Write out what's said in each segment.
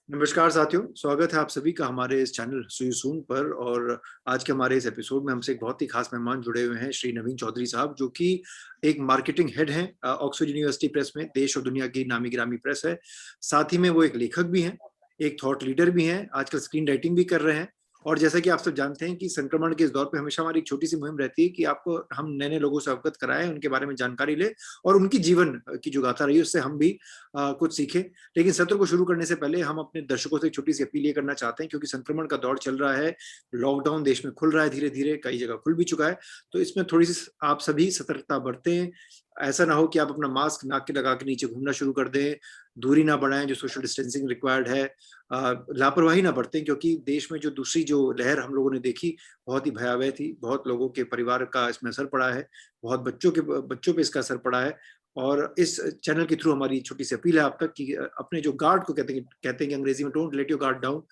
नमस्कार साथियों, स्वागत है आप सभी का हमारे इस चैनल सुई सून पर। और आज के हमारे इस एपिसोड में हमसे एक बहुत ही खास मेहमान जुड़े हुए हैं, श्री नवीन चौधरी साहब, जो कि एक मार्केटिंग हेड हैं ऑक्सफोर्ड यूनिवर्सिटी प्रेस में। देश और दुनिया की नामी गिरामी प्रेस है। साथ ही में वो एक लेखक भी हैं, एक थॉट लीडर भी हैं, आजकल स्क्रीन राइटिंग भी कर रहे हैं। और जैसा कि आप सब जानते हैं कि संक्रमण के इस दौर पे हमेशा हमारी एक छोटी सी मुहिम रहती है कि आपको हम नए नए लोगों से अवगत कराएं, उनके बारे में जानकारी लें और उनकी जीवन की जो गाथा रही है उससे हम भी कुछ सीखें। लेकिन सत्र को शुरू करने से पहले हम अपने दर्शकों से एक छोटी सी अपील ये करना चाहते हैं, क्योंकि संक्रमण का दौर चल रहा है, लॉकडाउन देश में खुल रहा है, धीरे धीरे कई जगह खुल भी चुका है। तो इसमें थोड़ी सी आप सभी सतर्कता बरतें। ऐसा ना हो कि आप अपना मास्क नाक के लगा के नीचे घूमना शुरू कर दें, दूरी ना बढ़ाएं जो सोशल डिस्टेंसिंग रिक्वायर्ड है, लापरवाही ना बरतें, क्योंकि देश में जो दूसरी जो लहर हम लोगों ने देखी बहुत ही भयावह थी। बहुत लोगों के परिवार का इसमें असर पड़ा है, बहुत बच्चों पे इसका असर पड़ा है। और इस चैनल के थ्रू हमारी छोटी सी अपील है आप तक कि अपने जो गार्ड को कहते हैं कि अंग्रेजी में don't let your guard down.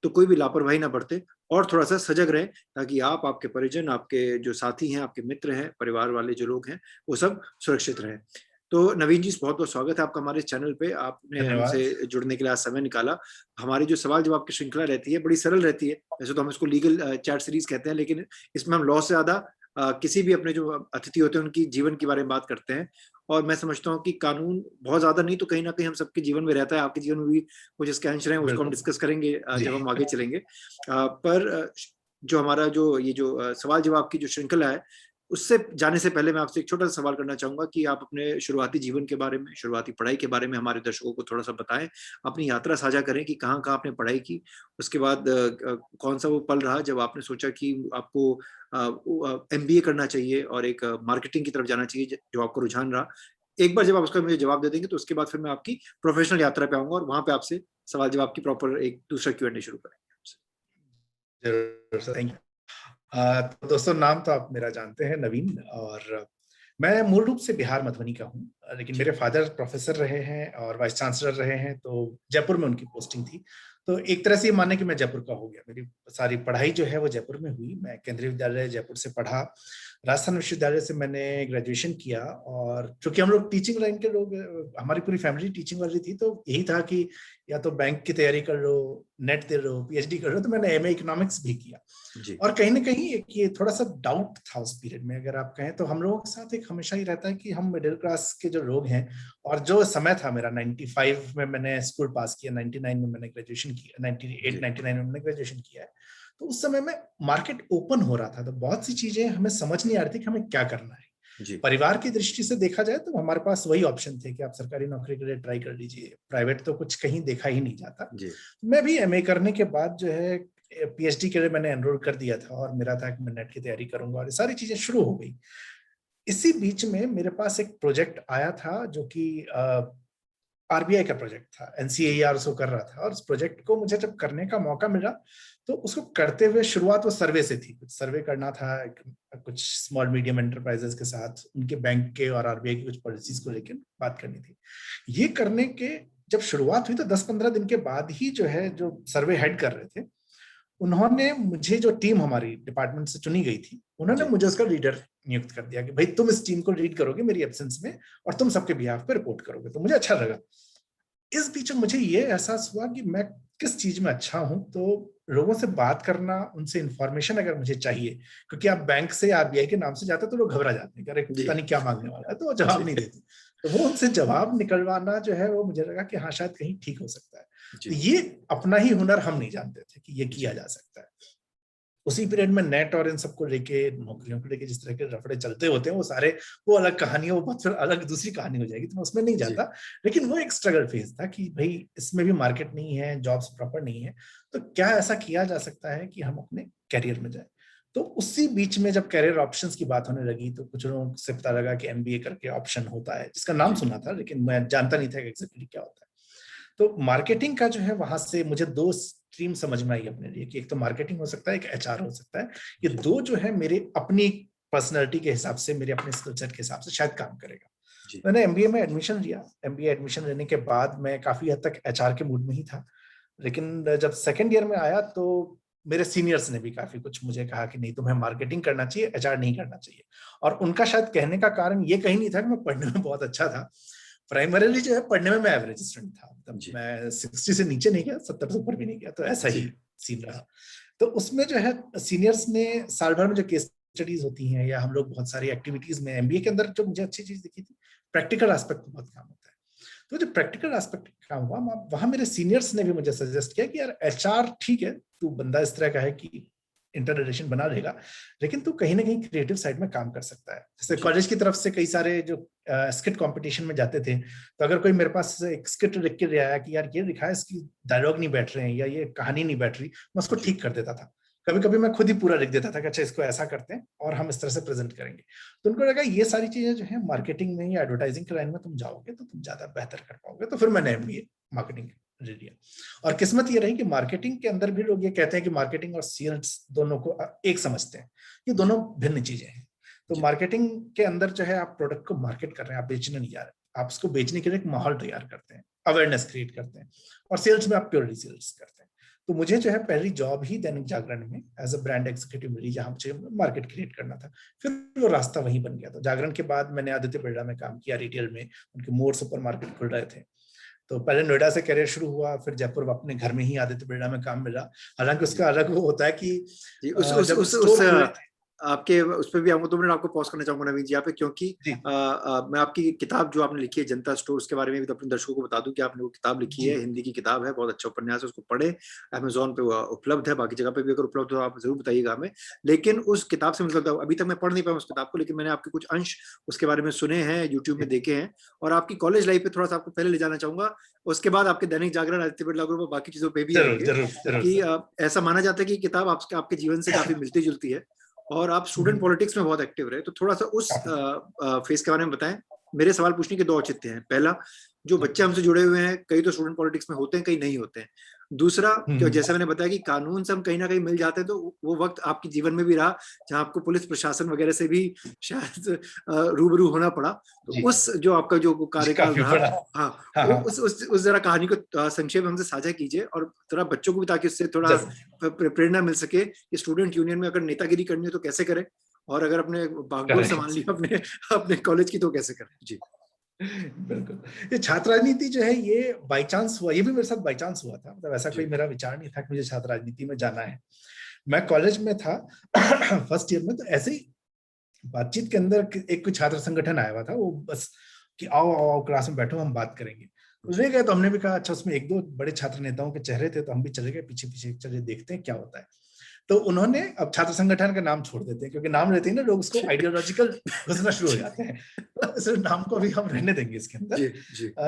तो कोई भी लापरवाही ना बरते और थोड़ा सा सजग रहें, ताकि आप, आपके परिजन, आपके जो साथी हैं, आपके मित्र हैं, परिवार वाले जो लोग हैं, वो सब सुरक्षित रहें। तो नवीन जी, बहुत बहुत स्वागत है आपका हमारे इस चैनल पे। आपने धन्यवाद। हमसे जुड़ने के लिए आज समय निकाला। हमारी जो सवाल जवाब की श्रृंखला रहती है बड़ी सरल रहती है। वैसे तो हम इसको लीगल चैट सीरीज कहते हैं, लेकिन इसमें हम लॉ से ज्यादा किसी भी अपने जो अतिथि होते हैं उनकी जीवन के बारे में बात करते हैं। और मैं समझता हूँ कि कानून बहुत ज्यादा नहीं तो कहीं ना कहीं हम सबके जीवन में रहता है। आपके जीवन में भी कुछ इसके अंश रहे हैं, उसको हम बिल्कुल। डिस्कस करेंगे जी। जब हम आगे चलेंगे। पर जो हमारा जो ये जो सवाल जवाब की जो श्रृंखला है, उससे जाने से पहले मैं आपसे एक छोटा सा सवाल करना चाहूंगा कि आप अपने शुरुआती जीवन के बारे में, शुरुआती पढ़ाई के बारे में हमारे दर्शकों को थोड़ा सा बताएं। अपनी यात्रा साझा करें कि कहाँ कहाँ आपने पढ़ाई की। उसके बाद कौन सा वो पल रहा जब आपने सोचा कि आपको एमबीए करना चाहिए और एक मार्केटिंग की तरफ जाना चाहिए, जो आपको रुझान रहा। एक बार जब आप उसका मुझे जवाब दे देंगे तो उसके बाद फिर मैं आपकी प्रोफेशनल यात्रा पे आऊंगा और वहां पे आपसे सवाल जवाब की प्रॉपर एक दूसरा क्यू&ए शुरू करेंगे। जरूर सर, थैंक यू। तो दोस्तों, नाम तो आप मेरा जानते हैं, नवीन। और मैं मूल रूप से बिहार मधुबनी का हूँ, लेकिन जी। मेरे फादर प्रोफेसर रहे हैं और वाइस चांसलर रहे हैं, तो जयपुर में उनकी पोस्टिंग थी। तो एक तरह से ये माने कि मैं जयपुर का हो गया। मेरी सारी पढ़ाई जो है वो जयपुर में हुई। मैं केंद्रीय विद्यालय जयपुर से पढ़ा, राजस्थान विश्वविद्यालय से मैंने ग्रेजुएशन किया। और चूंकि हम लोग टीचिंग लाइन के लोग, हमारी पूरी फैमिली टीचिंग वाली थी, तो यही था कि या तो बैंक की तैयारी कर लो, नेट दे लो, पीएचडी कर लो। तो मैंने एमए इकोनॉमिक्स भी किया। जी। और कहीं ना कहीं एक ये थोड़ा सा डाउट था उस पीरियड में, अगर आप कहें तो हम लोगों के साथ एक हमेशा ही रहता है कि हम मिडिल क्लास के जो लोग हैं। और जो समय था मेरा 95 में मैंने स्कूल पास किया, 99 में मैंने ग्रेजुएशन किया, 98 जी। 99 में मैंने ग्रेजुएशन किया है। तो उस समय में मार्केट ओपन हो रहा था, तो बहुत सी चीजें हमें समझ नहीं आ रही थी कि हमें क्या करना है। जी। परिवार की दृष्टि से देखा जाए तो हमारे पास वही ऑप्शन थे कि आप सरकारी नौकरी के लिए ट्राई कर लीजिए, प्राइवेट तो कुछ कहीं देखा ही नहीं जाता। जी। मैं भी एमए करने के बाद जो है पीएचडी के लिए मैंने एनरोल कर दिया था, और मेरा था कि मैं नेट की तैयारी करूंगा, और ये सारी चीजें शुरू हो गई। इसी बीच में मेरे पास एक प्रोजेक्ट आया था जो कि आरबीआई का प्रोजेक्ट था, जी। एनसीएआर उसको कर रहा था। और उस प्रोजेक्ट को मुझे जब करने का मौका मिला, तो उसको करते हुए शुरुआत वो सर्वे से थी। कुछ सर्वे करना था, कुछ स्मॉल मीडियम एंटरप्राइजेस के साथ, उनके बैंक के और आरबीआई की कुछ पॉलिसीज को लेकर बात करनी थी। ये करने के जब शुरुआत हुई तो 10-15 दिन के बाद ही जो है, जो सर्वे हेड कर रहे थे, उन्होंने मुझे, जो टीम हमारी डिपार्टमेंट से चुनी गई थी, उन्होंने जी। मुझे उसका लीडर नियुक्त कर दिया कि भाई तुम इस टीम को लीड करोगे मेरी एब्सेंस में, और तुम सबके बिहाफ पे रिपोर्ट करोगे। तो मुझे अच्छा लगा। इस बीच मुझे ये एहसास हुआ कि मैं किस चीज में अच्छा हूं। तो लोगों से बात करना, उनसे इंफॉर्मेशन अगर मुझे चाहिए, क्योंकि आप बैंक से आरबीआई के नाम से जाते तो लोग घबरा जाते हैं कि अरे जी। पता नहीं क्या मांगने वाला है, तो वो जी। जवाब नहीं देते। तो वो उनसे जवाब निकलवाना जो है, वो मुझे लगा कि हाँ, शायद कहीं ठीक हो सकता है। तो जी। ये अपना ही हुनर हम नहीं जानते थे कि ये किया जी। जा सकता है। उसी पीरियड में नेट और इन सबको लेके, नौकरियों को लेके जिस तरह के रफड़े चलते होते हैं, वो सारे, वो अलग कहानी है, वो बहुत फिर अलग दूसरी कहानी हो जाएगी, तो मैं उसमें नहीं जी। जाता। लेकिन वो एक स्ट्रगल फेज था कि भाई इसमें भी मार्केट नहीं है, जॉब्स प्रॉपर नहीं है, तो क्या ऐसा किया जा सकता है कि हम अपने कैरियर में जाए। तो उसी बीच में जब कैरियर ऑप्शंस की बात होने लगी, तो कुछ लोगों से पता लगा कि एमबीए करके ऑप्शन होता है, जिसका नाम जी। सुना था, लेकिन मैं जानता नहीं था कि एग्जैक्टली क्या होता है। तो मार्केटिंग का जो है, वहां से मुझे दो स्ट्रीम समझ में आई अपने लिए, कि एक तो मार्केटिंग हो सकता है, एक एचआर हो सकता है। ये जी। दो जो है मेरे अपनी पर्सनैलिटी के हिसाब से, मेरे अपने स्किल सेट के हिसाब से शायद काम करेगा। जी। मैंने एमबीए में एडमिशन लिया। एमबीए एडमिशन लेने के बाद मैं काफी हद तक एचआर के मूड में ही था। लेकिन जब सेकेंड ईयर में आया, तो मेरे सीनियर्स ने भी काफी कुछ मुझे कहा कि नहीं, तुम्हें मार्केटिंग करना चाहिए, एचआर नहीं करना चाहिए। और उनका शायद कहने का कारण ये कहीं नहीं था कि मैं पढ़ने में बहुत अच्छा था। प्राइमरीली जो है पढ़ने में मैं एवरेज स्टूडेंट था, मतलब मैं 60 से नीचे नहीं गया, 70 से ऊपर भी नहीं गया, तो ऐसा ही सीन रहा। तो उसमें जो है सीनियर्स ने साल भर में जो केस स्टडीज होती हैं या हम लोग बहुत सारी एक्टिविटीज में, एमबीए के अंदर जो मुझे अच्छी चीज दिखी थी, प्रैक्टिकल एस्पेक्ट बहुत काम होता है। तो जो प्रैक्टिकल एस्पेक्ट काम हुआ, वहां मेरे सीनियर्स ने भी मुझे सजेस्ट किया कि यार एचआर ठीक है, तू बंदा इस तरह का है कि इंटर रिलेशन बना रहेगा, लेकिन तू कहीं ना कहीं क्रिएटिव साइड में काम कर सकता है। जैसे कॉलेज की तरफ से कई सारे जो स्किट कंपटीशन में जाते थे, तो अगर कोई मेरे पास एक स्किट लिख के ले आया कि यार ये लिखा है, इसकी डायलॉग नहीं बैठ रहे हैं या ये कहानी नहीं बैठ रही, मैं उसको ठीक कर देता था। कभी कभी मैं खुद ही पूरा लिख देता था कि अच्छा इसको ऐसा करते हैं और हम इस तरह से प्रेजेंट करेंगे। तो उनको लगा ये सारी चीजें जो है मार्केटिंग में या एडवर्टाइजिंग के लाइन में तुम जाओगे तो तुम ज्यादा बेहतर कर पाओगे। तो फिर मैंने एमबीए मार्केटिंग ले लिया। और किस्मत ये रही कि मार्केटिंग के अंदर भी लोग ये कहते हैं कि मार्केटिंग और सेल्स दोनों को एक समझते हैं, ये दोनों भिन्न चीजें हैं। तो मार्केटिंग के अंदर जो है आप प्रोडक्ट को मार्केट कर रहे हैं, आप बेचने नहीं जा रहे, आप उसको बेचने के लिए एक माहौल तैयार करते हैं, अवेयरनेस क्रिएट करते हैं। और सेल्स में आप प्योरली सेल्स करते हैं। तो मुझे जो है पहली जॉब ही दैनिक जागरण में एज अ ब्रांड एग्जीक्यूटिव मिली, जहां मुझे मार्केट क्रिएट करना था। फिर वो रास्ता वहीं बन गया। तो जागरण के बाद मैंने आदित्य बिरला में काम किया, रिटेल में, उनके मोर सुपर मार्केट खुल रहे थे। तो पहले नोएडा से करियर शुरू हुआ, फिर जयपुर अपने घर में ही आदित्य बिरला में काम मिला। हालांकि उसका अलग वो होता है कि जब स्टोर खुले थे, आपके उस पर भी आऊंगा, 2 मिनट आपको पॉज करना चाहूंगा नवीन जी यहाँ पे, क्योंकि मैं आपकी किताब जो आपने लिखी है जनता स्टोर्स के बारे में भी तो अपने दर्शकों को बता दूं कि आपने वो किताब लिखी है, हिंदी की किताब है, बहुत अच्छा उपन्यास है, उसको पढ़े, अमेजोन पे उपलब्ध है, बाकी जगह पे भी अगर उपलब्ध हो आप जरूर बताइएगा हमें। लेकिन उस किताब से मतलब अभी तक मैं पढ़ नहीं पाया उस किताब को, लेकिन मैंने आपके कुछ अंश उसके बारे में सुने हैं, यूट्यूब में देखे हैं। और आपकी कॉलेज लाइफ पे थोड़ा सा आपको पहले ले जाना चाहूंगा, उसके बाद आपके दैनिक जागरण, आदित्य बिरला ग्रुप और बाकी चीजों पर भी आएंगे। कि ऐसा माना जाता है कि किताब आपके जीवन से काफी मिलती जुलती है और आप स्टूडेंट पॉलिटिक्स में बहुत एक्टिव रहे। तो थोड़ा सा उस फेस के बारे में बताएं। मेरे सवाल पूछने के 2 औचित्य हैं। पहला, जो बच्चे हमसे जुड़े हुए हैं, कई तो स्टूडेंट पॉलिटिक्स में होते हैं, कई नहीं होते हैं। दूसरा, जैसे मैंने बताया कि कानून से हम कहीं ना कहीं मिल जाते हैं, तो वो वक्त आपके जीवन में भी रहा जहां आपको पुलिस प्रशासन वगैरह से भी शायद रूबरू होना पड़ा। तो उस जो आपका जो कार्यकाल रहा, उस जरा कहानी को संक्षेप में हमसे साझा कीजिए, और थोड़ा बच्चों को भी, ताकि उससे थोड़ा प्रेरणा मिल सके कि स्टूडेंट यूनियन में अगर नेतागिरी करनी हो तो कैसे करें, और अगर अपने बागडोर संभाल ली अपने कॉलेज की तो कैसे करें। जी बिल्कुल। ये छात्र राजनीति जो है ये बाय चांस हुआ, ये भी मेरे साथ बाय चांस हुआ था। मतलब ऐसा कोई मेरा विचार नहीं था कि मुझे छात्र राजनीति में जाना है। मैं कॉलेज में था फर्स्ट ईयर में, तो ऐसे ही बातचीत के अंदर एक कोई छात्र संगठन आया हुआ था, वो बस कि आओ आओ आओ क्लास में बैठो हम बात करेंगे। तो ले गए, तो हमने भी कहा अच्छा, उसमें 1-2 बड़े छात्र नेताओं के चेहरे थे, तो हम भी चले गए पीछे पीछे, चलिए देखते हैं क्या होता है। तो उन्होंने, अब छात्र संगठन का नाम छोड़ देते हैं क्योंकि नाम लेते हैं ना लोग उसको आइडियोलॉजिकल घुसना शुरू हो जाते हैं, तो इस नाम को भी हम रहने देंगे इसके अंदर।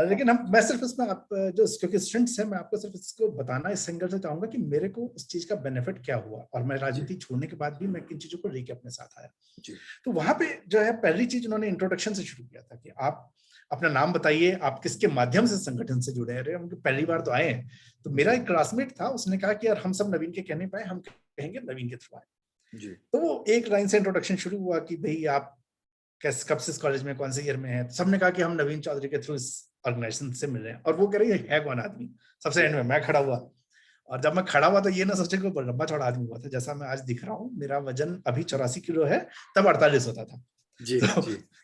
लेकिन मैं सिर्फ इसमें आप जो क्योंकि स्टूडेंट्स है, मैं आपको सिर्फ इसको बताना इस एंगल से चाहूंगा कि मेरे को उस चीज का बेनिफिट क्या हुआ, और मैं राजनीति छोड़ने के बाद भी मैं किन चीजों को लेके अपने साथ आया। तो वहां पे जो है पहली चीज उन्होंने इंट्रोडक्शन से शुरू किया था कि आप अपना नाम बताइए, आप किसके माध्यम से संगठन से जुड़े हैं। हम पहली बार तो आए हैं। तो मेरा एक क्लासमेट था, उसने कहा कि यार हम सब नवीन के कहने पाए, हम कहेंगे नवीन के थ्रू आए। तो वो एक लाइन से इंट्रोडक्शन शुरू हुआ कि भाई आप कब से इस कॉलेज में, कौन से ईयर में है। तो सबने कहा कि हम नवीन चौधरी के थ्रू इस ऑर्गेनाइजेशन से मिल रहे हैं। और वो कह रही है कौन आदमी। सबसे एंड में मैं खड़ा हुआ, और जब मैं खड़ा हुआ तो ये ना सोचे कि लंबा चौड़ा आदमी हुआ था, जैसा मैं आज दिख रहा हूँ। मेरा वजन अभी 84 किलो है, तब 48 होता था।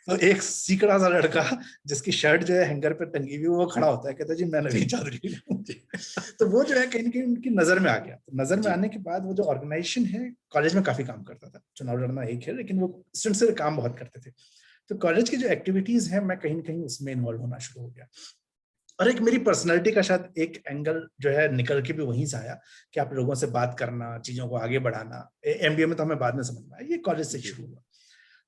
तो एक सीकड़ा सा लड़का जिसकी शर्ट जो है हैंगर पे टंगी हुई, वो खड़ा होता है, कहता है जी मैं नवीन चौधरी। तो वो जो है कहीं ना कहीं उनकी नजर में आ गया। तो नजर में आने के बाद वो जो ऑर्गेनाइजेशन है, कॉलेज में काफी काम करता था। चुनाव लड़ना एक है, लेकिन वो स्टूडेंट से काम बहुत करते थे। तो कॉलेज की जो एक्टिविटीज है, मैं कहीं ना कहीं उसमें इन्वॉल्व होना शुरू हो गया। और एक मेरी पर्सनैलिटी का शायद एक एंगल जो है निकल के भी वहीं से आया कि आप लोगों से बात करना, चीजों को आगे बढ़ाना। एमबीए में तो हमें बाद में समझ में आया, ये कॉलेज से शुरू हुआ।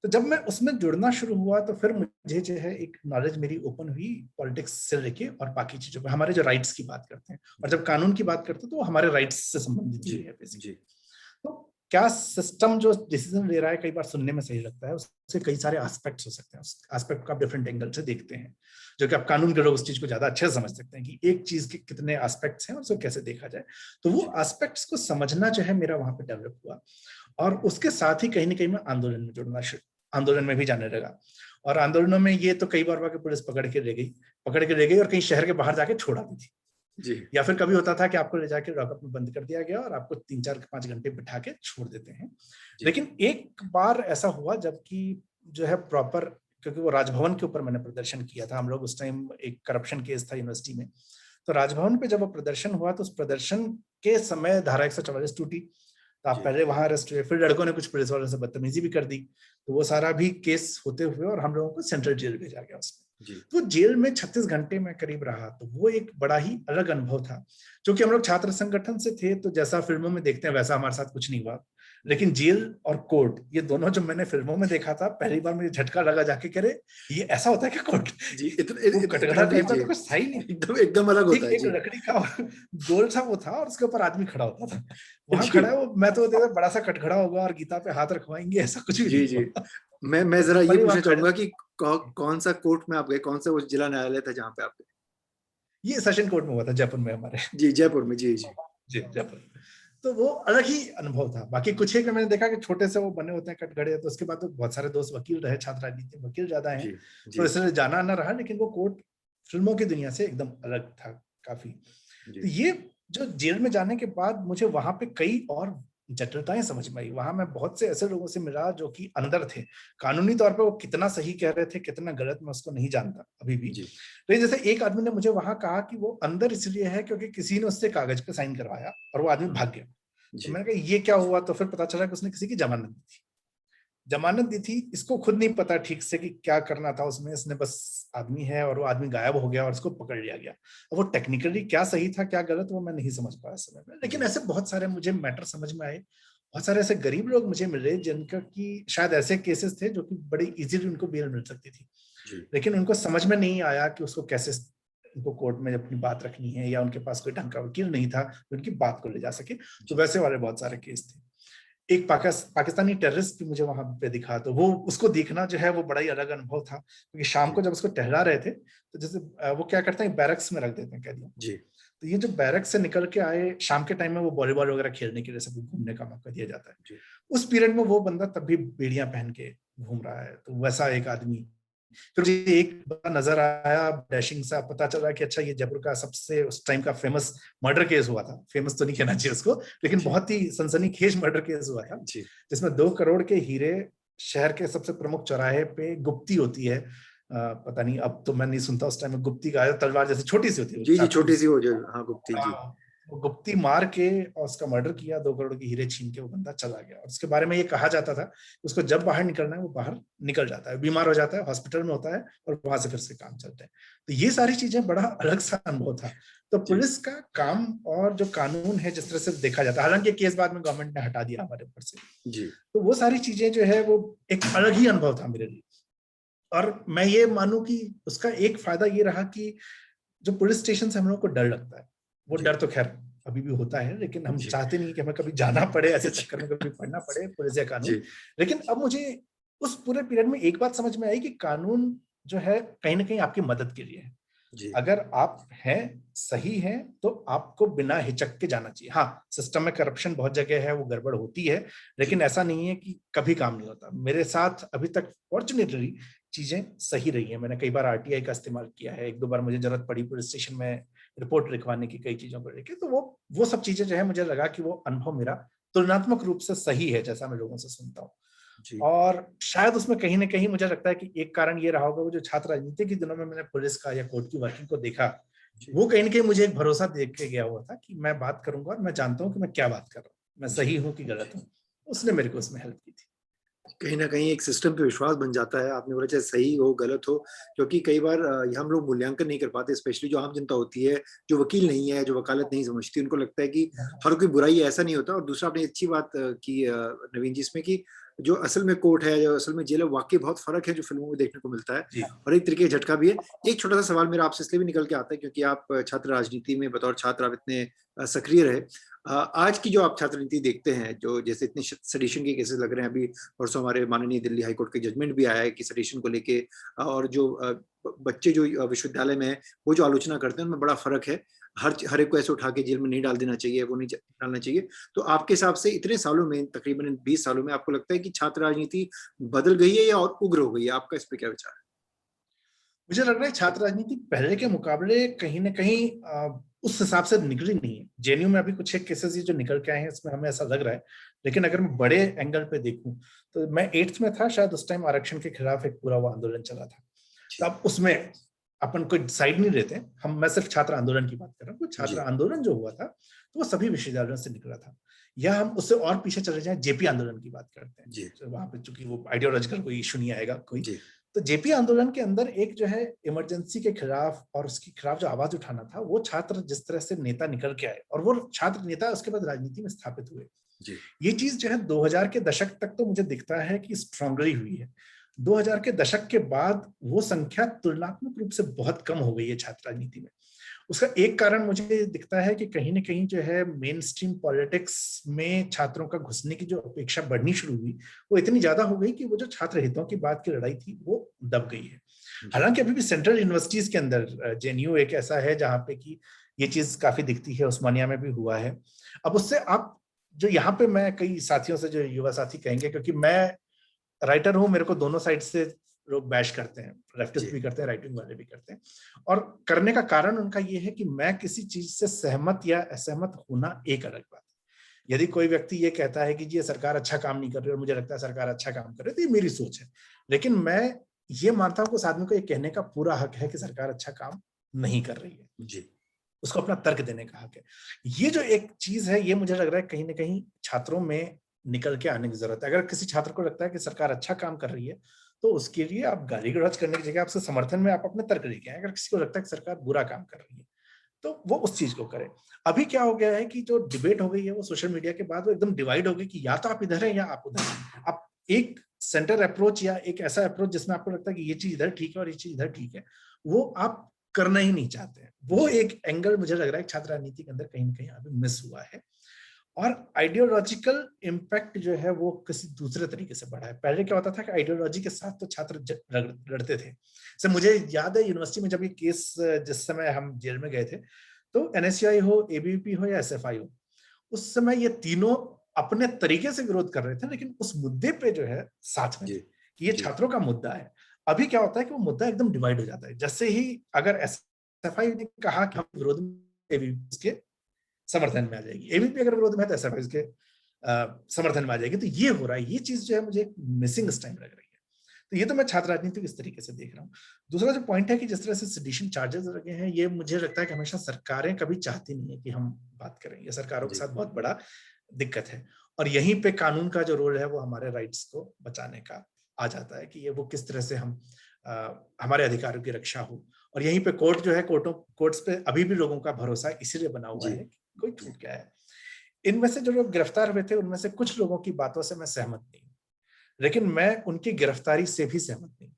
तो जब मैं उसमें जुड़ना शुरू हुआ, तो फिर मुझे जो है एक नॉलेज मेरी ओपन हुई पॉलिटिक्स से लेके और बाकी चीजों पे। हमारे जो राइट्स की बात करते हैं, और जब कानून की बात करते हैं तो हमारे राइट्स से संबंधित भी है बेसिकली। तो क्या सिस्टम जो डिसीजन ले रहा है, कई बार सुनने में सही लगता है, उससे कई सारे एस्पेक्ट्स हो सकते हैं। उस एस्पेक्ट को आप डिफरेंट एंगल से देखते हैं, जो कि आप कानून के लोग उस चीज को ज्यादा अच्छे से समझ सकते हैं कि एक चीज के कितने एस्पेक्ट्स हैं और उसको कैसे देखा जाए। तो वो एस्पेक्ट्स को समझना जो है मेरा वहां पे डेवलप हुआ। और उसके साथ ही कहीं ना कहीं मैं आंदोलन में जुड़ना, आंदोलन में भी जाने लगा। और आंदोलनों में ये तो कई बार हुआ कि पुलिस पकड़ के ले गई और कहीं शहर के बाहर जाके छोड़ा दी थी। या फिर कभी होता था कि आपको ले जाके लॉकअप में बंद कर दिया गया और आपको 3-4-5 घंटे बिठा के छोड़ देते हैं। लेकिन एक बार ऐसा हुआ जबकि जो है प्रॉपर क्योंकि वो राजभवन के ऊपर मैंने प्रदर्शन किया था। हम लोग उस टाइम, एक करप्शन केस था यूनिवर्सिटी में, तो राजभवन पे जब वो प्रदर्शन हुआ तो उस प्रदर्शन के समय धारा 144 टूटी, तो आप पहले वहां अरेस्ट हुए, फिर लड़कों ने कुछ पुलिस वालों से बदतमीजी भी कर दी, तो वो सारा भी केस होते हुए और हम लोगों को सेंट्रल जेल भेजा गया उसमें। तो जेल में 36 घंटे में करीब रहा, तो वो एक बड़ा ही अलग अनुभव था। क्योंकि हम लोग छात्र संगठन से थे, तो जैसा फिल्मों में देखते हैं वैसा हमारे साथ कुछ नहीं हुआ, लेकिन जेल और कोर्ट, ये दोनों जो मैंने फिल्मों में देखा था, पहली बार मुझे झटका लगा जाके, करे ये ऐसा होता है क्या कोर्ट? जी, कटघरा टाइप का तो कुछ था ही नहीं, एकदम अलग होता है। एक लकड़ी का गोल सा वो था और उसके ऊपर आदमी खड़ा होता था, वहां खड़ा है वो, मैं तो देखा बड़ा सा कटघरा होगा और गीता पे हाथ रखवाएंगे, ऐसा कुछ भी नहीं हुआ। मैं जरा ये पूछना चाहूंगा कि कौन सा कोर्ट में आप गए, कौन सा वो जिला न्यायालय था जहाँ पे आप गए? ये सेशन कोर्ट में हुआ था जयपुर में हमारे। जी, जयपुर में। जी जी जी, जयपुर। तो वो अलग ही अनुभव था। बाकी कुछ एक मैंने देखा कि छोटे से वो बने होते हैं कटघरे, तो उसके बाद तो बहुत सारे दोस्त वकील रहे, छात्र राजनीति में वकील ज्यादा हैं, तो इसलिए जाना ना रहा, लेकिन वो कोर्ट फिल्मों की दुनिया से एकदम अलग था काफी। तो ये जो जेल में जाने के बाद मुझे वहां पे कई और जटिलताएं समझ में आई। वहां मैं बहुत से ऐसे लोगों से मिला जो कि अंदर थे, कानूनी तौर पे वो कितना सही कह रहे थे कितना गलत, मैं उसको नहीं जानता अभी भी। लेकिन जैसे एक आदमी ने मुझे वहां कहा कि वो अंदर इसलिए है क्योंकि किसी ने उससे कागज पे साइन करवाया और वो आदमी भाग गया। तो मैंने कहा ये क्या हुआ? तो फिर पता चला कि उसने किसी की जमानत दी थी। इसको खुद नहीं पता ठीक से कि क्या करना था उसमें, इसने बस आदमी है और वो आदमी गायब हो गया और उसको पकड़ लिया गया। अब वो टेक्निकली क्या सही था क्या गलत, वो मैं नहीं समझ पाया समय में। लेकिन ऐसे बहुत सारे मुझे मैटर समझ में आए, बहुत सारे ऐसे गरीब लोग मुझे मिले जिनका कि शायद ऐसे केसेस थे जो कि बड़ी इजीली उनको बेल मिल सकती थी, लेकिन उनको समझ में नहीं आया कि उसको कैसे उनको कोर्ट में अपनी बात रखनी है, या उनके पास कोई ढंग का वकील नहीं था जो उनकी बात को ले जा सके। तो वैसे वाले बहुत सारे केस थे। एक पाकिस्तानी टेररिस्ट भी मुझे वहां पे दिखा, तो वो उसको देखना जो है वो बड़ा ही अलग अनुभव था, क्योंकि शाम को जब उसको टहला रहे थे तो जैसे वो क्या करते हैं, बैरक्स में रख देते हैं कैदियों। तो ये जो बैरक्स से निकल के आए शाम के टाइम में, वो वॉलीबॉल वगैरह खेलने के लिए सबको घूमने का मौका दिया जाता है। उस पीरियड में वो बंदा तब भी बेड़ियां पहन के घूम रहा है, तो वैसा एक आदमी। फिर मुझे एक बंदा नजर आया डैशिंग सा, पता चला कि अच्छा ये जयपुर का सबसे उस टाइम का फेमस मर्डर केस हुआ था। फेमस तो नहीं कहना चाहिए उसको, लेकिन बहुत ही सनसनीखेज मर्डर केस हुआ था, जिसमें 2 करोड़ के हीरे शहर के सबसे प्रमुख चौराहे पे गुप्ती होती है। पता नहीं, अब तो मैं नहीं सुनता, उस टाइम में गुप्ती का तलवार जैसे छोटी सी होती है। जी, छोटी सी हो जो, हाँ गुप्ती जी। वो गुप्ती मार के और उसका मर्डर किया, 2 करोड़ के हीरे छीन के वो बंदा चला गया। और उसके बारे में ये कहा जाता था उसको जब बाहर निकलना है वो बाहर निकल जाता है, बीमार हो जाता है, हॉस्पिटल में होता है और वहां से फिर से काम चलते हैं। तो ये सारी चीजें बड़ा अलग सा अनुभव था। तो पुलिस का काम और जो कानून है जिस तरह से देखा जाता है, हालांकि केस बाद में गवर्नमेंट ने हटा दिया हमारे ऊपर से, तो वो सारी चीजें जो है वो एक अलग ही अनुभव था मेरे लिए। और मैं ये मानूं कि उसका एक फायदा ये रहा कि जो पुलिस स्टेशन से हम लोग को डर लगता है, वो डर तो खैर अभी भी होता है, लेकिन हम चाहते नहीं कि हमें कभी जाना पड़े ऐसे चक्कर में, कभी पढ़ना पड़े पुलिस या कानून। लेकिन अब मुझे उस पूरे पीरियड में एक बात समझ में आई कि कानून जो है कहीं ना कहीं आपकी मदद के लिए है। अगर आप हैं, सही हैं, तो आपको बिना हिचक के जाना चाहिए। हाँ, सिस्टम में करप्शन बहुत जगह है, वो गड़बड़ होती है, लेकिन ऐसा नहीं है कि कभी काम नहीं होता। मेरे साथ अभी तक फॉर्चुनेटली चीजें सही रही है। मैंने कई बार आरटीआई का इस्तेमाल किया है, 1-2 बार मुझे जरूरत पड़ी पुलिस स्टेशन में रिपोर्ट लिखवाने की कई चीजों को लेकर, तो वो सब चीजें जो है मुझे लगा कि वो अनुभव मेरा तुलनात्मक रूप से सही है, जैसा मैं लोगों से सुनता हूँ। और शायद उसमें कहीं ना कहीं मुझे लगता है कि एक कारण ये रहा होगा, वो जो छात्र राजनीति के दिनों में मैंने पुलिस का या कोर्ट की वर्किंग को देखा, वो कहीं ना कहीं मुझे एक भरोसा दे के गया हुआ था कि मैं बात करूंगा और मैं जानता हूँ कि मैं क्या बात कर रहा हूँ, मैं सही हूँ कि गलत हूँ। उसने मेरे को उसमें हेल्प की थी। कहीं ना कहीं एक सिस्टम पे विश्वास बन जाता है। आपने बोला चाहे सही हो गलत हो, क्योंकि कई बार हम लोग मूल्यांकन नहीं कर पाते, स्पेशली जो आम जनता होती है, जो वकील नहीं है, जो वकालत नहीं समझती, उनको लगता है कि हर कोई बुराई है, ऐसा नहीं होता। और दूसरा, आपने अच्छी बात की नवीन जी इसमें, कि जो असल में कोर्ट है, जो असल में जेल है, वाकई बहुत फर्क है जो फिल्मों में देखने को मिलता है, और एक तरीके का झटका भी है। एक छोटा सा सवाल मेरा आपसे इसलिए भी निकल के आता है क्योंकि आप छात्र राजनीति में बतौर छात्र आप इतने सक्रिय रहे। आज की जो आप छात्र नीति देखते हैं, जो जैसे इतने सेडिशन के केसेस लग रहे हैं, अभी परसों हमारे माननीय दिल्ली हाई कोर्ट के जजमेंट भी आया है कि सेडिशन को लेके, और जो बच्चे जो विश्वविद्यालय में वो जो आलोचना करते हैं उनमें बड़ा फर्क है। हर एक को ऐसे उठा के जेल में नहीं डाल देना चाहिए, वो नहीं डालना चाहिए। तो आपके हिसाब से इतने सालों में, तकरीबन 20 सालों में, आपको लगता है कि छात्र राजनीति बदल गई है या और उग्र हो गई है? आपका इस पे क्या विचार है? मुझे लग रहा है छात्र राजनीति पहले के मुकाबले कहीं ना कहीं उस हिसाब से निकली नहीं है। जेएनयू में अभी कुछ एक केसेस जो निकल के आए हैं, इसमें हमें ऐसा लग रहा है। लेकिन अगर मैं बड़े एंगल पे देखूं, तो मैं 8th में था शायद, उस टाइम आरक्षण के खिलाफ एक पूरा वो आंदोलन चला था। तब उसमें अपन कोई साइड नहीं लेते, मैं सिर्फ छात्र आंदोलन की बात कर रहा हूँ। छात्र आंदोलन जो हुआ था तो वो सभी विश्वविद्यालयों से निकला था। या हम उससे और पीछे चले जाएं, जेपी आंदोलन की बात करते हैं, तो वहां पे चूंकि वो आइडियोलॉजिकल कोई इशू नहीं आएगा कोई, तो जेपी आंदोलन के अंदर एक जो है इमरजेंसी के खिलाफ और उसके खिलाफ जो आवाज उठाना था, वो छात्र जिस तरह से नेता निकल के आए और वो छात्र नेता उसके बाद राजनीति में स्थापित हुए, ये चीज जो है 2000 के दशक तक तो मुझे दिखता है कि स्ट्रांगली हुई है। 2000 के दशक के बाद वो संख्या तुलनात्मक रूप से बहुत कम हो गई है छात्र राजनीति में। उसका एक कारण मुझे दिखता है कि कहीं ना कहीं जो है मेन स्ट्रीम पॉलिटिक्स में छात्रों का घुसने की जो अपेक्षा बढ़नी शुरू हुई, वो इतनी ज्यादा हो गई कि वो जो छात्र हितों की बात की लड़ाई थी वो दब गई है। हालांकि अभी भी सेंट्रल यूनिवर्सिटीज के अंदर जेएनयू एक ऐसा है जहां पे कि ये चीज काफी दिखती है, उस्मानिया में भी हुआ है। अब उससे आप जो यहाँ पे, मैं कई साथियों से, जो युवा साथी कहेंगे, क्योंकि मैं राइटर हूं, मेरे को दोनों साइड से लोग बैश करते हैं, लेफ्टिस्ट भी करते हैं, राइट विंग वाले भी करते हैं। और करने का कारण उनका ये है कि मैं किसी चीज से सहमत या असहमत होना एक अलग बात है। यदि कोई व्यक्ति ये कहता है कि जी ये सरकार अच्छा काम नहीं कर रही और मुझे लगता है सरकार अच्छा काम कर रही है, तो ये मेरी सोच है। लेकिन मैं ये मानता हूं कि उस आदमी को ये कहने का पूरा हक है कि सरकार अच्छा काम नहीं कर रही है जी, उसको अपना तर्क देने का हक है। ये जो एक चीज है, ये मुझे लग रहा है कहीं ना कहीं छात्रों में निकल के आने की जरूरत है। अगर किसी छात्र को लगता है कि सरकार अच्छा काम कर रही है, तो उसके लिए आप गाली गलौज करने की जगह आपसे समर्थन में आप अपने तर्क लेके आए। अगर किसी को लगता है कि सरकार बुरा काम कर रही है, तो वो उस चीज को करे। अभी क्या हो गया है कि जो डिबेट हो गई है वो सोशल मीडिया के बाद वो एकदम डिवाइड हो गई कि या तो आप इधर है या आप उधर है। आप एक सेंटर अप्रोच या एक ऐसा अप्रोच जिसमें आपको लगता है कि ये चीज इधर ठीक है और ये चीज इधर ठीक है, वो आप करना ही नहीं चाहते हैं। वो एक एंगल मुझे लग रहा है छात्र राजनीति के अंदर कहीं ना कहीं अभी मिस हुआ है। और आइडियोलॉजिकल इम्पैक्ट जो है वो किसी दूसरे तरीके से बढ़ा है। पहले क्या होता था कि आइडियोलॉजी के साथ तो छात्र लड़ते थे। से मुझे याद है यूनिवर्सिटी में जब ये केस, जिस समय हम जेल में गए थे, तो एनएसयूआई हो, एबीवीपी हो या एसएफआई हो, उस समय ये तीनों अपने तरीके से विरोध कर रहे थे, लेकिन उस मुद्दे पे जो है साथ में थे कि ये छात्रों का मुद्दा है। अभी क्या होता है कि वो मुद्दा एकदम डिवाइड हो जाता है। जैसे ही अगर एसएफआई ने कहा कि हम विरोध में, एबीवीपी के समर्थन में आ जाएगी, एबीपी अगर विरोध में है तो एसएफआई के समर्थन में आ जाएगी। तो ये हो रहा है, ये चीज जो है मुझे मिसिंग इस टाइम लग रही है। तो ये तो मैं छात्र राजनीति को इस तरीके से देख रहा हूँ। दूसरा जो पॉइंट है कि जिस तरह से सेडिशन चार्जेस लगे हैं, ये मुझे लगता है कि हमेशा सरकारें कभी चाहती नहीं है कि हम बात करें। ये सरकारों के साथ बहुत बड़ा दिक्कत है। और यहीं पे कानून का जो रोल है वो हमारे राइट्स को बचाने का आ जाता है कि ये वो किस तरह से हम हमारे अधिकारों की रक्षा हो। और यहीं पे कोर्ट जो है, कोर्ट्स पे अभी भी लोगों का भरोसा इसीलिए बना हुआ है कि कोई छूट गया है। इनमें से जो लोग गिरफ्तार हुए थे, उनमें से कुछ लोगों की बातों से मैं सहमत नहीं हूं, लेकिन मैं उनकी गिरफ्तारी से भी सहमत नहीं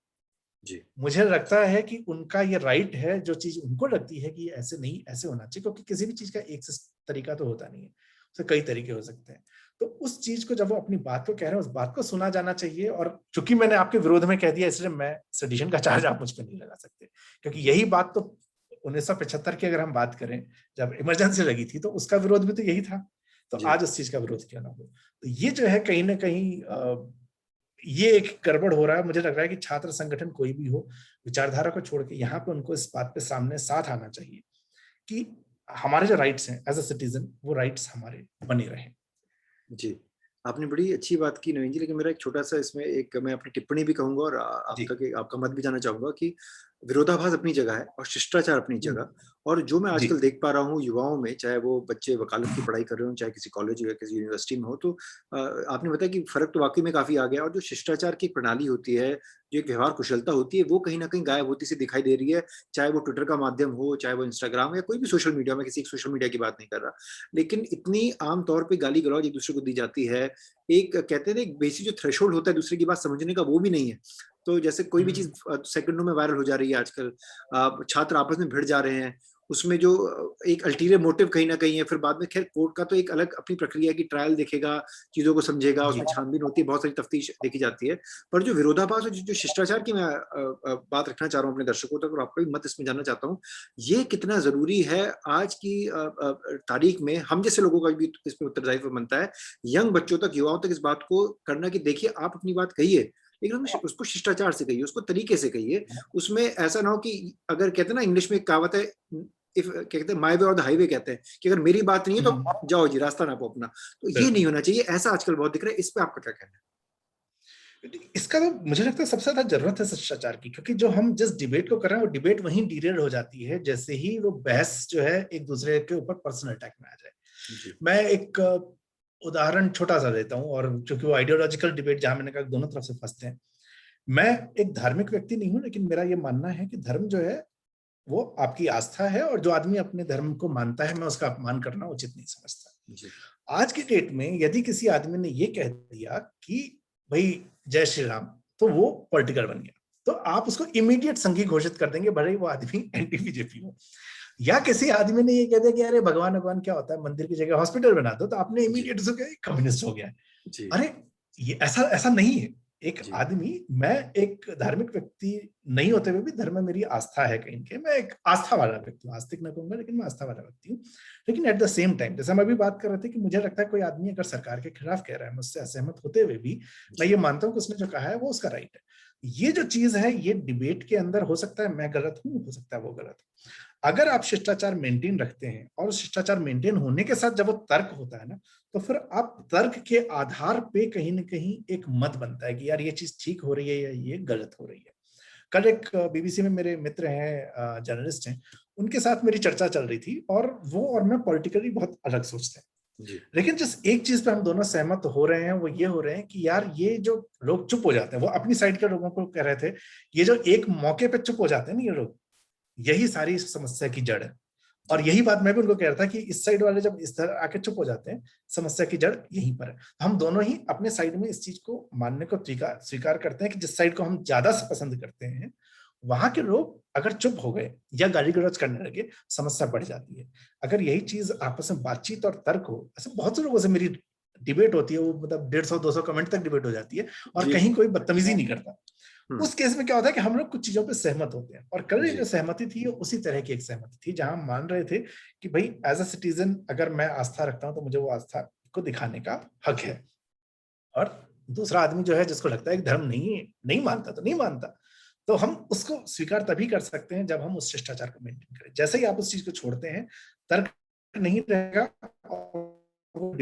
जी। मुझे लगता है कि उनका ये राइट है, जो चीज उनको लगती है कि ऐसे नहीं, ऐसे होना चाहिए, क्योंकि किसी भी चीज का एक तरीका तो होता नहीं है, उसके कई तरीके हो सकते हैं। तो उस चीज को जब वो अपनी बात को कह रहे हैं, उस बात को सुना जाना चाहिए। और चूंकि मैंने आपके विरोध में कह दिया, इसलिए मैं सेडिशन का चार्ज आप मुझ पर नहीं लगा सकते, क्योंकि यही बात तो 1975 की अगर हम बात करें, जब इमरजेंसी लगी थी, तो उसका विरोध भी तो यही था। तो आज उस चीज का विरोध क्यों ना हो। तो ये जो है कहीं ना कहीं ये एक गड़बड़ हो रहा है। मुझे लग रहा है कि छात्र संगठन कोई भी हो, विचारधारा को छोड़ के यहाँ पे उनको इस बात पे सामने साथ आना चाहिए कि हमारे जो राइट्स हैं एज अ सिटीजन, वो राइट्स हमारे बने रहें। जी, आपने बड़ी अच्छी बात की नवीन जी, लेकिन मेरा एक छोटा-सा इसमें एक मैं अपनी टिप्पणी भी कहूँगा और आपका मत भी जानना चाहूँगा कि विरोधाभास अपनी जगह है और शिष्टाचार अपनी जगह। और जो मैं आजकल देख पा रहा हूँ युवाओं में, चाहे वो बच्चे वकालत की पढ़ाई कर रहे हों, चाहे किसी कॉलेज या किसी यूनिवर्सिटी में हो, तो आपने बताया कि फ़र्क तो वाक़ई में काफ़ी आ गया। और जो शिष्टाचार की प्रणाली होती है, जो एक व्यवहार कुशलता होती है, वो कहीं न कहीं गायब होती सी दिखाई दे रही है। चाहे वो ट्विटर का माध्यम हो, चाहे वो इंस्टाग्राम या कोई भी सोशल मीडिया, मैं किसी एक सोशल मीडिया की बात नहीं कर रहा। लेकिन इतनी आम तौर पे गाली-गलौज एक-दूसरे को दी जाती है। एक कहते हैं ना, एक बेसिक जो थ्रेशोल्ड होता है दूसरे की बात समझने का, वो भी नहीं है। तो जैसे कोई भी चीज़ सेकंडों में वायरल हो जा रही है आजकल। छात्र आपस में भिड़ जा रहे हैं। उसमें जो एक अल्टीरियर मोटिव कहीं न कहीं है, फिर बाद में खैर कोर्ट का तो एक अलग अपनी प्रक्रिया है कि ट्रायल देखेगा, चीज़ों को समझेगा, उसमें छानबीन होती है, बहुत सारी तफ्तीश देखी जाती है। पर जो विरोधाभास और जो शिष्टाचार की मैं बात रखना चाह रहा हूँ अपने दर्शकों तक और आपका भी मत इसमें जानना चाहता हूँ, ये कितना ज़रूरी है आज की तारीख में? हम जैसे लोगों का भी इसमें उत्तरदायित्व बनता है, यंग बच्चों तक, युवाओं तक इस बात को करना कि देखिए आप अपनी बात कहिए, लेकिन उसको शिष्टाचार से कहिए, उसको तरीके से कहिए। उसमें ऐसा ना हो कि अगर कहते हैं ना इंग्लिश में एक कहावत है, इफ कहते हैं माय वे और द हाईवे, कहते हैं कि अगर मेरी बात नहीं है तो जाओ जी, रास्ता नापो अपना। तो ये नहीं होना चाहिए, ऐसा आजकल बहुत दिख रहा है। इस पे आपका क्या कहना है? इसका तो मुझे लगता है सबसे ज्यादा जरूरत है शिष्टाचार की, क्योंकि जो हम जिस डिबेट को कर रहे हैं वो डिबेट वहीं डीरेल हो जाती है जैसे ही वो बहस जो है एक दूसरे के ऊपर पर्सनल अटैक में आ जाए। मैं एक उदाहरण छोटा सा देता हूँ, और क्योंकि वो आइडियोलॉजिकल डिबेट जहां मैंने कहा दोनों तरफ से फंसते हैं। मैं एक धार्मिक व्यक्ति नहीं हूं, लेकिन मेरा ये मानना है कि धर्म जो है वो आपकी आस्था है, और जो आदमी अपने धर्म को मानता है मैं उसका अपमान करना उचित नहीं समझता। आज की डेट में यदि किसी आदमी ने ये कह दिया कि भाई जय श्री राम, तो वो पॉलिटिकल बन गया, तो आप उसको इमीडिएट संघी घोषित कर देंगे, भले ही वो आदमी एंटी बीजेपी हो। या किसी आदमी ने ये कह दिया कि अरे भगवान भगवान क्या होता है, मंदिर की जगह हॉस्पिटल बना दो, तो आपने इमीडिएट उसको कम्युनिस्ट हो गया। अरे ये ऐसा ऐसा नहीं है। एक आदमी, मैं एक धार्मिक व्यक्ति नहीं होते हुए भी धर्म में मेरी आस्था है कहीं के, मैं एक आस्था वाला व्यक्ति हूँ, आस्तिक न कहूंगा लेकिन मैं आस्था वाला व्यक्ति हूँ। लेकिन एट द सेम टाइम, जैसे हम अभी बात कर रहे थे कि मुझे लगता है कोई आदमी अगर सरकार के खिलाफ कह रहा है मुझसे असहमत होते हुए भी, मैं ये मानता हूँ कि उसने जो कहा है वो उसका राइट है। ये जो चीज है ये डिबेट के अंदर हो सकता है मैं गलत हूँ, हो सकता है वो गलत है। अगर आप शिष्टाचार मेंटेन रखते हैं, और शिष्टाचार मेंटेन होने के साथ जब वो तर्क होता है ना, तो फिर आप तर्क के आधार पे कहीं ना कहीं एक मत बनता है कि यार ये चीज ठीक हो रही है या ये गलत हो रही है। कल एक बीबीसी में मेरे मित्र हैं, जर्नलिस्ट हैं, उनके साथ मेरी चर्चा चल रही थी, और वो और मैं पॉलिटिकली बहुत अलग सोचते हैं। लेकिन जिस एक चीज पे हम दोनों सहमत हो रहे हैं वो ये हो रहे हैं कि यार ये जो लोग चुप हो जाते हैं, वो अपनी साइड के लोगों को कह रहे थे, ये जो एक मौके पे चुप हो जाते हैं ना ये लोग, यही सारी समस्या की जड़ है। और यही बात मैं भी उनको कह रहा था कि इस साइड वाले जब इस तरह आके चुप हो जाते हैं, समस्या की जड़ यहीं पर है। हम दोनों ही अपने साइड में इस चीज को मानने को स्वीकार करते हैं कि जिस साइड को हम ज्यादा पसंद करते हैं, वहां के लोग अगर चुप हो गए या गाली गलौज करने लगे, समस्या बढ़ जाती है। अगर यही चीज आपस में बातचीत और तर्क हो, ऐसे बहुत से लोगों से मेरी डिबेट होती है, वो मतलब 150-200 कमेंट तक डिबेट हो जाती है, और कहीं कोई बदतमीजी नहीं करता। उस केस में क्या होता है कि हम लोग कुछ चीजों पे सहमत होते हैं, और कल जो सहमति थी उसी तरह की एक सहमति थी, जहां हम मान रहे थे कि भाई एज अ सिटीजन अगर मैं आस्था रखता हूं तो मुझे वो आस्था को दिखाने का हक है। और दूसरा आदमी जो है जिसको लगता है कि धर्म नहीं मानता तो नहीं मानता, तो हम उसको स्वीकार तभी कर सकते हैं जब हम उस शिष्टाचार को मेंटेन करें। जैसे ही आप उस चीज को छोड़ते हैं, तर्क नहीं रहेगा, और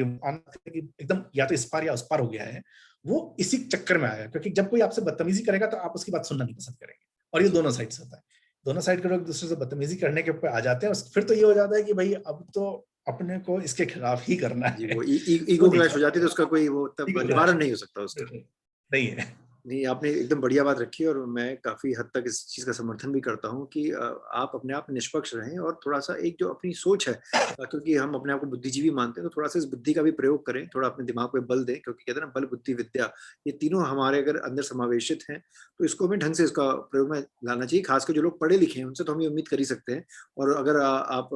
एकदम या तो इस पार या उस पार हो गया है, वो इसी चक्कर में आएगा। क्योंकि जब कोई आपसे बदतमीजी करेगा तो आप उसकी बात सुनना नहीं पसंद करेंगे, और ये दोनों साइड से होता है। दोनों साइड के लोग दूसरे से बदतमीजी करने के ऊपर आ जाते हैं, और फिर तो ये हो जाता है कि भाई अब तो अपने को इसके खिलाफ ही करना है। वो ईगो क्लैश हो जाती है, तो उसका कोई वो तब निवारण नहीं हो सकता उसका। नहीं है। नहीं, आपने एकदम बढ़िया बात रखी है, और मैं काफी हद तक इस चीज का समर्थन भी करता हूँ कि आप अपने आप निष्पक्ष रहें, और थोड़ा सा एक जो अपनी सोच है, क्योंकि हम अपने आप को बुद्धिजीवी मानते हैं, तो थोड़ा सा इस बुद्धि का भी प्रयोग करें, थोड़ा अपने दिमाग पे बल दें, क्योंकि कहते हैं ना बल बुद्धि विद्या, ये तीनों हमारे अगर अंदर समावेशित हैं तो इसको हमें ढंग से इसका प्रयोग में लाना चाहिए। खासकर जो लोग पढ़े लिखे हैं उनसे तो हम ये उम्मीद कर ही सकते हैं, और अगर आप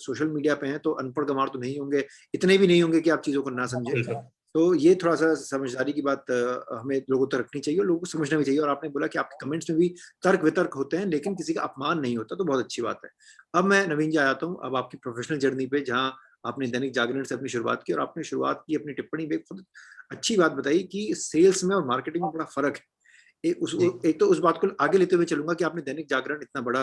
सोशल मीडिया पे हैं तो अनपढ़ गंवार तो नहीं होंगे, इतने भी नहीं होंगे कि आप चीजों को ना समझें। तो ये थोड़ा सा समझदारी की बात हमें लोगों तक रखनी चाहिए, और लोगों को समझना भी चाहिए। और आपने बोला कि आपके कमेंट्स में भी तर्क वितर्क होते हैं, लेकिन किसी का अपमान नहीं होता, तो बहुत अच्छी बात है। अब मैं नवीन जी आता हूँ अब आपकी प्रोफेशनल जर्नी पे, जहाँ आपने दैनिक जागरण से अपनी शुरुआत की, और आपने शुरुआत की अपनी टिप्पणी में खुद अच्छी बात बताई कि सेल्स में और मार्केटिंग में बड़ा फर्क है। एक तो उस बात को आगे लेते हुए चलूंगा कि आपने दैनिक जागरण इतना बड़ा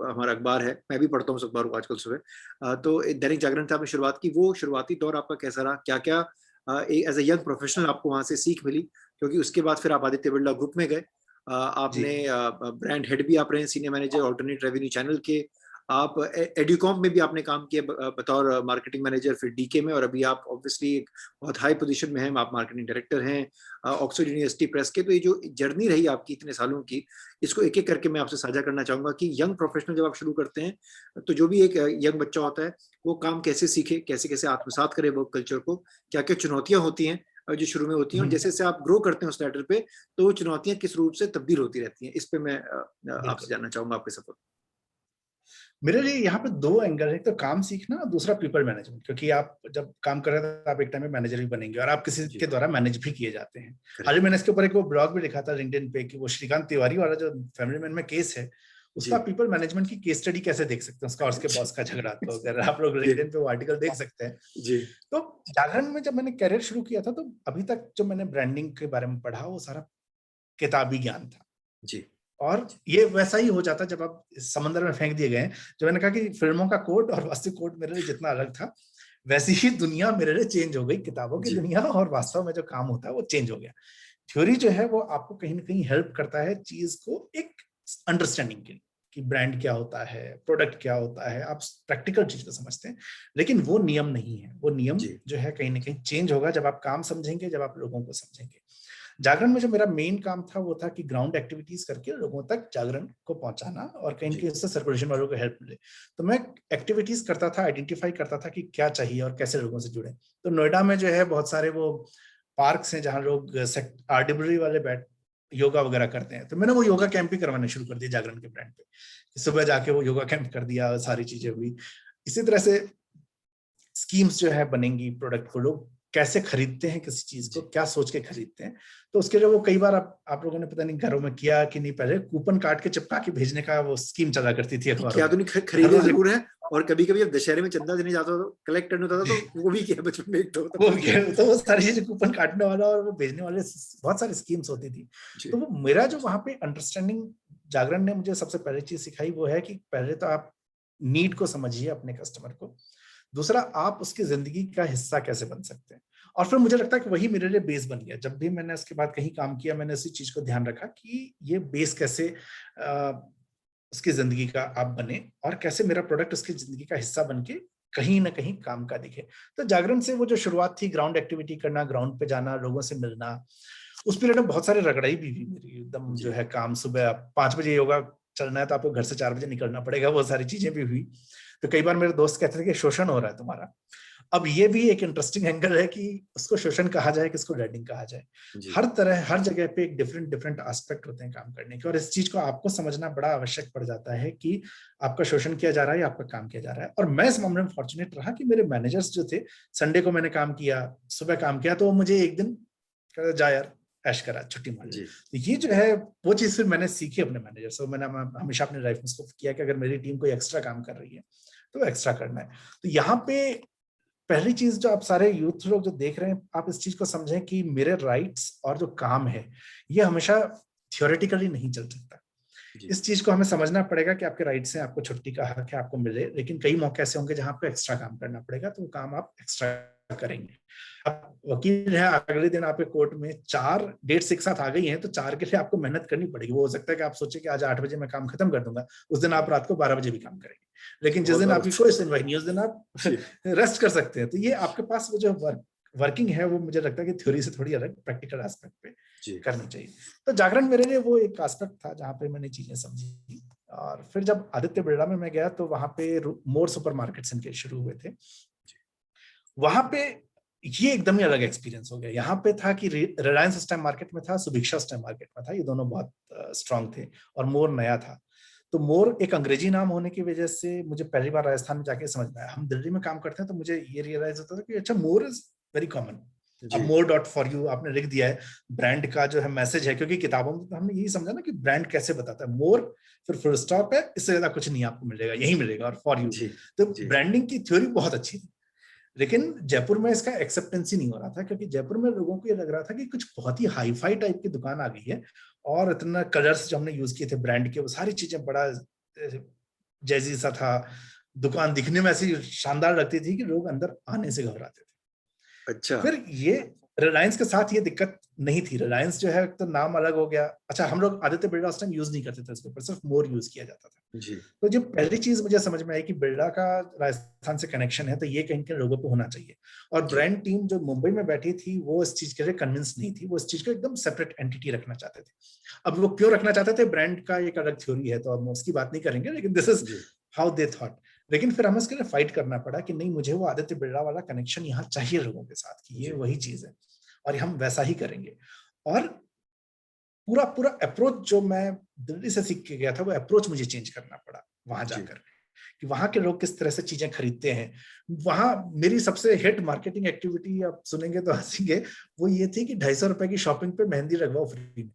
हमारा अखबार है, मैं भी पढ़ता हूँ उस अखबार को आजकल सुबह, तो दैनिक जागरण से आपने शुरुआत की, वो शुरुआती दौर आपका कैसा रहा? क्या क्या एज ए यंग प्रोफेशनल आपको वहां से सीख मिली? क्योंकि उसके बाद फिर आप आदित्य बिरला ग्रुप में गए, आपने ब्रांड हेड भी आप रहे, senior manager alternate revenue channel के, आप एड्यूकॉम में भी आपने काम किया बतौर मार्केटिंग मैनेजर, फिर डीके में, और अभी आप ऑब्वियसली एक बहुत हाई पोजीशन में हैं, आप मार्केटिंग डायरेक्टर हैं ऑक्सफोर्ड यूनिवर्सिटी प्रेस के। तो ये जो जर्नी रही आपकी इतने सालों की, इसको एक एक करके मैं आपसे साझा करना चाहूंगा कि यंग प्रोफेशनल जब आप शुरू करते हैं, तो जो भी एक यंग बच्चा होता है वो काम कैसे सीखे, कैसे कैसे आत्मसात करे वर्क कल्चर को, क्या क्या चुनौतियां होती हैं जो शुरू में होती हैं, और जैसे जैसे आप ग्रो करते हैं उस लेटर पे, तो वो चुनौतियां किस रूप से तब्दील होती रहती हैं। इस पे मैं आपसे जानना चाहूंगा आपके सफर। मेरे लिए यहाँ पे दो एंगल है, एक तो काम सीखना, दूसरा पीपल मैनेजमेंट। क्योंकि आप जब काम कर रहे हैं तो आप एक टाइम में मैनेजर भी बनेंगे, और आप किसी के द्वारा मैनेज भी किए जाते हैं। आज मैंने इसके ऊपर एक वो ब्लॉग भी लिखा था लिंक्डइन पे कि वो श्रीकांत तिवारी वाला जो फैमिली मैन में केस है, उसका पीपल मैनेजमेंट की केस स्टडी कैसे देख सकते हैं, उसका और उसके बॉस का झगड़ा। तो अगर आप लोग लिंक्डइन पे वो आर्टिकल देख सकते हैं। जी। तो जागरण में जब मैंने करियर शुरू किया था, तो अभी तक जो मैंने ब्रांडिंग के बारे में पढ़ा वो सारा किताबी ज्ञान था। जी। और ये वैसा ही हो जाता जब आप इस समंदर में फेंक दिए गए। जो मैंने कहा कि फिल्मों का कोड और वास्तविक कोड मेरे लिए जितना अलग था, वैसी ही दुनिया मेरे लिए चेंज हो गई। किताबों की दुनिया और वास्तव में जो काम होता है वो चेंज हो गया। थ्योरी जो है वो आपको कहीं ना कहीं हेल्प करता है चीज को एक अंडरस्टैंडिंग के लिए, कि ब्रांड क्या होता है, प्रोडक्ट क्या होता है, आप प्रैक्टिकल चीज को समझते हैं। लेकिन वो नियम नहीं है। वो नियम जो है कहीं ना कहीं चेंज होगा जब आप काम समझेंगे, जब आप लोगों को समझेंगे। जागरण में जो मेरा मेन काम था वो था कि ग्राउंड एक्टिविटीज करके लोगों तक जागरण को पहुंचाना और कहीं ना कहीं उससे सर्कुलेशन वालों को हेल्प मिले। तो मैं एक्टिविटीज करता था, आइडेंटिफाई करता था कि क्या चाहिए और कैसे लोगों से जुड़े। तो नोएडा में जो है बहुत सारे वो पार्क्स हैं जहाँ लोग आर्टिलरी वाले बैठ योगा वगैरह करते हैं। तो मैंने वो योगा कैंप भी करवाना शुरू कर दिया जागरण के ब्रांड पे। सुबह जाके वो योगा कैंप कर दिया, सारी चीजें हुई। इसी तरह से स्कीम्स जो है बनेंगी, प्रोडक्ट को लोग कैसे खरीदते हैं, किसी चीज को क्या सोच के खरीदते हैं। तो उसके लिए वो कई बार आप लोगों ने पता नहीं घरों में किया कि नहीं, पहले कूपन काट के चिपका के भेजने का वो स्कीम चला करती थी अखबारों में। क्या तो नहीं, खरीदे जरूर है। और कभी कभी अब दशहरे में चंदा देने जाता था, कलेक्ट करने होता था, तो वो भी किया बचपन में एक तो वो सारी चीजें कूपन काटने वाला और वो भेजने वाले बहुत सारी स्कीम्स होती थी। तो वो मेरा जो वहां पे अंडरस्टैंडिंग जागरण ने मुझे सबसे पहली चीज सिखाई वो है कि पहले तो आप नीड को समझिए अपने कस्टमर को। दूसरा, आप उसकी जिंदगी का हिस्सा कैसे बन सकते हैं। और फिर मुझे लगता है कि वही मेरे लिए बेस बन गया। जब भी मैंने उसके बाद कहीं काम किया, मैंने इसी चीज को ध्यान रखा कि ये बेस कैसे उसकी जिंदगी का आप बने और कैसे मेरा प्रोडक्ट उसकी जिंदगी का हिस्सा बन के कहीं ना कहीं काम का दिखे। तो जागरण से वो जो शुरुआत थी, ग्राउंड एक्टिविटी करना, ग्राउंड पे जाना, लोगों से मिलना, उस पीरियड में बहुत सारी रगड़ाई भी हुई मेरी। एकदम जो है काम, सुबह 5 बजे योगा चलना है तो आपको घर से 4 बजे निकलना पड़ेगा, वो सारी चीजें भी हुई। तो कई बार मेरे दोस्त कहते थे कि शोषण हो रहा है तुम्हारा। अब ये भी एक इंटरेस्टिंग एंगल है कि उसको शोषण कहा जाए, किसको रेडिंग कहा जाए। हर तरह, हर जगह पे एक डिफरेंट डिफरेंट एस्पेक्ट होते हैं काम करने के। और इस चीज को आपको समझना बड़ा आवश्यक पड़ जाता है कि आपका शोषण किया जा रहा है या आपका काम किया जा रहा है। और मैं इस मामले में फॉर्चुनेट रहा कि मेरे मैनेजर्स जो थे, संडे को मैंने काम किया, सुबह काम किया, तो मुझे एक दिन जा यार ऐश करा, छुट्टी मार ली। तो ये जो है वो चीज फिर मैंने सीखी अपने मैनेजर से। मैंने हमेशा अपनी लाइफ में इसको किया कि अगर मेरी टीम कोई एक्स्ट्रा काम कर रही है तो एक्स्ट्रा करना है। तो यहाँ पे पहली चीज जो आप सारे यूथ लोग जो देख रहे हैं, आप इस चीज को समझें कि मेरे राइट्स और जो काम है ये हमेशा थियोरेटिकली नहीं चल सकता। इस चीज को हमें समझना पड़ेगा कि आपके राइट्स हैं, आपको छुट्टी का हक है, आपको मिले। लेकिन कई मौके ऐसे होंगे जहां पे एक्स्ट्रा काम करना पड़ेगा, तो वो काम आप एक्स्ट्रा करेंगे। अब वकील है, अगले दिन आपके कोर्ट में 4 डेट्स एक साथ आ गई हैं, तो 4 के लिए आपको मेहनत करनी पड़ेगी। वो हो सकता है कि आप सोचे कि आज 8 बजे मैं काम खत्म कर दूंगा, उस दिन आप रात को 12 बजे भी काम करेंगे। लेकिन जिस दिन आपकी कोई सुनवाई नहीं, उस दिन आप रेस्ट कर सकते हैं। तो ये आपके पास वो जो वर्किंग है, वो मुझे लगता है कि थ्योरी से थोड़ी अलग प्रैक्टिकल एस्पेक्ट पे करनी चाहिए। तो जागरण मेरे लिए वो एक एस्पेक्ट था जहाँ पे मैंने चीजें समझी। और फिर जब आदित्य बिरला में मैं गया तो वहां पे मोर सुपर मार्केट्स इनके शुरू हुए थे। वहां पे ये एकदम ही अलग एक्सपीरियंस हो गया। यहाँ पे था कि रिलायंस उस टाइम मार्केट में था, सुभिक्षा उस टाइम मार्केट में था। ये दोनों बहुत स्ट्रांग थे और मोर नया था। तो मोर एक अंग्रेजी नाम होने की वजह से मुझे पहली बार राजस्थान में जाके समझ में आया। हम दिल्ली में काम करते हैं तो मुझे ये रियलाइज होता था कि अच्छा, मोर इज वेरी कॉमन। अब मोर डॉट फॉर यू आपने लिख दिया है, ब्रांड का जो है मैसेज है। क्योंकि किताबों में तो हमने यही समझा ना कि ब्रांड कैसे बताता है। मोर फिर फुल स्टॉप है, इससे ज्यादा कुछ नहीं आपको मिलेगा, यही मिलेगा, और फॉर यू। तो ब्रांडिंग की थ्योरी बहुत अच्छी थी। लेकिन जयपुर में इसका एक्सेप्टेंस ही नहीं हो रहा था, क्योंकि जयपुर में लोगों को ये लग रहा था कि कुछ बहुत ही हाई फाई टाइप की दुकान आ गई है। और इतना कलर्स जो हमने यूज किए थे ब्रांड के, वो सारी चीजें बड़ा जैजी सा था। दुकान दिखने में ऐसी शानदार लगती थी कि लोग अंदर आने से घबराते थे। अच्छा। फिर ये रिलायंस के साथ ये दिक्कत नहीं थी। रिलायंस जो है तो नाम अलग हो गया। अच्छा, हम लोग आदित्य बिरला उस टाइम यूज नहीं करते थे इसके ऊपर, सिर्फ मोर यूज किया जाता था। तो जो पहली चीज मुझे समझ में आई कि बिरला का राजस्थान से कनेक्शन है, तो ये कहीं के लोगों को होना चाहिए। और ब्रांड टीम जो मुंबई में बैठी थी वो इस चीज के लिए कन्विंस नहीं थी। वो इस चीज को एकदम सेपरेट एंटिटी रखना चाहते थे। अब वो क्यों रखना चाहते थे, ब्रांड का एक अलग थ्योरी है, तो अब उसकी बात नहीं करेंगे, लेकिन this is how they thought. लेकिन फिर हमें इसके लिए फाइट करना पड़ा कि नहीं, मुझे वो आदित्य बिरला वाला कनेक्शन यहाँ चाहिए लोगों के साथ, कि ये वही चीज है और हम वैसा ही करेंगे। और पूरा पूरा अप्रोच जो मैं दिल्ली से सीख के गया था, वो अप्रोच मुझे चेंज करना पड़ा वहां जाकर, कि वहां के लोग किस तरह से चीजें खरीदते हैं। वहां मेरी सबसे हिट मार्केटिंग एक्टिविटी, आप सुनेंगे तो हंसेंगे, वो ये थी कि 250 रुपए की शॉपिंग पे मेहंदी लगवाओ फ्री में।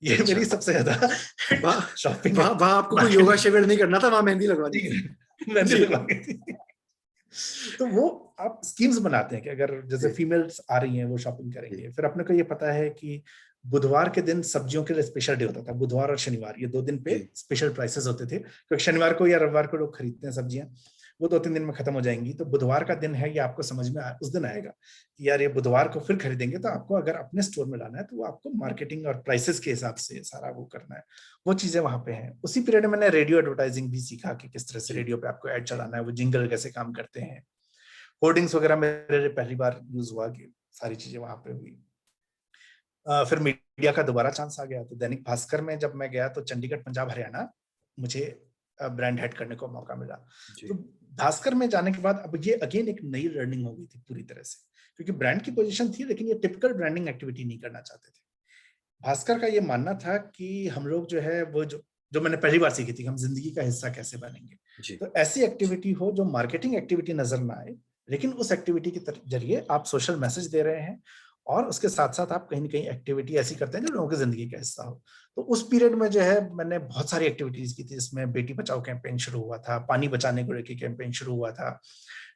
ये अच्छा। मेरी सबसे ज्यादा शॉपिंग है। वहां आपको कोई योगा शिविर नहीं करना था, वहां मेहंदी लगवानी थी। मेहंदी जी। लगवा के थी। तो वो आप स्कीम्स बनाते हैं कि अगर जैसे जी। फीमेल्स आ रही हैं वो शॉपिंग जी। करेंगे, फिर अपने को ये पता है कि बुधवार के दिन सब्जियों के लिए स्पेशल डे होता था, बुधवार और शनिवार ये 2 दिन पे जी। स्पेशल प्राइसेस होते थे, क्योंकि शनिवार को या रविवार को लोग खरीदते हैं सब्जियां, वो 2-3 दिन में खत्म हो जाएंगी। तो बुधवार का दिन है, ये आपको समझ में उस दिन आएगा कि यार ये बुधवार को फिर खरीदेंगे, तो आपको अगर अपने स्टोर में लाना है तो वो आपको मार्केटिंग और प्राइसेस के हिसाब से सारा वो करना है। वो चीजें वहां पे हैं। उसी पीरियड में मैंने रेडियो एडवर्टाइजिंग भी सीखा कि किस तरह से जी। रेडियो पे आपको एड चलाना है, वो जिंगल कैसे काम करते हैं। होर्डिंग्स वगैरह मेरे लिए पहली बार यूज हुआ, कि सारी चीजें वहां पे हुई। फिर मीडिया का दोबारा चांस आ गया, तो दैनिक भास्कर में जब मैं गया तो चंडीगढ़, पंजाब, हरियाणा मुझे ब्रांड हेड करने को मौका मिला। जी। तो भास्कर में जाने के बाद अब ये अगेन एक नई लर्निंग हो गई थी पूरी तरह से, क्योंकि ब्रांड की पोजीशन थी लेकिन ये टिपिकल ब्रांडिंग एक्टिविटी नहीं करना चाहते थे। भास्कर का ये मानना था कि हम लोग जो है वो जो जो मैंने पहली बार सीखी थी, हम जिंदगी का हिस्सा कैसे बनेंगे। जी। तो ऐसी एक्टिविटी हो जो मार्केटिंग एक्टिविटी नजर ना आए, लेकिन उस एक्टिविटी के जरिए आप सोशल मैसेज दे रहे हैं, और उसके साथ साथ आप कहीं ना कहीं एक्टिविटी ऐसी करते हैं जो लोगों की जिंदगी का हिस्सा हो। तो उस पीरियड में जो है मैंने बहुत सारी एक्टिविटीज की थी, जिसमें बेटी बचाओ कैंपेन शुरू हुआ था, पानी बचाने को लेकर कैंपेन शुरू हुआ था,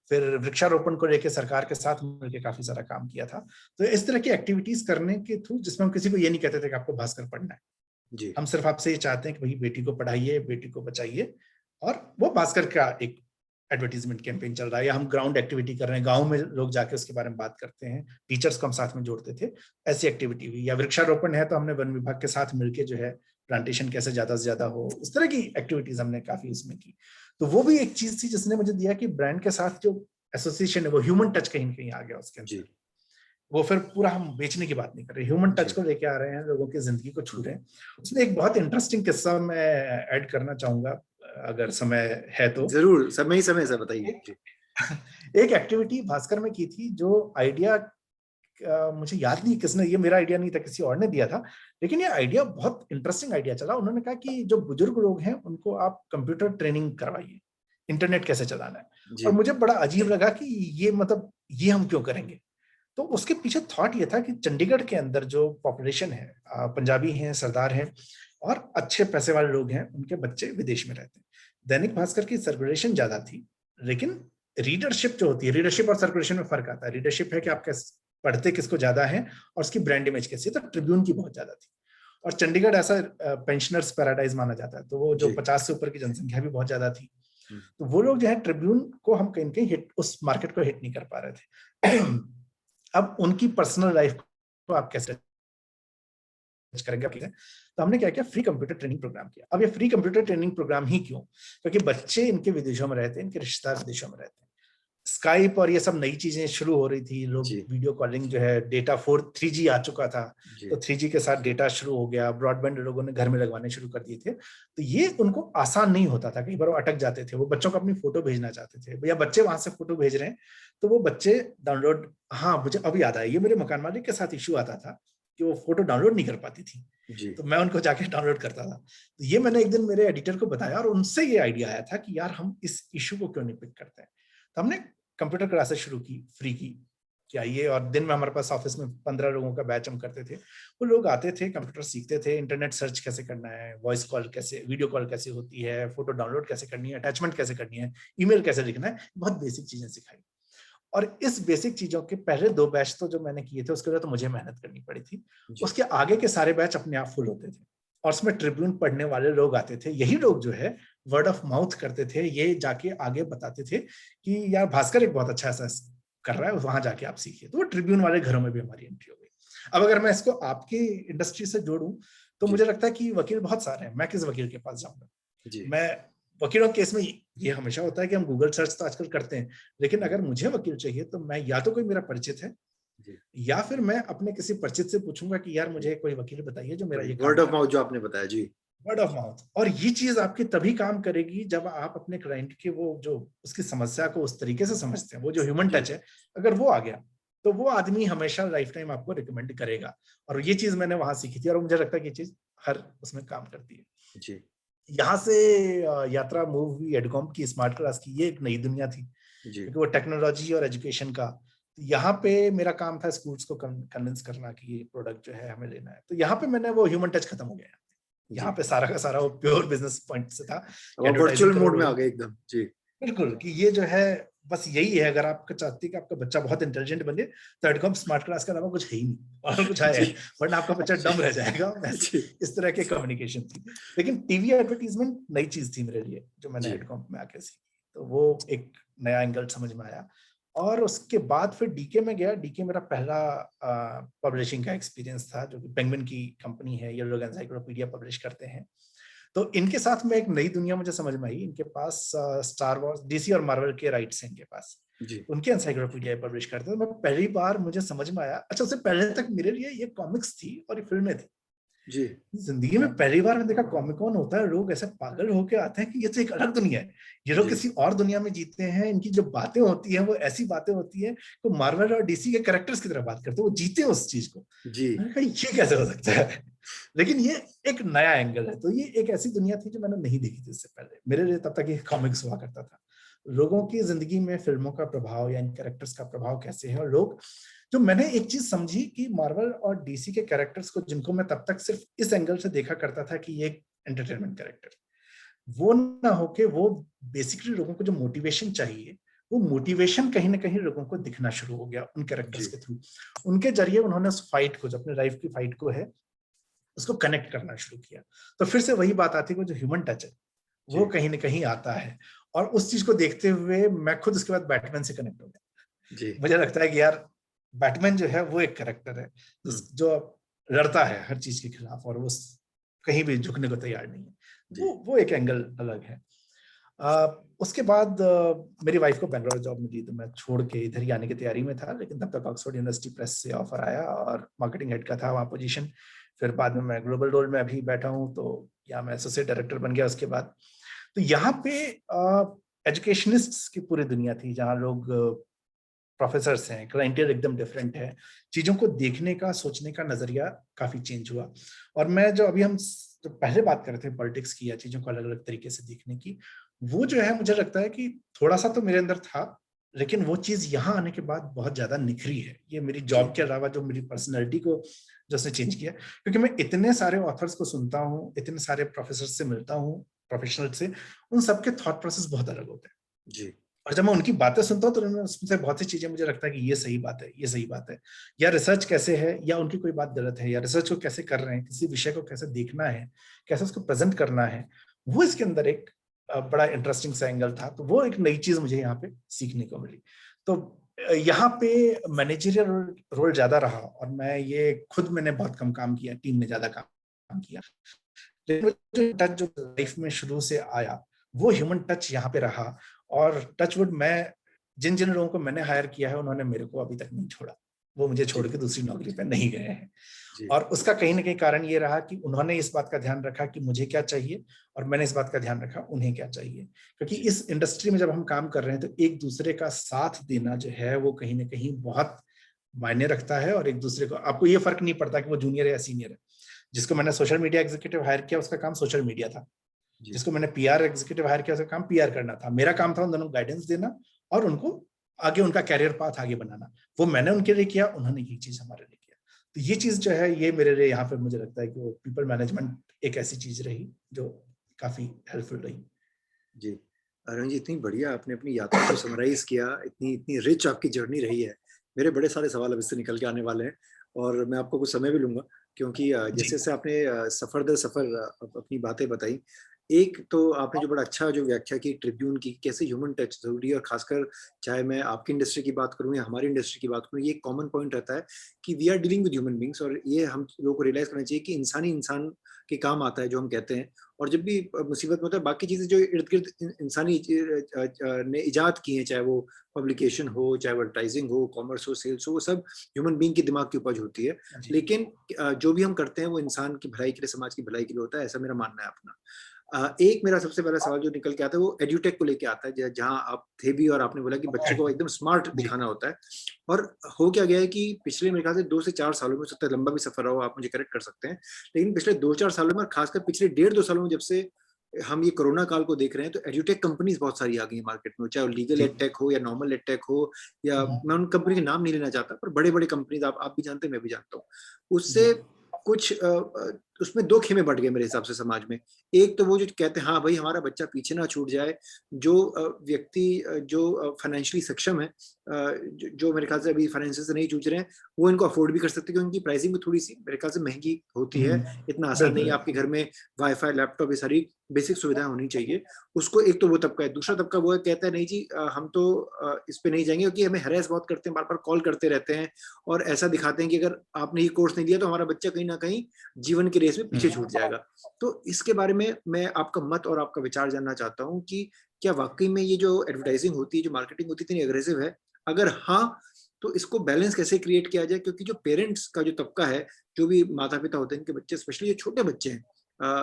फिर वृक्षारोपण को लेकर सरकार के साथ मिलकर काफी सारा काम किया था। तो इस तरह की एक्टिविटीज करने के थ्रू, जिसमें हम किसी को ये नहीं कहते थे कि आपको भास्कर पढ़ना है, जी। हम सिर्फ आपसे ये चाहते हैं कि भाई बेटी को पढ़ाइए, बेटी को बचाइए। और वो भास्कर का एक एडवर्टीजमेंट कैंपेन चल रहा है, या हम ग्राउंड एक्टिविटी कर रहे हैं, गांव में लोग जाके उसके बारे में बात करते हैं, टीचर्स को हम साथ में जोड़ते थे, ऐसी एक्टिविटी हुई। या वृक्षारोपण है तो हमने वन विभाग के साथ मिलकर जो है प्लांटेशन कैसे ज्यादा से ज्यादा हो, उस तरह की एक्टिविटीज हमने काफी उसमें की। तो वो भी एक चीज थी जिसने मुझे दिया कि ब्रांड के साथ जो एसोसिएशन है, वो ह्यूमन टच कहीं ना कहीं आ गया उसके जी। अंदर। वो फिर पूरा हम बेचने की बात नहीं कर रहे, ह्यूमन टच जी। को लेके आ रहे हैं, लोगों की जिंदगी को छू रहे हैं। उसमें एक बहुत इंटरेस्टिंग किस्सा मैं ऐड करना चाहूंगा, अगर समय है तो। जरूर, समय ही समय से बताइए। एक जी। एक एक्टिविटी भास्कर में की थी, जो आइडिया मुझे याद नहीं किसने, ये मेरा आइडिया नहीं था, किसी और ने दिया था, लेकिन ये आइडिया बहुत इंटरेस्टिंग आइडिया चला। उन्होंने कहा कि जो बुजुर्ग लोग हैं उनको आप कंप्यूटर ट्रेनिंग करवाइए, इंटरनेट कैसे चलाना है। और जी। मुझे बड़ा अजीब लगा कि ये मतलब ये हम क्यों करेंगे। तो उसके पीछे थॉट ये था कि चंडीगढ़ के अंदर जो पॉपुलेशन है, पंजाबी हैं, सरदार हैं, और अच्छे पैसे वाले लोग हैं, उनके बच्चे विदेश में रहते हैं। दैनिक भास्कर की सर्कुलेशन ज्यादा थी, लेकिन रीडरशिप जो होती है, रीडरशिप और सर्कुलेशन में फर्क आता है। रीडरशिप है कि आप कैसे पढ़ते किसको ज्यादा है, और उसकी ब्रांड इमेज कैसी है। तो ट्रिब्यून की बहुत ज्यादा थी, और चंडीगढ़ ऐसा पेंशनर्स पैराडाइज माना जाता है, तो वो जो जी। 50 से ऊपर की जनसंख्या भी बहुत ज्यादा थी। हम्म। तो वो लोग जो है ट्रिब्यून को हम कहीं कहीं हिट, उस मार्केट को हिट नहीं कर पा रहे थे। अब उनकी पर्सनल लाइफ को आप कैसे करेंगे। तो हमने क्या किया, फ्री कंप्यूटर ट्रेनिंग प्रोग्राम किया। अब ये फ्री कंप्यूटर ट्रेनिंग प्रोग्राम ही क्यों, क्योंकि बच्चे इनके विदेशों में रहते हैं, इनके रिश्तेदार विदेशों में रहते हैं, स्काइप और ये सब नई चीजें शुरू हो रही थी, लोग जी। वीडियो कॉलिंग जो है, डेटा 3G आ चुका था, जी। तो 3G के साथ डेटा शुरू हो गया, ब्रॉडबैंड लोगों ने घर में लगवाने शुरू कर दिए थे। तो ये उनको आसान नहीं होता था, कई बार वो अटक जाते थे, वो बच्चों को अपनी फोटो भेजना चाहते थे, या बच्चे वहां से फोटो भेज रहे हैं, तो वो बच्चे डाउनलोड, हाँ मुझे अब याद आया, ये मेरे मकान मालिक के साथ इश्यू आता था कि वो फोटो डाउनलोड नहीं कर पाती थी, जी। तो मैं उनको जाके डाउनलोड करता था। तो ये मैंने एक दिन मेरे एडिटर को बताया, और उनसे ये आइडिया आया था कि यार हम इस इशू को क्यों नहीं पिक करते हैं। तो हमने कंप्यूटर क्लासेस शुरू की, फ्री की, कि आइए, और दिन में हमारे पास ऑफिस में 15 लोगों का बैच हम करते थे। वो लोग आते थे, कंप्यूटर सीखते थे, इंटरनेट सर्च कैसे करना है, वॉइस कॉल कैसे, वीडियो कॉल कैसे होती है, फोटो डाउनलोड कैसे करनी है, अटैचमेंट कैसे करनी है, ईमेल कैसे लिखना है, बहुत बेसिक चीजें सिखाई। और इस बेसिक चीजों के पहले 2 बैच तो जो मैंने किए थे, उसके लिए तो मुझे मेहनत करनी पड़ी थी। जी। उसके आगे के सारे बैच अपने आप फुल होते थे, और उसमें ट्रिब्यून पढ़ने वाले लोग आते थे। यही लोग जो है वर्ड ऑफ माउथ करते थे, ये जाके आगे बताते थे कि यार भास्कर एक बहुत अच्छा ऐसा कर रहा है, वहां जाके आप सीखिए। तो वो ट्रिब्यून वाले घरों में भी हमारी एंट्री हो गई। अब अगर मैं इसको आपकी इंडस्ट्री से जोड़ूं, तो जी। मुझे लगता है कि वकील बहुत सारे हैं, मैं किस वकील के पास जाऊंगा। जी। मैं वकीलों के केस में ये हमेशा होता है कि हम गूगल सर्च तो आजकल करते हैं, लेकिन अगर मुझे वकील चाहिए तो मैं या तो कोई मेरा परिचित है, जी। या फिर मैं अपने किसी परिचित से पूछूंगा कि यार मुझे कोई वकील बताइए जो मेरा ये काम वर्ड ऑफ कर। माउथ जो आपने बताया। जी। वर्ड ऑफ माउथ, और ये चीज आपकी तभी काम करेगी जब आप अपने क्लाइंट के वो जो उसकी समस्या को उस तरीके से समझते हैं, वो जो ह्यूमन जी। टच है, अगर वो आ गया तो वो आदमी हमेशा लाइफ टाइम आपको रिकमेंड करेगा। और ये चीज मैंने वहां सीखी थी, और मुझे लगता है कि ये चीज हर उसमें काम करती है। जी। यहाँ से यात्रा मूव हुई एडकॉम की, स्मार्ट क्लास की, ये एक नई दुनिया थी, जी। क्योंकि वो टेक्नोलॉजी और एजुकेशन का यहाँ पे मेरा काम था स्कूल्स को कन्विंस करना कि ये प्रोडक्ट जो है हमें लेना है। तो यहाँ पे मैंने वो ह्यूमन टच खत्म हो गया। यहाँ जी। पे सारा का सारा वो प्योर बिजनेस पॉइंट से था अब कि आप वर्चुअल एडवर्टाइजिंग करो मोड में आ लोगों गए को। एकदम। जी। बिल्कुल, कि ये जो है बस यही है, अगर आपका चाहते हैं कि आपका बच्चा बहुत इंटेलिजेंट बने तो एडकॉम स्मार्ट क्लास के अलावा कुछ है ही नहीं और कुछ है, जी। वरना आपका बच्चा जी। डम रह जाएगा। वैसे जी। इस तरह के कम्युनिकेशन थी। लेकिन टीवी एडवर्टीजमेंट नई चीज थी मेरे लिए, जो मैंने जी। एडकॉम में आके सीखी। तो वो एक नया एंगल समझ में आया। और उसके बाद फिर डीके में गया। डीके मेरा पहला पब्लिशिंग का एक्सपीरियंस था, जो कि पेंगुइन की कंपनी है, ये लोग एनसाइक्लोपीडिया पब्लिश करते हैं। तो इनके साथ में एक नई दुनिया मुझे समझ में आई। इनके पास स्टार वॉर्स, डीसी और मार्वल के राइट्स हैं इनके पास। जी। उनके एनसाइक्लोपीडिया पब्लिश करते हैं। मैं पहली बार मुझे समझ में आया, अच्छा, उससे पहले तक मेरे लिए ये कॉमिक्स थी और ये फिल्में थी। जी। जिंदगी में पहली बार मैंने देखा कॉमिक कॉन होता है, लोग ऐसे पागल होके आते हैं कि ये तो एक अलग दुनिया है, ये लोग जी। किसी और दुनिया में जीते हैं। इनकी जो बातें होती हैं वो ऐसी बातें होती है, तो मार्वल और डीसी के कैरेक्टर्स की तरह बात करते हैं, वो जीते हैं उस चीज को। जी। मैंने कहा ये कैसे हो सकता है। लेकिन ये एक नया एंगल है। तो ये एक ऐसी दुनिया थी जो मैंने नहीं देखी थी इससे पहले। मेरे लिए तब तक ये कॉमिक्स हुआ करता था। लोगों की जिंदगी में फिल्मों का प्रभाव या इन कैरेक्टर्स का प्रभाव कैसे है। और लोग, जो मैंने एक चीज समझी कि मार्वल और डीसी के कैरेक्टर्स को, जिनको मैं तब तक सिर्फ इस एंगल से देखा करता था कि ये एक एंटरटेनमेंट कैरेक्टर, वो ना होके वो बेसिकली लोगों को जो मोटिवेशन चाहिए, वो मोटिवेशन कहीं ना कहीं लोगों को दिखना शुरू हो गया उन कैरेक्टर्स जी। के थ्रू। उनके जरिए उन्होंने उस फाइट को, जो अपने लाइफ की फाइट को है, उसको कनेक्ट करना शुरू किया। तो फिर से वही बात आती है, वो जो ह्यूमन टच है वो जी। कहीं ना कहीं आता है। और उस चीज को देखते हुए मैं खुद उसके बाद बैटमैन से कनेक्ट हो गया। जी। मुझे लगता है कि यार, बैटमैन जो है वो एक कैरेक्टर है जो लड़ता है हर चीज के खिलाफ, और वो कहीं भी झुकने को तैयार नहीं है। जी। वो एक एंगल अलग है। उसके बाद मेरी वाइफ को बैंगलोर जॉब मिली, तो मैं छोड़ के इधर ही आने की तैयारी में था। लेकिन तब तक ऑक्सफोर्ड यूनिवर्सिटी प्रेस से ऑफर आया और मार्केटिंग हेड का था वहाँ पोजीशन। फिर बाद में मैं ग्लोबल रोल में अभी बैठा हूँ, तो यहाँ मैं एसोसिएट डायरेक्टर बन गया उसके बाद। तो यहाँ पे एजुकेशनिस्ट की पूरी दुनिया थी, जहाँ लोग प्रोफेसर्स हैं, क्लाइंटियल एकदम डिफरेंट है। चीजों को देखने का, सोचने का नजरिया काफी चेंज हुआ। और मैं जो अभी हम जो पहले बात कर रहे थे पॉलिटिक्स की या चीजों को अलग अलग तरीके से देखने की, वो जो है मुझे लगता है कि थोड़ा सा तो मेरे अंदर था, लेकिन वो चीज यहाँ आने के बाद बहुत ज्यादा निखरी है। ये मेरी जी। जॉब के अलावा जो मेरी पर्सनैलिटी को जो उसने चेंज किया, क्योंकि मैं इतने सारे ऑथर्स को सुनता हूँ, इतने सारे प्रोफेसर से मिलता हूँ, प्रोफेशनल से, उन सबके थॉट प्रोसेस बहुत अलग होते हैं। जी। और जब मैं उनकी बातें सुनता हूँ तो उनमें उसमें बहुत सी चीजें मुझे लगता है कि ये सही बात है, ये सही बात है, या रिसर्च कैसे है, या उनकी कोई बात गलत है, या रिसर्च को कैसे कर रहे हैं, किसी विषय को कैसे देखना है, कैसे उसको प्रेजेंट करना है, वो इसके अंदर एक बड़ा इंटरेस्टिंग सा एंगल था। तो वो एक नई चीज मुझे यहाँ पे सीखने को मिली। तो यहाँ पे मैनेजरियल रोल ज्यादा रहा, और मैं ये खुद मैंने बहुत कम काम किया, टीम ने ज्यादा काम किया। लेकिन जो टच जो लाइफ में शुरू से आया, वो ह्यूमन टच यहाँ पे रहा। और टचवुड, मैं जिन जिन लोगों को मैंने हायर किया है, उन्होंने मेरे को अभी तक नहीं छोड़ा। वो मुझे छोड़ जी। के दूसरी नौकरी पे नहीं गए हैं। जी। और उसका कहीं ना कहीं कारण ये रहा कि उन्होंने इस बात का ध्यान रखा कि मुझे क्या चाहिए, और मैंने इस बात का ध्यान रखा उन्हें क्या चाहिए। क्योंकि जी। इस इंडस्ट्री में जब हम काम कर रहे हैं, तो एक दूसरे का साथ देना जो है वो कहीं ना कहीं बहुत मायने रखता है। और एक दूसरे को, आपको ये फर्क नहीं पड़ता कि वो जूनियर है या सीनियर है। जिसको मैंने सोशल मीडिया एग्जीक्यूटिव हायर किया, उसका काम सोशल मीडिया था। जी। जिसको मैंने पीआर एग्जीक्यूटिव हायर किया, उसका काम पीआर करना था। मेरा काम था उन दोनों को गाइडेंस देना और उनको आगे उनका कैरियर पाथ आगे बनाना। वो मैंने उनके लिए किया, उन्होंने ये चीज हमारे लिए किया। तो ये चीज जो है, ये मेरे लिए यहाँ पे मुझे लगता है कि वो पीपल मैनेजमेंट एक ऐसी चीज रही जो काफी हेल्पफुल रही। जी। अरुण जी, इतनी बढ़िया आपने अपनी यात्रा को समराइज किया, इतनी इतनी रिच आपकी जर्नी रही है। मेरे बड़े सारे सवाल अब इससे निकल के आने वाले हैं, और मैं आपको कुछ समय भी लूँगा, क्योंकि जी जैसे-जैसे आपने सफ़र दर सफ़र अपनी बातें बताई। एक तो आपने जो बड़ा अच्छा जो व्याख्या की ट्रिब्यून की, कैसे ह्यूमन टच ज़रूरी है, और ख़ासकर चाहे मैं आपकी इंडस्ट्री की बात करूँ या हमारी इंडस्ट्री की बात करूँ, ये एक कॉमन पॉइंट रहता है कि we are dealing with human beings, और ये हम लोगों को रियलाइज़ करना चाहिए कि इंसान ही इंसान के काम आता है, जो हम कहते हैं। और जब भी मुसीबत में होता है, बाकी चीज़ें जो इर्द-गिर्द इंसानी ने इजाद की हैं, चाहे वो पब्लिकेशन हो, चाहे वो एडवर्टाइज़िंग हो, कॉमर्स हो, सेल्स हो, वो सब ह्यूमन बीइंग के दिमाग की उपज होती है। जी लेकिन जो भी हम करते हैं वो इंसान की भलाई के लिए, समाज की भलाई के लिए होता है, ऐसा मेरा मानना है अपना। एक मेरा सबसे पहला सवाल जो निकल के आता है वो एड्यूटेक को लेके आता है, जहाँ आप थे भी, और आपने बोला कि बच्चों को एकदम स्मार्ट जी दिखाना होता है। और हो क्या गया है कि पिछले मेरे ख्याल से 2 से 4 सालों में, हो सकता है लंबा भी सफ़र रहा हो, आप मुझे करेक्ट कर सकते हैं। लेकिन पिछले 2-4 सालों में, और खासकर पिछले डेढ़ 2 सालों में, जब से हम ये कोरोना काल को देख रहे हैं तो एड्यूटेक कंपनीज बहुत सारी आ गई हैं मार्केट में, चाहे लीगल एडटेक हो या नॉर्मल एडटेक हो, या मैं उन कंपनी के नाम नहीं लेना चाहता, पर बड़े बड़े कंपनीज आप भी जानते हैं, मैं भी जानता हूँ। उससे कुछ उसमें दो खेमे बढ़ गए मेरे हिसाब से समाज में। एक तो वो जो कहते हैं हाँ भाई हमारा बच्चा पीछे ना छूट जाए, जो व्यक्ति जो फाइनेंशियली सक्षम है, जो मेरे ख्याल से अभी फाइनेंशियल से नहीं जूझ रहे हैं, वो इनको अफोर्ड भी कर सकते हैं, क्योंकि उनकी प्राइसिंग भी थोड़ी सी मेरे ख्याल से महंगी होती है। इतना आसान नहीं है, आपके घर में वाईफाई, लैपटॉप, ये सारी बेसिक सुविधाएं होनी चाहिए। उसको एक तो वो तबका है। दूसरा तबका वो है, कहता है नहीं जी हम तो इस पे नहीं जाएंगे, क्योंकि हमें हैरेस बहुत करते हैं, बार बार कॉल करते रहते हैं और ऐसा दिखाते हैं कि अगर आपने ये कोर्स नहीं दिया तो हमारा बच्चा कहीं ना कहीं जीवन की रेस में पीछे छूट जाएगा। तो इसके बारे में मैं आपका मत और आपका विचार जानना चाहता हूँ कि क्या वाकई में ये जो एडवर्टाइजिंग होती है, जो मार्केटिंग होती है, इतनी अग्रेसिव है? अगर हाँ, तो इसको बैलेंस कैसे क्रिएट किया जाए? क्योंकि जो पेरेंट्स का जो तबका है, जो भी माता पिता होते हैं, इनके बच्चे, स्पेशली जो छोटे बच्चे हैं,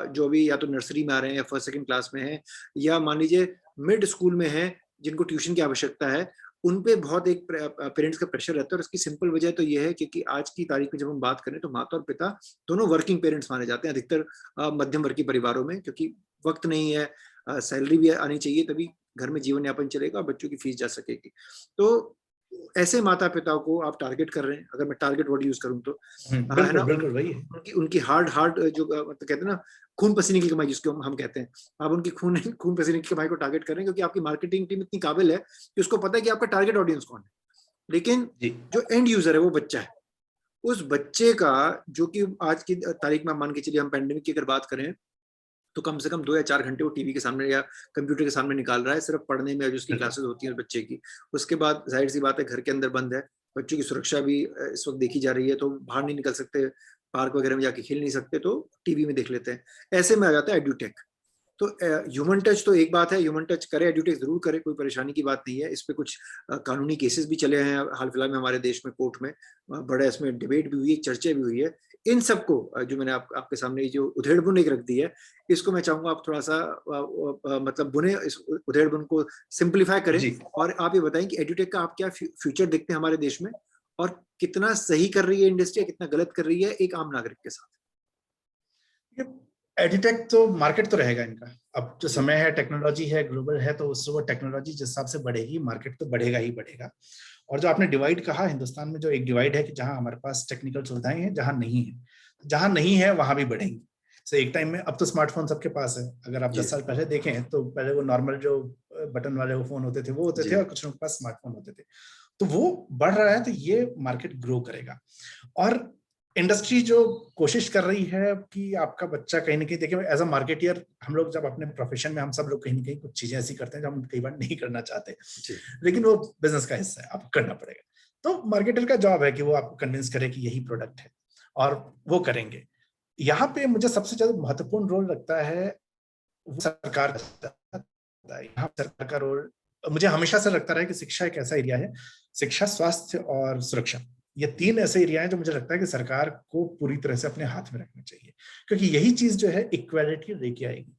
जो अभी या तो नर्सरी में आ रहे हैं या फर्स्ट सेकंड क्लास में हैं, या मान लीजिए मिड स्कूल में हैं, जिनको ट्यूशन की आवश्यकता है, उन पे बहुत एक पेरेंट्स का प्रेशर रहता है। और इसकी सिंपल वजह तो ये है क्योंकि आज की तारीख में जब हम बात करें तो माता और पिता दोनों वर्किंग पेरेंट्स माने जाते हैं अधिकतर मध्यम वर्ग के परिवारों में, क्योंकि वक्त नहीं है, सैलरी भी आनी चाहिए, तभी घर में जीवन यापन चलेगा और बच्चों की फीस जा सकेगी। तो ऐसे माता पिता को आप टारगेट कर रहे हैं, अगर मैं टारगेट वर्ड यूज करूं तो, है ना, बिल्कुल वही है। उनकी उनकी हार्ड हार्ड जो मतलब कहते हैं ना, खून पसीने की कमाई जिसको हम कहते हैं, आप उनकी खून खून पसीने की कमाई को टारगेट कर रहे हैं, क्योंकि आपकी मार्केटिंग टीम इतनी काबिल है कि उसको पता है कि आपका टारगेट ऑडियंस कौन है। लेकिन जो एंड यूजर है वो बच्चा है। उस बच्चे का, जो कि आज की तारीख में मान के चलिए, हम पैंडेमिक की अगर बात करें तो कम से कम 2 या 4 घंटे वो टीवी के सामने या कंप्यूटर के सामने निकाल रहा है, सिर्फ पढ़ने में, जो उसकी क्लासेस होती हैं बच्चे की। उसके बाद जाहिर सी बात है, घर के अंदर बंद है, बच्चों की सुरक्षा भी इस वक्त देखी जा रही है, तो बाहर नहीं निकल सकते, पार्क वगैरह में जाके खेल नहीं सकते, तो टीवी में देख लेते हैं। ऐसे में आ जाता है एड्यूटेक। तो ह्यूमन टच तो एक बात है, ह्यूमन टच करे, एड्यूटेक जरूर करे, कोई परेशानी की बात नहीं है। इस पे कुछ कानूनी केसेस भी चले हैं हाल फिलहाल में हमारे देश में, कोर्ट में बड़ा इसमें डिबेट भी हुई है, चर्चा भी हुई है। इन सबको जो मैंने आपके सामने जो उधेड़बुन एक रख दी है, इसको मैं चाहूंगा आप थोड़ा सा मतलब बुने, इस उधेड़बुन को सिंप्लीफाई करें, और आप ये बताएं कि एड्यूटेक का आप क्या फ्यूचर देखते हैं हमारे देश में, और कितना सही कर रही है इंडस्ट्री, कितना गलत कर रही है एक आम नागरिक के साथ। एडिटेक तो मार्केट तो रहेगा इनका। अब जो समय है, टेक्नोलॉजी है, ग्लोबल है, तो उससे वो टेक्नोलॉजी जिस हिसाब से बढ़ेगी, मार्केट तो बढ़ेगा ही बढ़ेगा। और जो आपने डिवाइड कहा, हिंदुस्तान में जो एक डिवाइड है कि जहां हमारे पास टेक्निकल सुविधाएं हैं, जहां नहीं है वहां भी बढ़ेंगी। तो एक टाइम में, अब तो स्मार्टफोन सबके पास है। अगर आप 10 साल पहले देखें तो पहले वो नॉर्मल जो बटन वाले वो फोन होते थे वो होते थे, और कुछ लोगों के पास स्मार्टफोन होते थे। तो वो बढ़ रहा है, तो ये मार्केट ग्रो करेगा। और इंडस्ट्री जो कोशिश कर रही है कि आपका बच्चा कहीं ना कहीं, देखिए एज अ मार्केटियर, हम लोग जब अपने प्रोफेशन में, हम सब लोग कहीं ना कहीं कुछ चीजें ऐसी करते हैं जो हम कई बार नहीं करना चाहते, लेकिन वो बिजनेस का हिस्सा है, आपको करना पड़ेगा। तो मार्केटर का जॉब है कि वो आपको कन्विंस करे कि यही प्रोडक्ट है, और वो करेंगे। यहाँ पे मुझे सबसे ज्यादा महत्वपूर्ण रोल लगता है सरकार का। यहाँ सरकार का रोल मुझे हमेशा से लगता रहा है कि शिक्षा एक ऐसा एरिया है, शिक्षा, स्वास्थ्य और सुरक्षा, ये 3 ऐसे एरिया हैं जो मुझे लगता है कि सरकार को पूरी तरह से अपने हाथ में रखना चाहिए, क्योंकि यही चीज जो है इक्वालिटी लेके आएगी।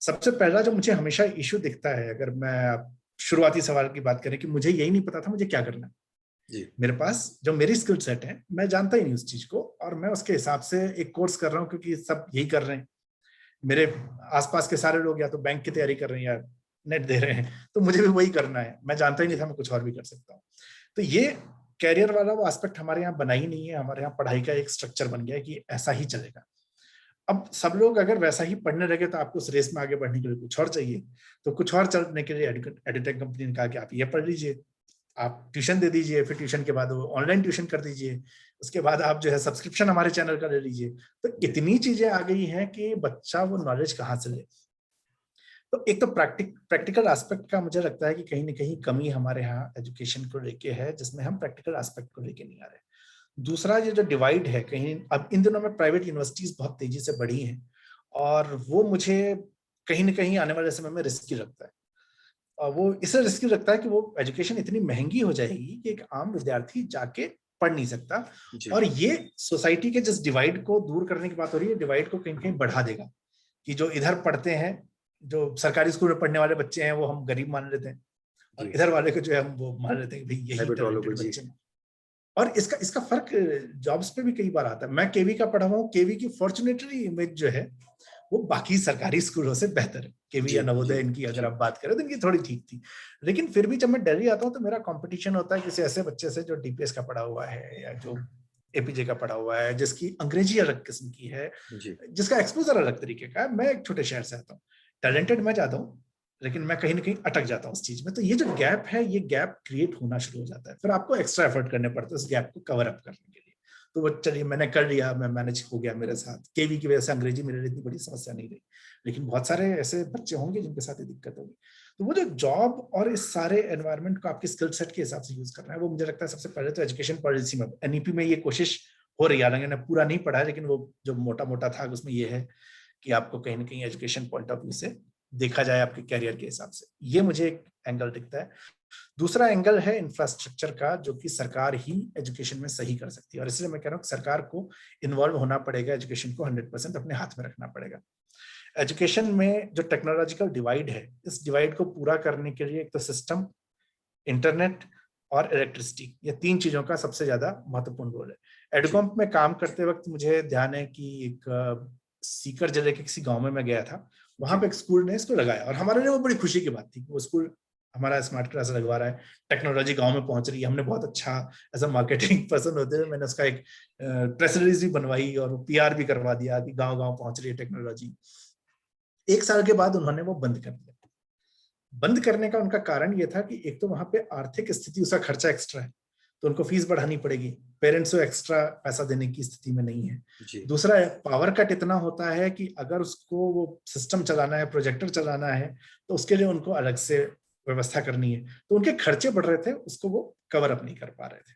सबसे पहला जो मुझे हमेशा इश्यू दिखता है, अगर मैं शुरुआती सवाल की बात करें, कि मुझे यही नहीं पता था मुझे क्या करना है। मेरे पास जो मेरी स्किल सेट है, मैं जानता ही नहीं उस चीज को, और मैं उसके हिसाब से एक कोर्स कर रहा हूँ, क्योंकि सब यही कर रहे हैं। मेरे आसपास के सारे लोग या तो बैंक की तैयारी कर रहे हैं या नेट दे रहे हैं, तो मुझे भी वही करना है। मैं जानता ही नहीं था मैं कुछ और भी कर सकता हूँ। तो ये कैरियर वाला वो एस्पेक्ट हमारे यहाँ बना ही नहीं है। हमारे यहाँ पढ़ाई का एक स्ट्रक्चर बन गया है कि ऐसा ही चलेगा। अब सब लोग अगर वैसा ही पढ़ने लगे, तो आपको उस रेस में आगे बढ़ने के लिए कुछ और चाहिए। तो कुछ और चलने के लिए एडुटेक कंपनी ने कहा कि आप ये पढ़ लीजिए, आप ट्यूशन दे दीजिए, फिर ट्यूशन के बाद वो ऑनलाइन ट्यूशन कर दीजिए, उसके बाद आप जो है सब्सक्रिप्शन हमारे चैनल का ले लीजिए। तो इतनी चीजें आ गई हैं कि बच्चा वो नॉलेज कहाँ से ले। तो एक तो प्रैक्टिकल एस्पेक्ट का मुझे लगता है कि कहीं ना कहीं कमी हमारे यहाँ एजुकेशन को लेके है, जिसमें हम प्रैक्टिकल एस्पेक्ट को लेके नहीं आ रहे। दूसरा, ये जो डिवाइड है, कहीं अब इन दिनों में प्राइवेट यूनिवर्सिटीज बहुत तेजी से बढ़ी हैं, और वो मुझे कहीं ना कहीं आने वाले समय में रिस्की लगता है। और वो इसलिए रिस्की लगता है कि वो एजुकेशन इतनी महंगी हो जाएगी कि एक आम विद्यार्थी जाके पढ़ नहीं सकता। और ये सोसाइटी के जिस डिवाइड को दूर करने की बात हो रही है, डिवाइड को कहीं कहीं बढ़ा देगा, कि जो इधर पढ़ते हैं, जो सरकारी स्कूल में पढ़ने वाले बच्चे हैं, वो हम गरीब मान लेते हैं, और इधर वाले को जो है हम वो मान लेते हैं कि भाई यही टैलेंटेड बच्चे हैं। और इसका इसका फर्क जॉब्स पे भी कई बार आता है। मैं केवी का पढ़ा हुआ हूँ, केवी की फॉर्चुनेटली इमेज जो है वो बाकी सरकारी स्कूलों से बेहतर है। केवी या नवोदय इनकी अगर आप बात करें तो इनकी थोड़ी ठीक थी, लेकिन फिर भी जब मैं दिल्ली आता हूँ तो मेरा कंपटीशन होता है किसी ऐसे बच्चे से जो डीपीएस का पढ़ा हुआ है या जो एपीजे का पढ़ा हुआ है, जिसकी अंग्रेजी अलग किस्म की है, जिसका एक्सपोजर अलग तरीके का है। मैं एक छोटे शहर से आता हूँ, टैलेंटेड मैं जाता हूँ, लेकिन मैं कहीं ना कहीं अटक जाता हूँ उस चीज में। तो ये जो गैप है, ये गैप क्रिएट होना शुरू हो जाता है, फिर आपको एक्स्ट्रा एफर्ट करने पड़ते हैं उस गैप को कवर अप करने के लिए। तो वो चलिए मैंने कर लिया, मैं मैनेज हो गया मेरे साथ। केवी की वजह से अंग्रेजी मेरे लिए इतनी बड़ी समस्या नहीं रही, लेकिन बहुत सारे ऐसे बच्चे होंगे जिनके साथ ये दिक्कत होगी। तो वो जो जॉब और इस सारे एनवायरनमेंट को आपके स्किल सेट के हिसाब से यूज करना है, वो मुझे लगता है सबसे पहले तो एजुकेशन पॉलिसी में, एनईपी में ये कोशिश हो रही है। हालांकि मैंने पूरा नहीं पढ़ा है, लेकिन वो जो मोटा मोटा था उसमें ये है कि आपको कहीं ना कहीं एजुकेशन पॉइंट ऑफ व्यू से देखा जाए आपके कैरियर के हिसाब से। ये मुझे एक एंगल दिखता है। दूसरा एंगल है इंफ्रास्ट्रक्चर का, जो कि सरकार ही एजुकेशन में सही कर सकती है, और इसलिए मैं कह रहा हूँ सरकार को इन्वॉल्व होना पड़ेगा, एजुकेशन को 100% अपने हाथ में रखना पड़ेगा। एजुकेशन में जो टेक्नोलॉजिकल डिवाइड है, इस डिवाइड को पूरा करने के लिए एक तो सिस्टम, इंटरनेट और इलेक्ट्रिसिटी, ये 3 चीजों का सबसे ज्यादा महत्वपूर्ण रोल है। एडुकॉम्प में काम करते वक्त मुझे ध्यान है कि एक सीकर जिले के किसी गांव में मैं गया था, वहां पे एक स्कूल ने इसको लगाया, और हमारे लिए वो बड़ी खुशी की बात थी कि वो स्कूल हमारा स्मार्ट क्लास लगवा रहा है, टेक्नोलॉजी गांव में पहुंच रही है। हमने बहुत अच्छा, एज अ मार्केटिंग पर्सन होते हुए मैंने उसका एक प्रेस रिलीज भी बनवाई और पीआर भी करवा दिया कि गांव गांव पहुंच रही है टेक्नोलॉजी। 1 साल के बाद उन्होंने वो बंद कर दिया। बंद करने का उनका कारण ये था कि एक तो वहां पे आर्थिक स्थिति, उसका खर्चा एक्स्ट्रा है, तो उनको फीस बढ़ानी पड़ेगी, पेरेंट्स को एक्स्ट्रा पैसा देने की स्थिति में नहीं है। दूसरा, पावर कट इतना होता है कि अगर उसको वो सिस्टम चलाना है, प्रोजेक्टर चलाना है, तो उसके लिए उनको अलग से व्यवस्था करनी है, तो उनके खर्चे बढ़ रहे थे, उसको वो कवर अप नहीं कर पा रहे थे।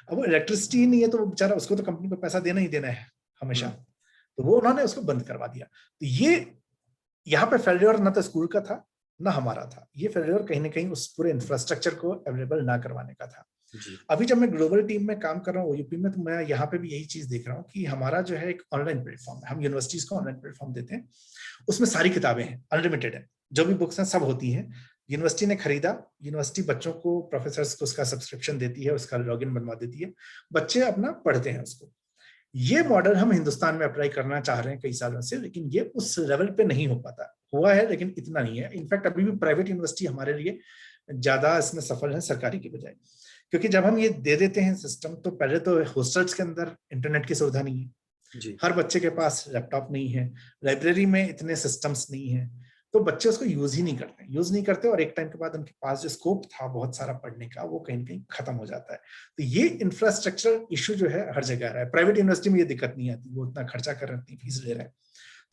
अब वो इलेक्ट्रिसिटी ही नहीं है, तो वो बेचारा, उसको तो कंपनी को पैसा देना ही देना है हमेशा, तो वो उन्होंने उसको बंद करवा दिया। तो ये यहाँ पे फेल्योर ना तो स्कूल का था ना हमारा था, ये फेल्योर कहीं ना कहीं उस पूरे इंफ्रास्ट्रक्चर को अवेलेबल ना करवाने का था। अभी जब मैं ग्लोबल टीम में काम कर रहा हूँ ओयूपी में, तो मैं यहाँ पे भी यही चीज देख रहा हूँ कि हमारा जो है एक ऑनलाइन प्लेटफॉर्म है, हम यूनिवर्सिटीज को ऑनलाइन प्लेटफॉर्म देते हैं, उसमें सारी किताबें हैं, अनलिमिटेड है, जो भी बुक्स हैं सब होती हैं। यूनिवर्सिटी ने खरीदा, यूनिवर्सिटी बच्चों को, प्रोफेसर्स को उसका सब्सक्रिप्शन देती है, उसका लॉगिन बनवा देती है, बच्चे अपना पढ़ते हैं उसको। ये मॉडल हम हिंदुस्तान में अप्लाई करना चाह रहे हैं कई सालों से, लेकिन ये उस लेवल पे नहीं हो पाता, हुआ है लेकिन इतना नहीं है। इनफैक्ट अभी भी प्राइवेट यूनिवर्सिटी हमारे लिए ज्यादा इसमें सफल है सरकारी की बजाय, क्योंकि जब हम ये दे देते हैं सिस्टम, तो पहले तो हॉस्टल्स के अंदर इंटरनेट की सुविधा नहीं है, हर बच्चे के पास लैपटॉप नहीं है, लाइब्रेरी में इतने सिस्टम्स नहीं है, तो बच्चे उसको यूज नहीं करते, और एक टाइम के बाद उनके पास जो स्कोप था बहुत सारा पढ़ने का, वो कहीं ना कहीं खत्म हो जाता है। तो ये इंफ्रास्ट्रक्चर इश्यू जो है हर जगह रहा है। प्राइवेट यूनिवर्सिटी में ये दिक्कत नहीं आती, वो इतना खर्चा कर रहे हैं, इतनी फीस ले रहे हैं।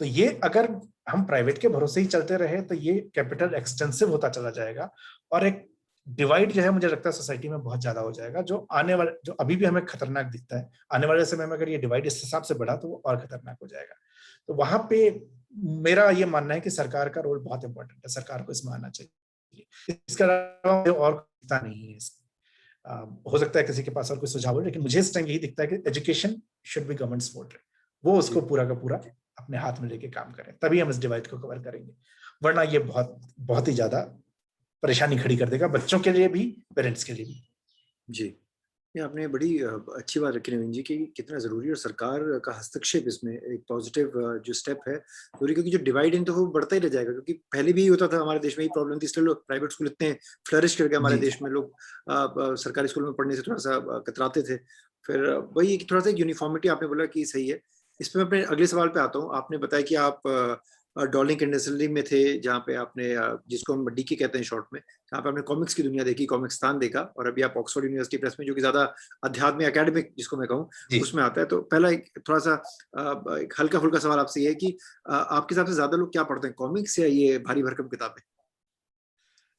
तो ये अगर हम प्राइवेट के भरोसे ही चलते रहे, तो ये कैपिटल एक्सटेंसिव होता चला जाएगा, और एक डिवाइड जो है मुझे लगता है सोसाइटी में बहुत ज्यादा हो जाएगा, जो आने वाले, जो अभी भी हमें खतरनाक दिखता है, आने वाले समय में अगर ये डिवाइड इस हिसाब से बढ़ा तो वो और खतरनाक हो जाएगा। तो वहां पे मेरा ये मानना है कि सरकार का रोल बहुत इंपॉर्टेंट है, सरकार को इसमें आना चाहिए। इसके अलावा और दिखता नहीं है। हो सकता है किसी के पास और कोई सुझाव हो, लेकिन मुझे इस टाइम यही दिखता है कि education should be government supported, वो उसको पूरा का पूरा अपने हाथ में लेके काम करें, तभी हम इस डिवाइड को कवर करेंगे, वरना ये बहुत बहुत ही ज्यादा परेशानी खड़ी कर देगा, बच्चों के लिए भी, पेरेंट्स के लिए भी। जी, ये आपने बड़ी अच्छी बात रखी नवीन जी, कि कितना ज़रूरी है, और सरकार का हस्तक्षेप इसमें एक पॉजिटिव जो स्टेप है जरूरी, क्योंकि जो डिवाइड इन तो वो बढ़ता ही रह जाएगा, क्योंकि पहले भी होता था, हमारे देश में ही प्रॉब्लम थी, इसलिए लोग प्राइवेट स्कूल इतने फ्लरिश करके हमारे देश में लोग सरकारी स्कूल में पढ़ने से थोड़ा सा कतराते थे। फिर वही थोड़ा सा यूनिफॉर्मिटी आपने बोला कि सही है। इस पर मैं अपने अगले सवाल पे आता हूँ। आपने बताया कि आप डॉर्लिंग इंडस्ट्री में थे, जहाँ पे आपने जिसको हम डीके कहते हैं शॉर्ट में, जहाँ पे आपने कॉमिक्स की दुनिया देखी, कॉमिक्सतान देखा, और अभी आप ऑक्सफोर्ड यूनिवर्सिटी प्रेस में, जो कि ज्यादा अध्यात्म एकेडमिक जिसको मैं कहूँ उसमें आता है। तो पहला एक थोड़ा सा एक हल्का फुल्का सवाल आपसे ये है कि आपके हिसाब से ज्यादा लोग क्या पढ़ते हैं, कॉमिक्स या ये भारी भरकम किताबें?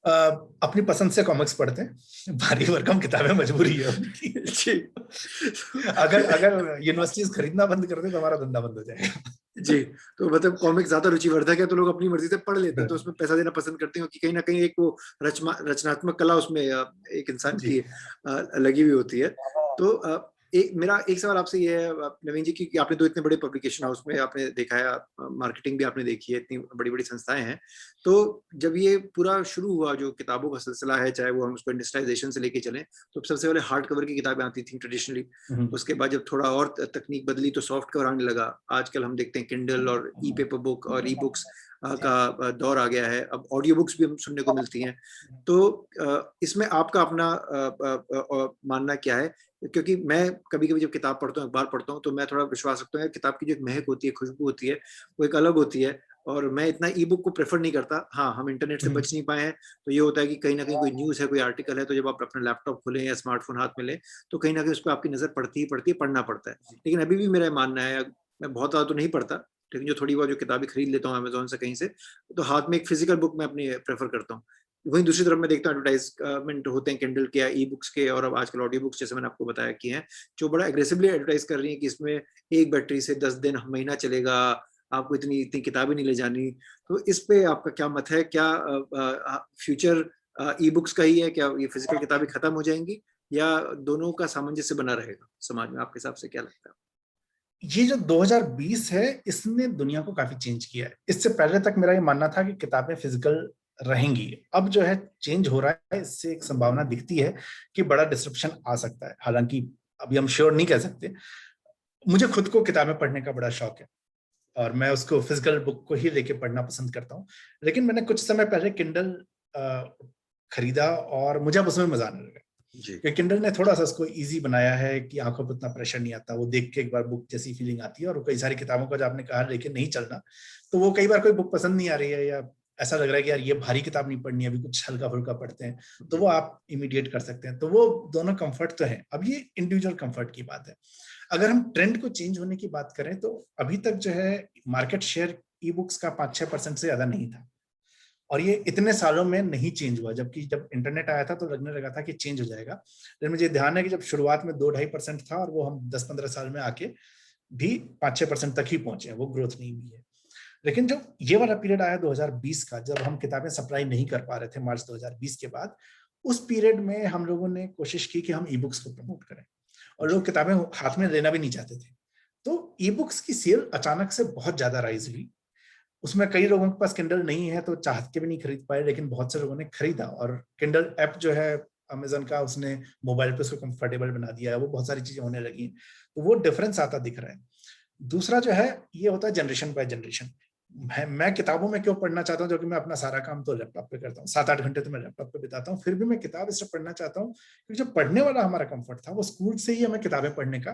अपनी पसंद से कॉमिक्स पढ़ते हैं, भारी भरकम किताबें मजबूरी है उनकी। अगर यूनिवर्सिटीज खरीदना बंद कर दे तो हमारा धंधा बंद हो जाएगा। जी, तो मतलब कॉमिक्स ज्यादा रुचिवर्धक है, तो लोग अपनी मर्जी से पढ़ लेते हैं, तो उसमें पैसा देना पसंद करते हैं, कि कहीं ना कहीं एक वो रचनात्मक कला उसमें एक इंसान की लगी हुई होती है। तो मेरा एक सवाल आपसे ये है नवीन जी कि आपने तो इतने बड़े पब्लिकेशन हाउस में आपने देखा है, मार्केटिंग भी आपने देखी है, इतनी बड़ी बड़ी संस्थाएं हैं, तो जब ये पूरा शुरू हुआ जो किताबों का सिलसिला है, चाहे वो हम उसको इंडस्ट्रियलाइजेशन से लेके चलें, तो सबसे पहले हार्ड कवर की किताबें आती थी ट्रेडिशनली, उसके बाद जब थोड़ा और तकनीक बदली तो सॉफ्ट कवर आने लगा, आजकल हम देखते हैं किंडल और ई पेपर बुक और ई बुक्स का दौर आ गया है, अब ऑडियो बुक्स भी हम सुनने को मिलती हैं। तो इसमें आपका अपना मानना क्या है? क्योंकि मैं कभी कभी जब किताब पढ़ता हूँ, अखबार पढ़ता हूँ, तो मैं थोड़ा विश्वास रखता हूँ किताब की जो एक महक होती है, खुशबू होती है, वो एक अलग होती है, और मैं इतना ई बुक को प्रेफर नहीं करता। हाँ, हम इंटरनेट से बच नहीं पाए हैं, तो ये होता है कि कहीं ना कहीं कोई न्यूज़ है, कोई आर्टिकल है, तो जब आप अपना लैपटॉप खोलें या स्मार्टफोन हाथ में लें, तो कहीं ना कहीं उस पर आपकी नज़र पड़ती है, पढ़ना पड़ता है। लेकिन अभी भी मेरा मानना है, मैं बहुत ज़्यादा तो नहीं पढ़ता, लेकिन जो थोड़ी बहुत जो किताबें खरीद लेता हूँ अमेजोन से कहीं से, तो हाथ में एक फिजिकल बुक मैं अपनी प्रेफर करता हूँ। वहीं दूसरी तरफ मैं देखता हूँ एडवर्टाइजमेंट होते हैं किंडल के या ई बुक्स के, और अब आजकल ऑडियो बुक्स जैसे मैंने आपको बताया कि हैं, जो बड़ा एग्रेसिवली एडवर्टाइज कर रही हैं कि इसमें एक बैटरी से 10 दिन महीना चलेगा, आपको इतनी इतनी किताबें नहीं ले जानी। तो इस पे आपका क्या मत है? क्या फ्यूचर ई बुक्स का ही है? क्या ये फिजिकल किताबें खत्म हो जाएंगी, या दोनों का सामंजस्य बना रहेगा समाज में? आपके हिसाब से क्या लगता है? ये जो 2020 है इसने दुनिया को काफी चेंज किया है। इससे पहले तक मेरा ये मानना था कि किताबें फिजिकल रहेंगी, अब जो है चेंज हो रहा है, इससे एक संभावना दिखती है कि बड़ा डिस्ट्रप्शन आ सकता है। हालांकि अभी हम श्योर नहीं कह सकते। मुझे खुद को किताबें पढ़ने का बड़ा शौक है और मैं उसको फिजिकल बुक को ही लेके पढ़ना पसंद करता हूँ। लेकिन मैंने कुछ समय पहले किंडल खरीदा और मुझे अब उसमें मजा आने लगा, क्योंकि किंडल ने थोड़ा सा उसको इजी बनाया है कि आंखों पर उतना प्रेशर नहीं आता, वो देख के एक बार बुक जैसी फीलिंग आती है। और कई सारी किताबों का जो आपने कहा लेके नहीं चलना, तो वो कई बार कोई बुक पसंद नहीं आ रही है या ऐसा लग रहा है कि यार ये भारी किताब नहीं पढ़नी है, अभी कुछ हल्का फुल्का पढ़ते हैं, तो वो आप इमीडिएट कर सकते हैं। तो वो दोनों कंफर्ट तो है। अब ये इंडिविजुअल कंफर्ट की बात है। अगर हम ट्रेंड को चेंज होने की बात करें तो अभी तक जो है मार्केट शेयर ई बुक्स का 5-6% से ज्यादा नहीं था, और ये इतने सालों में नहीं चेंज हुआ। जबकि जब इंटरनेट आया था तो लगने लगा था कि चेंज हो जाएगा, लेकिन मुझे ध्यान है कि जब शुरुआत में 2-2.5% था और वो हम 10-15 साल में आके भी 5-6% तक ही पहुंचे हैं, वो ग्रोथ नहीं हुई है। लेकिन जो ये वाला पीरियड आया 2020 का, जब हम किताबें सप्लाई नहीं कर पा रहे थे मार्च 2020 के बाद, उस पीरियड में हम लोगों ने कोशिश की कि हम ई बुक्स को प्रमोट करें, और लोग किताबें हाथ में लेना भी नहीं चाहते थे। तो ई बुक्स की सेल अचानक से बहुत ज्यादा राइज हुई। उसमें कई लोगों के पास किंडल नहीं है तो चाह के भी नहीं खरीद पाए, लेकिन बहुत से लोगों ने खरीदा। और किंडल ऐप जो है अमेजन का, उसने मोबाइल पे उसको कंफर्टेबल बना दिया है, वो बहुत सारी चीजें होने लगी। तो वो डिफरेंस आता दिख रहा है। दूसरा जो है ये होता है जनरेशन बाय जनरेशन। मैं किताबों में क्यों पढ़ना चाहता हूँ, जो कि मैं अपना सारा काम तो लैपटॉप पे करता हूँ, 7-8 घंटे तो मैं लैपटॉप पे बिताता हूँ, फिर भी मैं किताब इससे पढ़ना चाहता हूँ क्योंकि जो पढ़ने वाला हमारा कंफर्ट था वो स्कूल से ही हमें किताबें पढ़ने का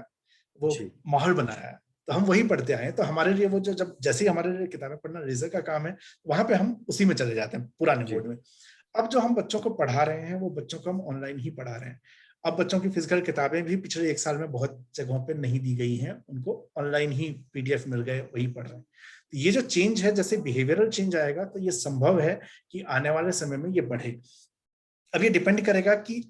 वो माहौल बनाया है, तो हम वही पढ़ते आए हैं। तो हमारे लिए वो जो जब जैसे ही हमारे लिए किताबें पढ़ना रिजर का काम है, वहां पे हम उसी में चले जाते हैं पुराने मोड में। अब जो हम बच्चों को पढ़ा रहे हैं वो बच्चों को हम ऑनलाइन ही पढ़ा रहे हैं। अब बच्चों की फिजिकल किताबें भी पिछले 1 साल में बहुत जगहों पे नहीं दी गई हैं, उनको ऑनलाइन ही पीडीएफ मिल गए, वही पढ़ रहे हैं। तो ये जो चेंज है, जैसे बिहेवियरल चेंज आएगा तो ये संभव है कि आने वाले समय में ये बढ़े। अब ये डिपेंड करेगा कि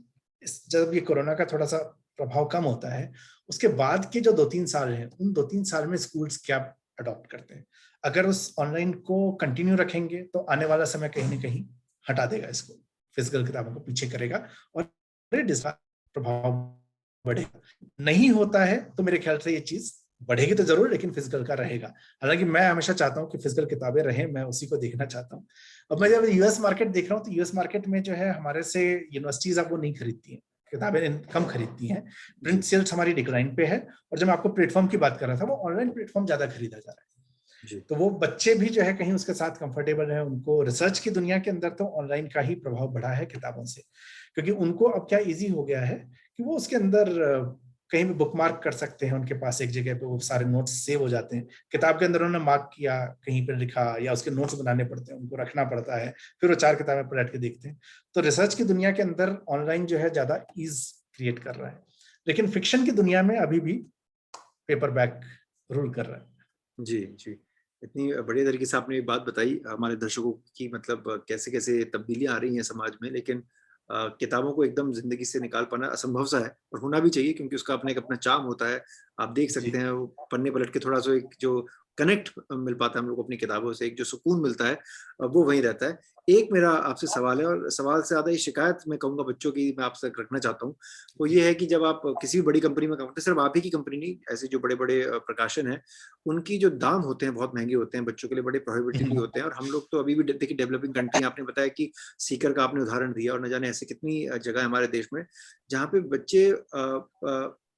जब ये कोरोना का थोड़ा सा प्रभाव कम होता है, उसके बाद के जो 2-3 साल हैं, उन 2-3 साल में स्कूल्स क्या अडॉप्ट करते हैं। अगर उस ऑनलाइन को कंटिन्यू रखेंगे तो आने वाला समय कहीं ना कहीं हटा देगा इसको, फिजिकल किताबों को पीछे करेगा और प्रभाव बढ़ेगा। नहीं होता है तो मेरे ख्याल से ये चीज बढ़ेगी तो जरूर, लेकिन फिजिकल का रहेगा। हालांकि मैं हमेशा चाहता हूँ कि फिजिकल किताबें रहें, मैं उसी को देखना चाहता हूँ। अब मैं जब यूएस मार्केट देख रहा हूँ तो यूएस मार्केट में जो है हमारे से यूनिवर्सिटीज अब वो नहीं खरीदती हैं, किताबें कम खरीदती हैं। प्रिंट सेल्स हमारी डिक्लाइन पे है। और जब मैं आपको प्लेटफॉर्म की बात कर रहा था, वो ऑनलाइन प्लेटफॉर्म ज्यादा खरीदा जा रहा है। तो वो बच्चे भी जो है कहीं उसके साथ कंफर्टेबल है। उनको रिसर्च की दुनिया के अंदर तो ऑनलाइन का ही प्रभाव बढ़ा है किताबों से, क्योंकि उनको अब क्या इजी हो गया है कि वो उसके अंदर कहीं भी बुकमार्क कर सकते हैं। उनके पास एक जगह पे वो सारे नोट्स सेव हो जाते हैं। किताब के अंदर उन्होंने मार्क किया, कहीं पर लिखा, या उसके नोट्स बनाने पड़ते हैं, उनको रखना पड़ता है, फिर वो 4 किताबें पलट के देखते हैं। तो रिसर्च की दुनिया के अंदर ऑनलाइन जो है ज्यादा ईज क्रिएट कर रहा है। लेकिन फिक्शन की दुनिया में अभी भी पेपर बैक रूल कर रहा है। जी, जी। इतनी बढ़िया तरीके से आपने ये बात बताई हमारे दर्शकों की, मतलब कैसे-कैसे तब्दीलियाँ आ रही हैं समाज में, लेकिन किताबों को एकदम ज़िंदगी से निकाल पाना असंभव सा है, और होना भी चाहिए क्योंकि उसका अपना एक अपना चार्म होता है। आप देख सकते हैं वो पन्ने पलट के थोड़ा-सा एक जो कनेक्ट मिल पाता है हम लोग को अपनी किताबों से, एक जो सुकून मिलता है वो वहीं रहता है। एक मेरा आपसे सवाल है, और सवाल से ज्यादा ये शिकायत मैं कहूंगा बच्चों की मैं आपसे रखना चाहता हूँ, वो ये है कि जब आप किसी भी बड़ी कंपनी में काम करते हैं, सिर्फ आप ही की कंपनी नहीं, ऐसे जो बड़े बड़े प्रकाशन है, उनकी जो दाम होते हैं बहुत महंगे होते हैं, बच्चों के लिए बड़े प्रोहिबिटिव भी होते हैं। और हम लोग तो अभी भी देखिए डेवलपिंग कंट्री, आपने बताया कि सीकर का आपने उदाहरण दिया, और न जाने ऐसे कितनी जगह है हमारे देश में जहाँ पे बच्चे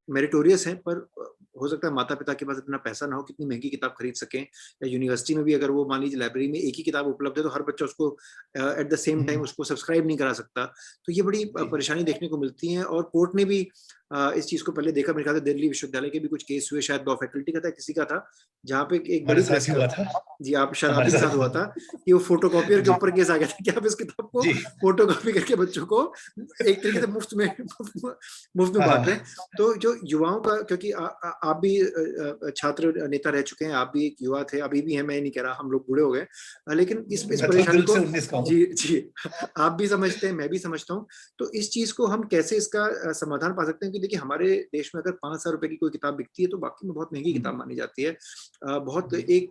मेरिटोरियस हैं, पर हो सकता है माता पिता के पास इतना पैसा ना हो कितनी महंगी किताब खरीद सकें, या यूनिवर्सिटी में भी अगर वो मान लीजिए लाइब्रेरी में एक ही किताब उपलब्ध है तो हर बच्चा उसको एट द सेम टाइम उसको सब्सक्राइब नहीं करा सकता। तो ये बड़ी परेशानी देखने को मिलती है, और कोर्ट ने भी इस चीज को पहले देखा। मेरे ख्याल से दिल्ली विश्वविद्यालय के भी कुछ केस हुए, शायद लॉ फैकल्टी का था, किसी का था, जहाँ पे एक हमारे बड़ी साथ प्रेस भी हुआ था। जी आप शायद आप हमारे ही के साथ हुआ साथ था कि वो फोटोकॉपियर के जी ऊपर केस आ गया था कि आप इस किताब को जी फोटोकॉपी करके बच्चों को एक तरीके से मुफ्त में बांट रहे हैं। हाँ तो जो युवाओं का, क्योंकि आप भी छात्र नेता रह चुके हैं, आप भी एक युवा थे, अभी भी हैं, मैं नहीं कह रहा, हम लोग बूढ़े हो गए, लेकिन इस मैं तो परेशानी दिल को से 19 का हूँ। जी जी आप भी समझते हैं, मैं भी समझता हूँ। तो इस चीज को हम कैसे इसका समाधान पा सकते हैं कि देखिए हमारे देश में अगर 5,000 रुपए की कोई किताब बिकती है तो बाकी में बहुत महंगी किताब मानी जाती है। बहुत जी एक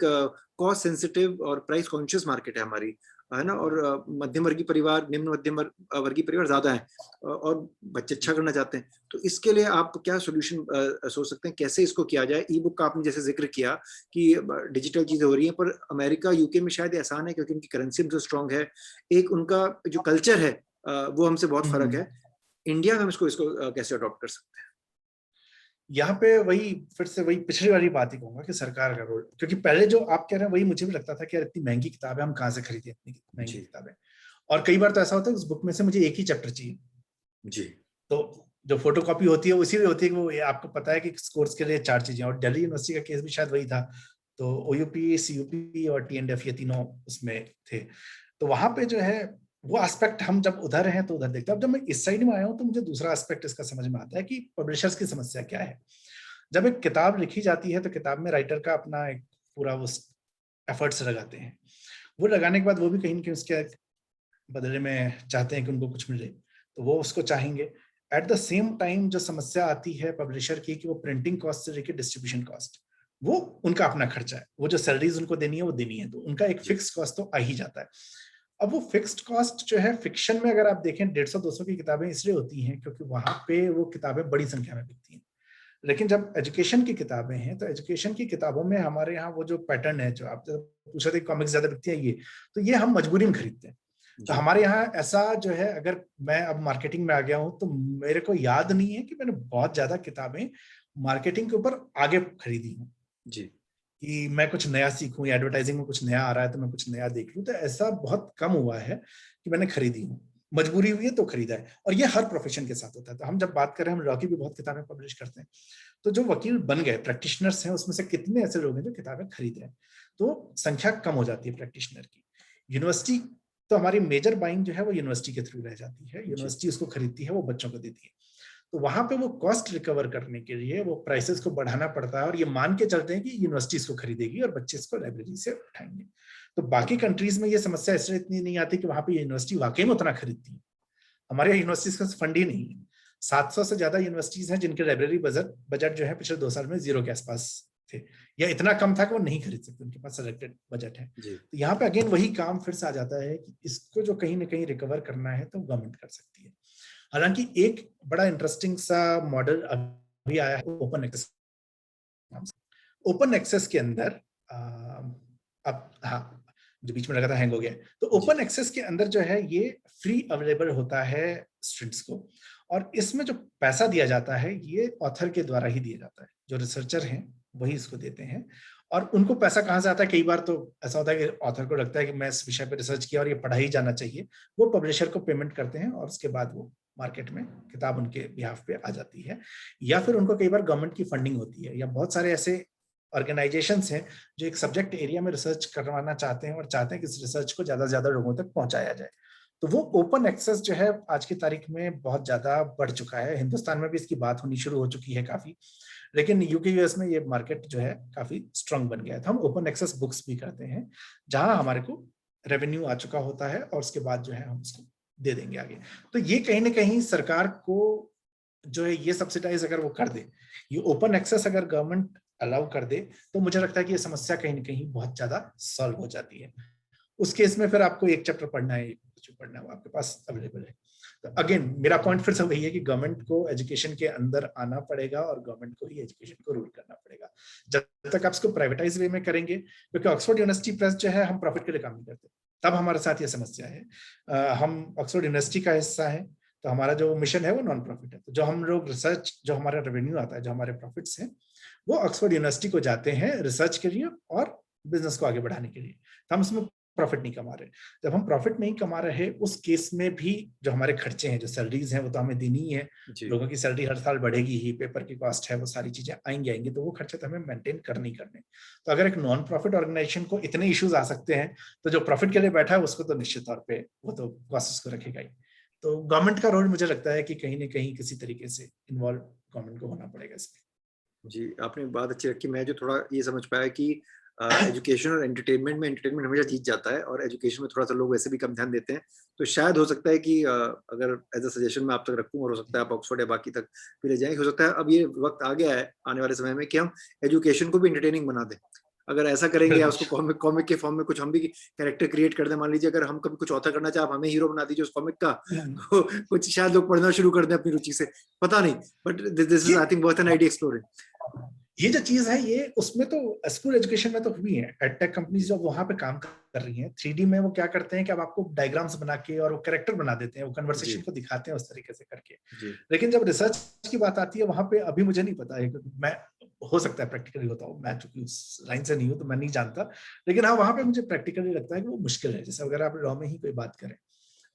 कॉस्ट सेंसिटिव और प्राइस कॉन्शियस मार्केट है हमारी, है ना। और मध्यम वर्गीय परिवार, निम्न मध्यम वर्गीय परिवार ज्यादा है, और बच्चे अच्छा करना चाहते हैं। तो इसके लिए आप क्या सोल्यूशन सोच सकते हैं, कैसे इसको किया जाए? ई बुक का आपने जैसे जिक्र किया कि डिजिटल चीजें हो रही हैं, पर अमेरिका यूके में शायद आसान है क्योंकि उनकी करेंसी जो स्ट्रांग है, एक उनका जो कल्चर है वो हमसे बहुत फर्क है। इंडिया में हम इसको इसको कैसे अडॉप्ट कर सकते हैं? यहाँ पे वही फिर से वही पिछली वाली बात ही कहूंगा कि सरकार का रोल, क्योंकि पहले जो आप कह रहे हैं वही मुझे भी लगता था कि यार इतनी महंगी किताब है, हम कहाँ से खरीदें इतनी महंगी जी किताबें। और कई बार तो ऐसा होता है उस बुक में से मुझे एक ही चैप्टर चाहिए, जी तो जो फोटो कॉपी होती है उसी में होती है कि वो आपको पता है कि इस कोर्स के लिए 4 चीजें, और दिल्ली यूनिवर्सिटी का केस भी शायद वही था। तो ओयूपी, सीयूपी और टीएनडीएफ ये तीनों उसमें थे। तो वहां पे जो है वो एस्पेक्ट हम जब उधर हैं तो उधर देखते हैं। अब जब मैं इस साइड में आया हूँ तो मुझे दूसरा एस्पेक्ट इसका समझ में आता है कि पब्लिशर्स की समस्या क्या है। जब एक किताब लिखी जाती है तो किताब में राइटर का अपना एक पूरा वो एफर्ट्स लगाते हैं। वो लगाने के बाद वो भी कहीं ना कहीं उसके बदले में चाहते हैं कि उनको कुछ मिले, तो वो उसको चाहेंगे। एट द सेम टाइम जो समस्या आती है पब्लिशर की कि वो प्रिंटिंग कॉस्ट से लेकर डिस्ट्रीब्यूशन कॉस्ट, वो उनका अपना खर्चा है, वो जो सैलरीज उनको देनी है वो देनी है, तो उनका एक जी फिक्स कॉस्ट तो आ ही जाता है। अब वो फिक्स्ड कॉस्ट जो है फिक्शन में अगर आप देखें 150-200 की किताबें इसलिए होती हैं क्योंकि वहां पे वो किताबें बड़ी संख्या में बिकती हैं। लेकिन जब एजुकेशन की किताबें हैं तो एजुकेशन की किताबों में हमारे यहाँ वो जो पैटर्न है, जो आप पूछा थे कॉमिक्स ज्यादा बिकती है, ये तो ये हम मजबूरी में खरीदते हैं। तो जी हमारे यहाँ ऐसा जो है, अगर मैं अब मार्केटिंग में आ गया हूँ तो मेरे को याद नहीं है कि मैंने बहुत ज्यादा किताबें मार्केटिंग के ऊपर आगे खरीदी हूँ जी कि मैं कुछ नया सीखूं या एडवर्टाइजिंग में कुछ नया आ रहा है तो मैं कुछ नया देख लूं। तो ऐसा बहुत कम हुआ है कि मैंने खरीदी हूँ, मजबूरी हुई है तो खरीदा है। और ये हर प्रोफेशन के साथ होता है। तो हम जब बात कर रहे हैं, हम लॉ की भी बहुत किताबें पब्लिश करते हैं, तो जो वकील बन गए प्रैक्टिशनर्स हैं उसमें से कितने ऐसे लोग हैं जो किताबें खरीद रहे हैं, तो संख्या कम हो जाती है प्रैक्टिशनर की। यूनिवर्सिटी तो हमारी मेजर बाइंग जो है वो यूनिवर्सिटी के थ्रू रह जाती है, जी यूनिवर्सिटी उसको खरीदती है, वो बच्चों को देती है। तो वहां पे वो कॉस्ट रिकवर करने के लिए वो प्राइसेस को बढ़ाना पड़ता है, और ये मान के चलते हैं कि यूनिवर्सिटी इसको खरीदेगी और बच्चे इसको लाइब्रेरी से उठाएंगे। तो बाकी कंट्रीज में ये समस्या इसलिए इतनी नहीं आती कि वहां पे यूनिवर्सिटी वाकई में उतना खरीदती है। हमारे यहाँ यूनिवर्सिटीज का फंड ही नहीं है। 700 से ज्यादा यूनिवर्सिटीज हैं जिनके लाइब्रेरी बजट जो है पिछले 2 साल में 0 के आसपास थे, या इतना कम था कि वो नहीं खरीद सकते, उनके पास सिलेक्टेड बजट है। जी तो यहाँ पे अगेन वही काम फिर से आ जाता है कि इसको जो कहीं ना कहीं रिकवर करना है तो गवर्नमेंट कर सकती है। हालांकि एक बड़ा इंटरेस्टिंग सा मॉडल अभी आया है ओपन एक्सेस। ओपन एक्सेस के अंदर अब हाँ, जो बीच में लगा था हैंग हो गया। तो जी ओपन एक्सेस के अंदर जो है ये फ्री अवेलेबल होता है स्टूडेंट्स को, और इसमें जो पैसा दिया जाता है ये ऑथर के द्वारा ही दिया जाता है, जो रिसर्चर हैं वही इसको देते हैं। और उनको पैसा कहाँ से आता है, कई बार तो ऐसा होता है कि ऑथर को लगता है कि मैं इस विषय पर रिसर्च किया और ये पढ़ा ही जाना चाहिए, वो पब्लिशर को पेमेंट करते हैं और उसके बाद वो मार्केट में किताब उनके बिहाफ पे आ जाती है। या फिर उनको कई बार गवर्नमेंट की फंडिंग होती है, या बहुत सारे ऐसे ऑर्गेनाइजेशंस हैं जो एक सब्जेक्ट एरिया में रिसर्च करवाना चाहते हैं और चाहते हैं कि इस रिसर्च को ज्यादा से ज्यादा लोगों तक पहुंचाया जाए। तो वो ओपन एक्सेस जो है आज की तारीख में बहुत ज्यादा बढ़ चुका है। हिंदुस्तान में भी इसकी बात होनी शुरू हो चुकी है काफी, लेकिन यूके यूएस में ये मार्केट जो है काफी स्ट्रांग बन गया है। तो हम ओपन एक्सेस बुक्स भी करते हैं जहां हमारे को रेवेन्यू आ चुका होता है, और उसके बाद जो है हम उसको दे देंगे आगे। तो ये कहीं ना कहीं सरकार को जो है ये सब्सिडाइज अगर वो कर दे, ये ओपन एक्सेस अगर गवर्नमेंट अलाउ कर दे, तो मुझे लगता है कि ये समस्या कहीं ना कहीं बहुत ज्यादा सॉल्व हो जाती है। उस केस में फिर आपको एक चैप्टर पढ़ना है, कुछ पढ़ना है, वो आपके पास अवेलेबल है। तो अगेन मेरा पॉइंट फिर से वही है कि गवर्नमेंट को एजुकेशन के अंदर आना पड़ेगा और गवर्नमेंट को ही एजुकेशन को रूल करना पड़ेगा। जब तक आप इसको प्राइवेटाइज वे में करेंगे, क्योंकि ऑक्सफोर्ड यूनिवर्सिटी प्रेस जो है, हम प्रॉफिट के लिए काम नहीं करते, तब हमारे साथ ये समस्या है। हम ऑक्सफोर्ड यूनिवर्सिटी का हिस्सा है, तो हमारा जो मिशन है वो नॉन प्रॉफिट है। तो जो हम लोग रिसर्च, जो हमारा रेवेन्यू आता है, जो हमारे प्रॉफिट्स हैं, वो ऑक्सफोर्ड यूनिवर्सिटी को जाते हैं रिसर्च के लिए और बिजनेस को आगे बढ़ाने के लिए। तो हम उसमें प्रॉफिट नहीं कमा रहे। जब हम प्रॉफिट नहीं कमा रहे, उस केस में भी जो हमारे खर्चे हैं, जो सैलरीज हैं, वो तो हमें देनी ही है। लोगों की सैलरी हर साल बढ़ेगी ही, पेपर की कॉस्ट है, वो सारी चीजें आएंगी, तो वो खर्चे तो हमें मेंटेन करने ही करने। तो अगर एक नॉन प्रॉफिट ऑर्गेनाइजेशन को इतने इश्यूज आ सकते हैं, तो जो प्रॉफिट के लिए बैठा है उसको तो निश्चित तौर पे वो तो कॉस्ट को रखेगा ही। तो गवर्नमेंट का रोल मुझे लगता है कि कहीं ना कहीं किसी तरीके से इन्वॉल्व गवर्नमेंट को होना पड़ेगा इसमें। जी, आपने बात अच्छी रखी। मैं जो थोड़ा ये समझ पाया कि एजुकेशन और एंटरटेनमेंट में एंटरटेनमेंट हमेशा जीत जाता है और एजुकेशन में थोड़ा-सा लोग वैसे भी कम ध्यान देते हैं। तो शायद हो सकता है कि अगर एज़ अ सजेशन मैं आप तक रखूँ और हो सकता है आप ऑक्सफोर्ड या बाकी तक भी ले जाएँ। हो सकता है अब ये वक़्त आ गया है आने वाले समय में कि हम एजुकेशन को भी एंटरटेनिंग बना दें। अगर ऐसा करेंगे या बिल्कुल। उसको कॉमिक कॉमिक के फॉर्म में कुछ हम भी कैरेक्टर क्रिएट कर दें, मान लीजिए अगर हम कभी कुछ ऑथर करना चाहें, आप हमें हीरो बना दीजिए उस कॉमिक का, तो कुछ शायद लोग पढ़ना शुरू कर दें अपनी रुचि से, पता नहीं। बट दिस इज़ ये I think worth an idea exploring. ये जो चीज है, ये उसमें तो स्कूल एजुकेशन में तो हुई है। एडटेक कंपनीज जो वहां पे काम कर रही हैं 3D में, वो क्या करते हैं कि अब आपको डायग्राम्स बना के और वो कैरेक्टर बना देते हैं, वो कन्वर्सेशन जी, को दिखाते हैं उस तरीके से करके। जी, लेकिन जब रिसर्च की बात आती है, वहां पे अभी मुझे नहीं पता है, क्योंकि मैं, हो सकता है प्रैक्टिकली होता हूँ, मैं चूंकि उस लाइन से नहीं हूँ तो मैं नहीं जानता। लेकिन हाँ, वहां पे मुझे प्रैक्टिकली लगता है कि वो मुश्किल है। जैसे अगर आप लॉ में ही कोई बात करें,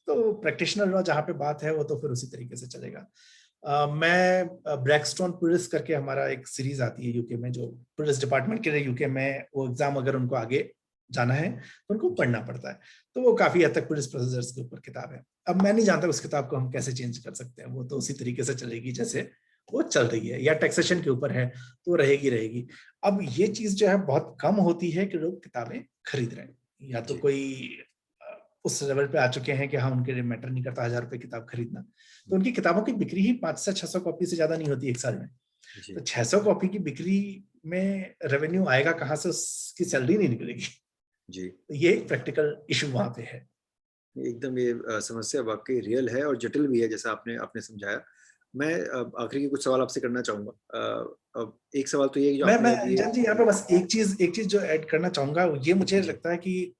तो प्रैक्टिशनल लॉ जहाँ पे बात है, वो तो फिर उसी तरीके से चलेगा। मैं ब्रैकस्टोन पुलिस करके हमारा एक सीरीज आती है यूके में, जो पुलिस डिपार्टमेंट के लिए यूके में वो एग्जाम अगर उनको आगे जाना है तो उनको जी, पढ़ना पड़ता है। तो वो काफी हद तक पुलिस प्रोसीजर्स के ऊपर किताब है। अब मैं नहीं जानता उस किताब को हम कैसे चेंज कर सकते हैं, वो तो उसी तरीके से चलेगी जैसे वो चल रही है। या टैक्सेशन के ऊपर है तो रहेगी रहेगी। अब ये चीज जो है बहुत कम होती है कि लोग किताबें खरीद रहे हैं, या तो जी, कोई उस लेवल पे आ चुके हैं कि हाँ, उनके लिए मैटर नहीं करता 1000 रुपए किताब खरीदना। तो उनकी किताबों की बिक्री ही 500 से 600 कॉपी से ज्यादा नहीं होती एक साल में। तो जी, 600 कॉपी की बिक्री में रेवेन्यू आएगा कहाँ से, उसकी सैलरी नहीं निकलेगी। जी। तो ये एक प्रैक्टिकल इशू वहां पे है। एकदम ये समस्या वाक़ई रियल है और जटिल भी है जैसा आपने आपने समझाया। मैं आखिरी के कुछ सवाल आपसे करना चाहूँगा। अब एक सवाल तो ये है कि जो मैं आपने अभी जान जी, यहाँ पे बस एक चीज जो ऐड करना चाहूंगा, ये मुझे जी, लगता है कि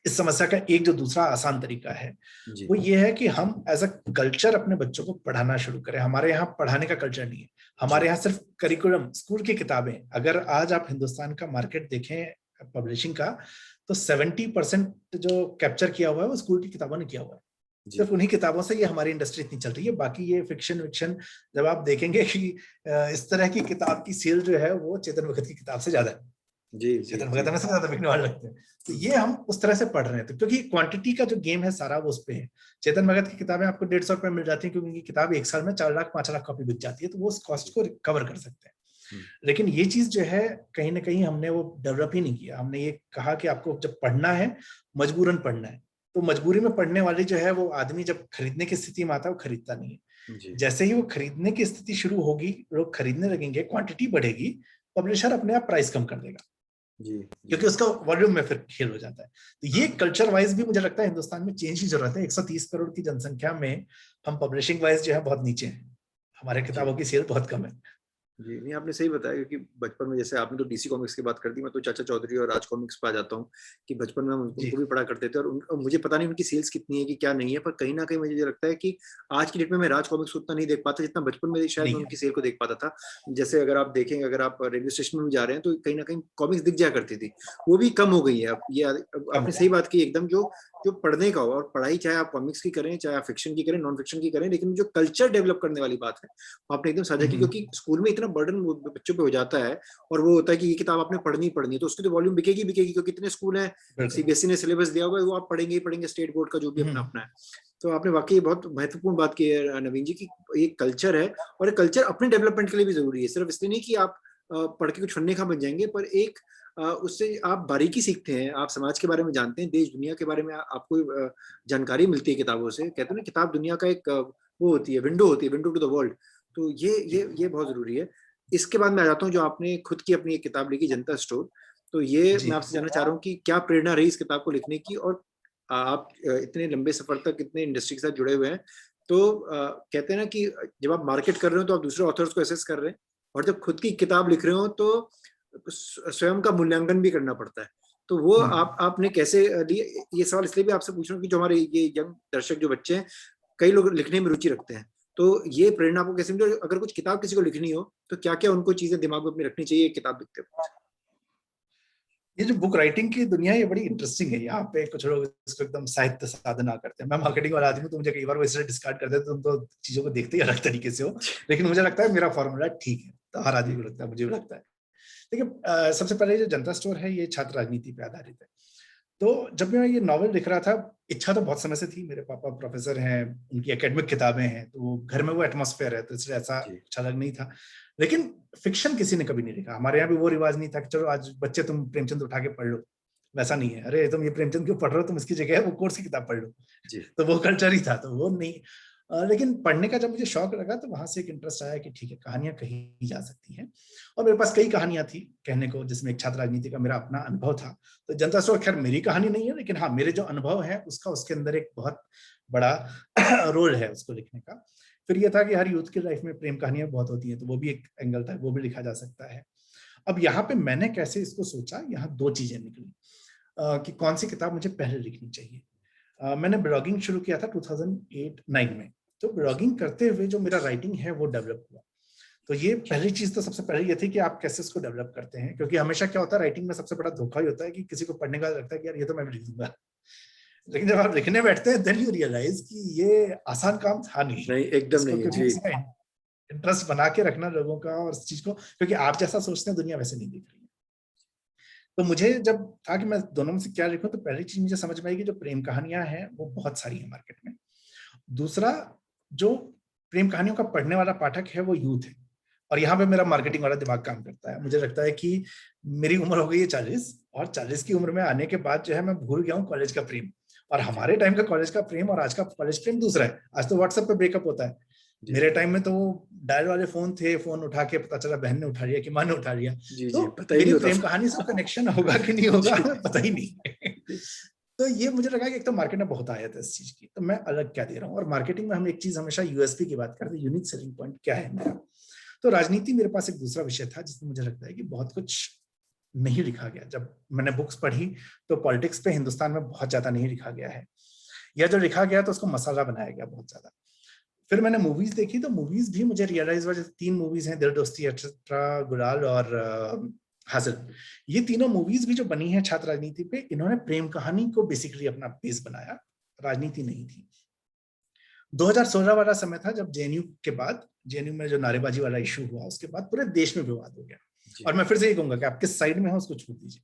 इस समस्या का एक जो दूसरा आसान तरीका है, जी, वो ये है कि हम एज अ कल्चर अपने बच्चों को पढ़ाना शुरू करें। हमारे यहाँ पढ़ाने का कल्चर नहीं है। हमारे जी, यहाँ सिर्फ करिकुलम, स्कूल की किताबें। अगर आज आप हिंदुस्तान का मार्केट देखें पब्लिशिंग का, तो 70% जो कैप्चर किया हुआ है वो स्कूल की किताबों ने किया हुआ है। जी, सिर्फ उन्हीं किताबों से ये हमारी इंडस्ट्री इतनी चल रही है। बाकी ये फिक्शन विक्शन, जब आप देखेंगे कि इस तरह की किताब की सेल जो है वो चेतन भगत की किताब से ज्यादा है। जी, जी, चेतन भगत जी। हमें सबसे ज्यादा बिकने वाले लगते हैं। तो ये हम उस तरह से पढ़ रहे हैं, तो क्योंकि क्वांटिटी का जो गेम है सारा वो उस पे है। चेतन भगत की किताबें आपको 150 रुपए मिल जाती है, क्योंकि उनकी किताब एक साल में 4 लाख 5 लाख कॉपी बिक जाती है, तो वो उस कॉस्ट जी, को कवर कर सकते हैं। हुँ, लेकिन ये चीज जो है, कहीं ना कहीं हमने वो डेवलप ही नहीं किया। हमने ये कहा कि आपको जब पढ़ना है, मजबूरन पढ़ना है। तो मजबूरी में पढ़ने वाली जो है, वो आदमी जब खरीदने की स्थिति में आता है, वो खरीदता नहीं है। जी, जैसे ही वो खरीदने की स्थिति शुरू होगी, लोग खरीदने लगेंगे, क्वांटिटी बढ़ेगी, पब्लिशर अपने आप प्राइस कम कर देगा, जी, जी, क्योंकि उसका वॉल्यूम में फिर खेल हो जाता है। तो ये कल्चर वाइज भी मुझे लगता है हिंदुस्तान में चेंज की जरूरत है। 130 करोड़ की जनसंख्या में हम पब्लिशिंग वाइज जो है बहुत नीचे हैं। हमारे जी। किताबों की सेल बहुत कम है। जी, नहीं आपने सही बताया क्योंकि बचपन में जैसे आपने तो डीसी कॉमिक्स की बात कर दी, मैं तो चाचा चौधरी और राज कॉमिक्स पे आ जाता हूँ कि बचपन में हम जी। उनको भी पढ़ा करते थे और मुझे पता नहीं उनकी सेल्स कितनी है कि क्या नहीं है, पर कहीं न कहीं मुझे ये लगता है कि आज की डेट में मैं राज कॉमिक्स उतना नहीं देख पाता जितना बचपन में शायद नहीं मैं है। उनकी सेल को देख पाता था। जैसे अगर आप देखेंगे, अगर आप रेलवे स्टेशन में भी जा रहे हैं तो कहीं न कहीं कॉमिक्स दिख जाया करती थी, वो भी कम हो गई है अब। ये अब कम आपने हो सही गई। बात की एकदम, जो जो पढ़ने का हो और पढ़ाई चाहे आप कॉमिक्स की करें, चाहे आप फिक्शन की करें, नॉन फिक्शन की करें, लेकिन जो कल्चर डेवलप करने वाली बात है, आपने एकदम साझा की क्योंकि स्कूल में इतना बर्डन बच्चों पे हो जाता है और वो होता है कि ये किताब आपने पढ़नी ही पढ़नी है, तो उसकी तो वॉल्यूम बिकेगी बिकेगी क्योंकि इतने स्कूल हैं, बिल्कुल। सीबीएसई ने सिलेबस दिया हुआ है, वो आप पढ़ेंगे ही पढ़ेंगे, स्टेट बोर्ड का जो भी अपना हम्म। अपना है। तो आपने वाकई बहुत महत्वपूर्ण बात की है नवीन जी की, ये कल्चर है और ये कल्चर अपने डेवलपमेंट के लिए भी जरूरी है। सिर्फ इसलिए नहीं कि आप पढ़ के कुछ फन्ने खा बन जाएंगे, पर एक उससे आप बारीकी सीखते हैं, आप समाज के बारे में जानते हैं, देश दुनिया के बारे में आपको जानकारी मिलती है किताबों से। कहते हैं ना, किताब दुनिया का एक वो होती है, विंडो होती है, विंडो टू द वर्ल्ड। तो ये जी। ये बहुत जरूरी है। इसके बाद मैं आ जाता हूँ जो आपने खुद की अपनी एक किताब लिखी जनता स्टोर। तो ये जी। मैं आपसे जानना चाह रहा हूँ कि क्या प्रेरणा रही इस किताब को लिखने की, और आप इतने लंबे सफर तक इतने इंडस्ट्री के साथ जुड़े हुए हैं, तो कहते हैं ना कि जब आप मार्केट कर रहे हो तो आप दूसरे ऑथर्स को एसेस कर रहे हैं, और जब खुद की किताब लिख रहे हो तो स्वयं का मूल्यांकन भी करना पड़ता है। तो वो आपने कैसे लिए? ये सवाल इसलिए भी आपसे पूछ रहा हूँ कि जो हमारे ये यंग दर्शक जो बच्चे हैं, कई लोग लिखने में रुचि रखते हैं, तो ये प्रेरणा आपको कैसे मिली? अगर कुछ किताब किसी को लिखनी हो तो क्या क्या उनको चीजें दिमाग में अपनी रखनी चाहिए किताब लिखते वक्त? ये जो बुक राइटिंग की दुनिया है ये बड़ी इंटरेस्टिंग है। यहाँ पे कुछ लोग इसको एकदम साहित्य साधना करते हैं। मैं मार्केटिंग वाला आदमी हूँ तो मुझे कई बार वो इसलिए डिस्कार्ड करते हैं, तुम तो चीजों को देखते ही अलग तरीके से हो। लेकिन मुझे लगता है मेरा फॉर्मूला ठीक है, तो हर आदमी को लगता है, मुझे भी लगता है। देखिए, सबसे पहले जो जनता स्टोर है ये छात्र राजनीति पे आधारित है। तो जब मैं ये नॉवेल लिख रहा था, इच्छा तो बहुत समय से थी। मेरे पापा प्रोफेसर हैं, उनकी एकेडमिक किताबें हैं, तो घर में वो एटमॉस्फेयर है, तो इसलिए ऐसा कुछ अलग नहीं था। लेकिन फिक्शन किसी ने कभी नहीं लिखा। हमारे यहाँ भी वो रिवाज नहीं था कि चलो आज बच्चे तुम प्रेमचंद उठा के पढ़ लो। वैसा नहीं है, अरे तुम ये प्रेमचंद क्यों पढ़ रहे हो, तुम इसकी जगह वो कोर्स की किताब पढ़ लो। तो वो कल्चर ही था, तो वो नहीं। लेकिन पढ़ने का जब मुझे शौक लगा तो वहां से एक इंटरेस्ट आया कि ठीक है, कहानियां कही जा सकती हैं। और मेरे पास कई कहानियां थी कहने को, जिसमें एक छात्र राजनीति का मेरा अपना अनुभव था। तो जनता स्टोर खैर मेरी कहानी नहीं है, लेकिन हाँ, मेरे जो अनुभव है उसका उसके अंदर एक बहुत बड़ा रोल है उसको लिखने का। फिर यह था कि हर यूथ की लाइफ में प्रेम कहानियां बहुत होती हैं, तो वो भी एक एंगल था, वो भी लिखा जा सकता है। अब यहाँ पे मैंने कैसे इसको सोचा, यहाँ दो चीजें निकली कि कौन सी किताब मुझे पहले लिखनी चाहिए। मैंने ब्लॉगिंग शुरू किया था 2008-9 में। तो ब्लॉगिंग करते हुए जो मेरा राइटिंग है वो डेवलप हुआ। तो ये पहली चीज तो सबसे पहले ये थी कि आप कैसे इसको डेवलप करते हैं, क्योंकि हमेशा क्या होता है राइटिंग में सबसे बड़ा धोखा ही होता है कि किसी को पढ़ने का लगता है कि यार ये तो मैं भी लिख दूंगा। लेकिन जब आप लिखने बैठते हैं देन यू रियलाइज कि ये आसान काम था नहीं। एकदम इसको नहीं है क्योंकि जी। इसमें इंटरेस्ट बना के रखना लोगों का और इस चीज को, क्योंकि आप जैसा सोचते हैं दुनिया वैसे नहीं दिख रही है। तो मुझे जब था कि मैं दोनों में से क्या लिखूं, तो पहली चीज मुझे समझ में आई कि जो प्रेम कहानियां हैं वो बहुत सारी हैं मार्केट में। दूसरा, जो प्रेम कहानियों का पढ़ने वाला पाठक है वो यूथ है। और यहाँ पे मेरा मार्केटिंग वाला दिमाग काम करता है। मुझे लगता है कि मेरी उम्र हो गई है 40, और 40 की उम्र में आने के बाद जो है मैं भूल गया हूँ कॉलेज का प्रेम। और हमारे टाइम का कॉलेज का प्रेम और आज का कॉलेज प्रेम दूसरा है। आज तो व्हाट्सएप पे ब्रेकअप होता है। मेरे टाइम में तो वो डायल वाले फोन थे, फोन उठा के पता चला बहन ने उठा लिया कि माँ ने उठा लिया। तो पता ही मेरी नहीं होता प्रेम था। कहानी से कनेक्शन होगा कि नहीं होगा पता ही नहीं। तो ये मुझे लगा कि एक तो मार्केट में बहुत आया था इस चीज की, तो मैं अलग क्या दे रहा हूँ। और मार्केटिंग में हम एक चीज हमेशा यूएसपी की बात करते हैं, यूनिक सेलिंग पॉइंट क्या है मेरा। तो राजनीति मेरे पास एक दूसरा विषय था जिसमें मुझे लगता है कि बहुत कुछ नहीं लिखा गया। जब मैंने बुक्स पढ़ी तो पॉलिटिक्स पे हिंदुस्तान में बहुत ज्यादा नहीं लिखा गया है, या जो लिखा गया तो उसको मसाला बनाया गया बहुत ज्यादा। फिर मैंने मूवीज देखी तो मूवीज भी मुझे रियलाइज हुआ, जैसे 3 मूवीज हैं, दिल दोस्ती एक्सेट्रा, गुलाल और हासिल। ये तीनों मूवीज भी जो बनी है छात्र राजनीति पे, इन्होंने प्रेम कहानी को बेसिकली अपना बेस बनाया, राजनीति नहीं थी। 2016 वाला समय था जब जेएनयू के बाद, जेएनयू में जो नारेबाजी वाला इशू हुआ उसके बाद पूरे देश में विवाद हो गया। और मैं फिर से ये कहूंगा कि आप किस साइड में हो उसको छोड़ दीजिए,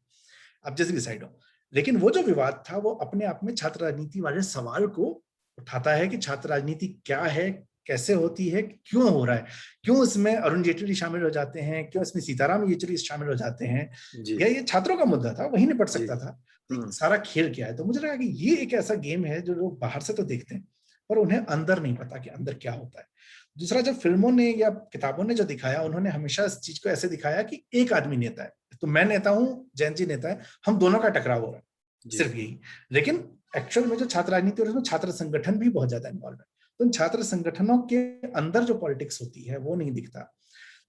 आप जिस भी साइड हो। लेकिन वो जो विवाद था वो अपने आप में छात्र राजनीति वाले सवाल को उठाता है कि छात्र राजनीति क्या है, कैसे होती है, क्यों हो रहा है, क्यों इसमें अरुण जेटली शामिल हो जाते हैं, क्यों इसमें सीताराम येचुरी शामिल हो जाते हैं, या ये छात्रों का मुद्दा था, वही निपट सकता था। तो सारा खेल क्या है। तो मुझे लगा कि ये एक ऐसा गेम है जो लोग बाहर से तो देखते हैं पर उन्हें अंदर नहीं पता कि अंदर क्या होता है। दूसरा, जब फिल्मों ने या किताबों ने जो दिखाया, उन्होंने हमेशा इस चीज को ऐसे दिखाया कि एक आदमी नेता है, तो मैं नेता हूं, जैन जी नेता है, हम दोनों का टकराव हो रहा है, सिर्फ यही। लेकिन एक्चुअल में जो छात्र राजनीति और उसमें छात्र संगठन भी बहुत ज्यादा इन्वॉल्व है, तो इन छात्र संगठनों के अंदर जो पॉलिटिक्स होती है वो नहीं दिखता।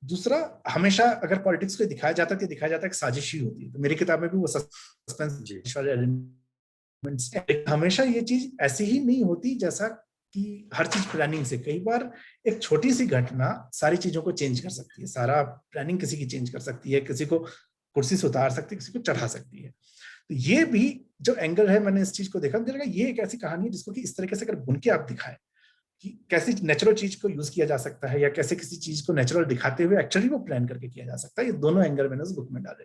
दूसरा, हमेशा अगर पॉलिटिक्स को दिखाया जाता है तो दिखाया जाता है कि साजिश ही होती है, तो मेरी किताब में भी वो सस्पेंस वाले एलिमेंट्स हैं। हमेशा ये चीज ऐसी ही नहीं होती जैसा कि हर चीज प्लानिंग से, कई बार एक छोटी सी घटना सारी चीजों को चेंज कर सकती है। सारा प्लानिंग किसी की चेंज कर सकती है, किसी को कुर्सी से उतार सकती है, किसी को चढ़ा सकती है। तो ये भी जो एंगल है, मैंने इस चीज को देखा, मुझे लगा ये एक ऐसी कहानी है जिसको कि इस तरीके से अगर बुन के आप दिखाएं कि कैसे नेचुरल चीज को यूज किया जा सकता है, या कैसे किसी चीज को नेचुरल दिखाते हुए एक्चुअली वो प्लान करके किया जा सकता है, ये दोनों एंगल मैंने उस बुक में डाले।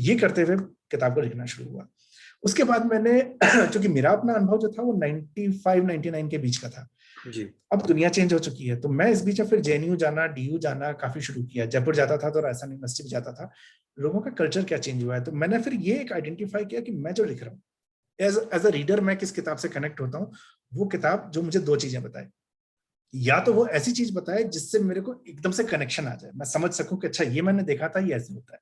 ये करते हुए किताब को लिखना शुरू हुआ। उसके बाद मैंने क्योंकि मेरा अपना अनुभव जो था वो 95-99 के बीच का था जी। अब दुनिया चेंज हो चुकी है, तो मैं इस बीच में फिर जेएनयू जाना, डीयू जाना काफी शुरू किया। जयपुर जाता था तो राजस्थान यूनिवर्सिटी भी जाता था। लोगों का कल्चर क्या चेंज हुआ है, तो मैंने फिर ये एक आइडेंटिफाई किया कि मैं जो लिख रहा हूँ एज अ रीडर, मैं किस किताब से कनेक्ट होता हूँ। वो किताब जो मुझे 2 चीजें बताए, या तो वो ऐसी चीज बताए जिससे मेरे को एकदम से कनेक्शन आ जाए, मैं समझ सकूं कि अच्छा ये मैंने देखा था, ये ऐसे होता है।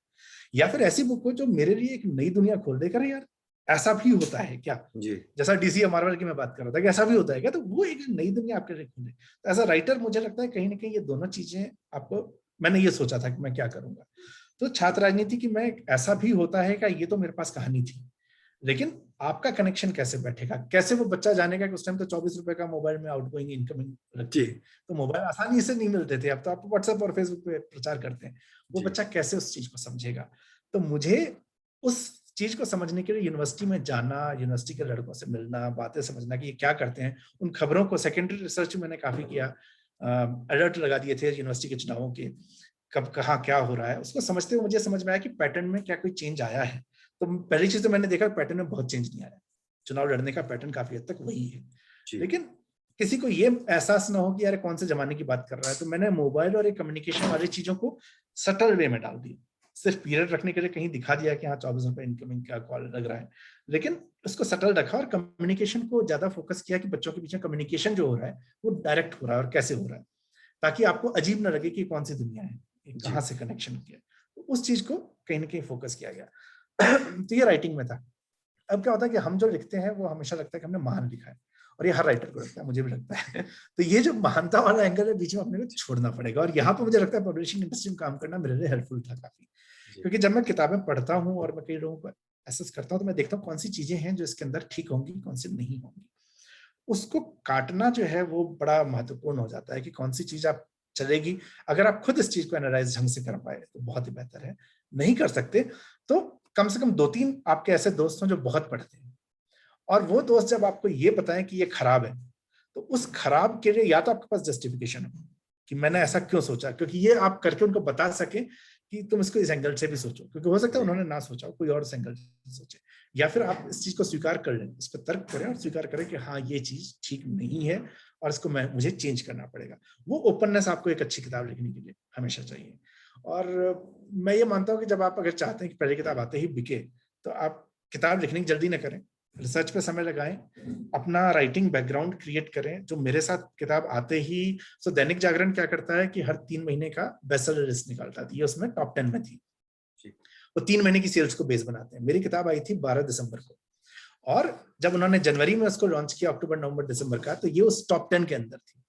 या फिर ऐसी बुक हो जो मेरे लिए एक नई दुनिया खोल दे कर यार ऐसा भी होता है क्या, जी जैसा डीसी मार्वल की मैं बात कर रहा था कि ऐसा भी होता है क्या, तो वो एक नई दुनिया आपके लिए खोले। तो एज अ राइटर मुझे लगता है कहीं ना कहीं ये दोनों चीजें आपको, मैंने ये सोचा था कि मैं क्या करूंगा। तो छात्र राजनीति की मैं ऐसा भी होता है क्या, ये तो मेरे पास कहानी थी, लेकिन आपका कनेक्शन कैसे बैठेगा, कैसे वो बच्चा जानेगा कि उस टाइम तो 24 रुपए का मोबाइल में आउटगोइंग इनकमिंग लगती जी थी, तो मोबाइल आसानी से नहीं मिलते थे, अब तो आप व्हाट्सएप और फेसबुक पे प्रचार करते हैं। वो जी बच्चा कैसे उस चीज को समझेगा। तो मुझे उस चीज को समझने के लिए यूनिवर्सिटी में जाना, यूनिवर्सिटी के लड़कों से मिलना, बातें समझना कि ये क्या करते हैं, उन खबरों को, सेकेंडरी रिसर्च मैंने काफी किया, अलर्ट लगा दिए थे यूनिवर्सिटी के चुनावों के, कब कहाँ क्या हो रहा है, उसको समझते हुए मुझे समझ में आया कि पैटर्न में क्या कोई चेंज आया है। तो पहली चीज तो मैंने देखा पैटर्न में बहुत चेंज नहीं आया, चुनाव लड़ने का पैटर्न काफी हद तक वही है। जी लेकिन किसी को ये एहसास ना हो कि यार कौन से जमाने की बात कर रहा है, तो मैंने मोबाइल और एक कम्युनिकेशन वाली चीजों को सटल वे में डाल दिया। सिर्फ पीरियड रखने के लिए कहीं दिखा दिया कि हाँ 24 रुपए इनकमिंग का कॉल लग रहा है, लेकिन उसको सटल रखा और कम्युनिकेशन को ज्यादा फोकस किया कि बच्चों के बीच में कम्युनिकेशन जो हो रहा है वो डायरेक्ट हो रहा है और कैसे हो रहा है, ताकि आपको अजीब ना लगे कि कौन सी दुनिया है, जी कहाँ से कनेक्शन किया। तो उस चीज को कहीं ना कहीं फोकस किया गया। तो ये राइटिंग में था। अब क्या होता है कि हम जो लिखते हैं वो हमेशा लगता है कि हमने महान लिखा है, और ये हर राइटर को लगता है, मुझे भी लगता है। तो ये जो महानता वाला एंगल है बीच में अपने को छोड़ना पड़ेगा, और यहाँ पे मुझे लगता है पब्लिशिंग इंडस्ट्री में काम करना मेरे लिए हेल्पफुल था काफी। जी क्योंकि जब मैं किताबें पढ़ता हूँ और मैं कई लोगों को एसेस करता हूँ, तो मैं देखता हूँ कौन सी चीजें हैं जो इसके अंदर ठीक होंगी, कौन सी नहीं होंगी। उसको काटना जो है वो बड़ा महत्वपूर्ण हो जाता है कि कौन सी चीज आप चलेगी। अगर आप खुद इस चीज को एनालाइज ढंग से कर पाए तो बहुत ही बेहतर है, नहीं कर सकते तो कम से कम 2-3 आपके ऐसे दोस्त हों जो बहुत पढ़ते हैं, और वो दोस्त जब आपको ये बताएं कि ये खराब है, तो उस खराब के लिए या तो आपके पास जस्टिफिकेशन है कि मैंने ऐसा क्यों सोचा, क्योंकि ये आप करके उनको बता सके कि तुम इसको इस एंगल से भी सोचो, क्योंकि हो सकता है जी उन्होंने ना सोचा हो, कोई और इस एंगल से सोचे। या फिर आप इस चीज को स्वीकार कर लें, इस पर तर्क करें और स्वीकार करें कि हाँ ये चीज ठीक नहीं है और इसको मुझे चेंज करना पड़ेगा। वो ओपननेस आपको एक अच्छी किताब लिखने के लिए हमेशा चाहिए। और मैं ये मानता हूँ कि जब आप अगर चाहते हैं कि पहली किताब आते ही बिके, तो आप किताब लिखने की जल्दी ना करें, रिसर्च पे समय लगाएं, अपना राइटिंग बैकग्राउंड क्रिएट करें। जो मेरे साथ किताब आते ही, सो दैनिक जागरण क्या करता है कि हर 3 महीने का बेस्ट सेलर लिस्ट निकालता थी, ये उसमें टॉप 10 में थी। जी वो 3 महीने की सेल्स को बेस बनाते हैं। मेरी किताब आई थी 12 दिसंबर को, और जब उन्होंने जनवरी में उसको लॉन्च किया, अक्टूबर नवंबर दिसंबर का, तो ये उस टॉप 10 के अंदर थी।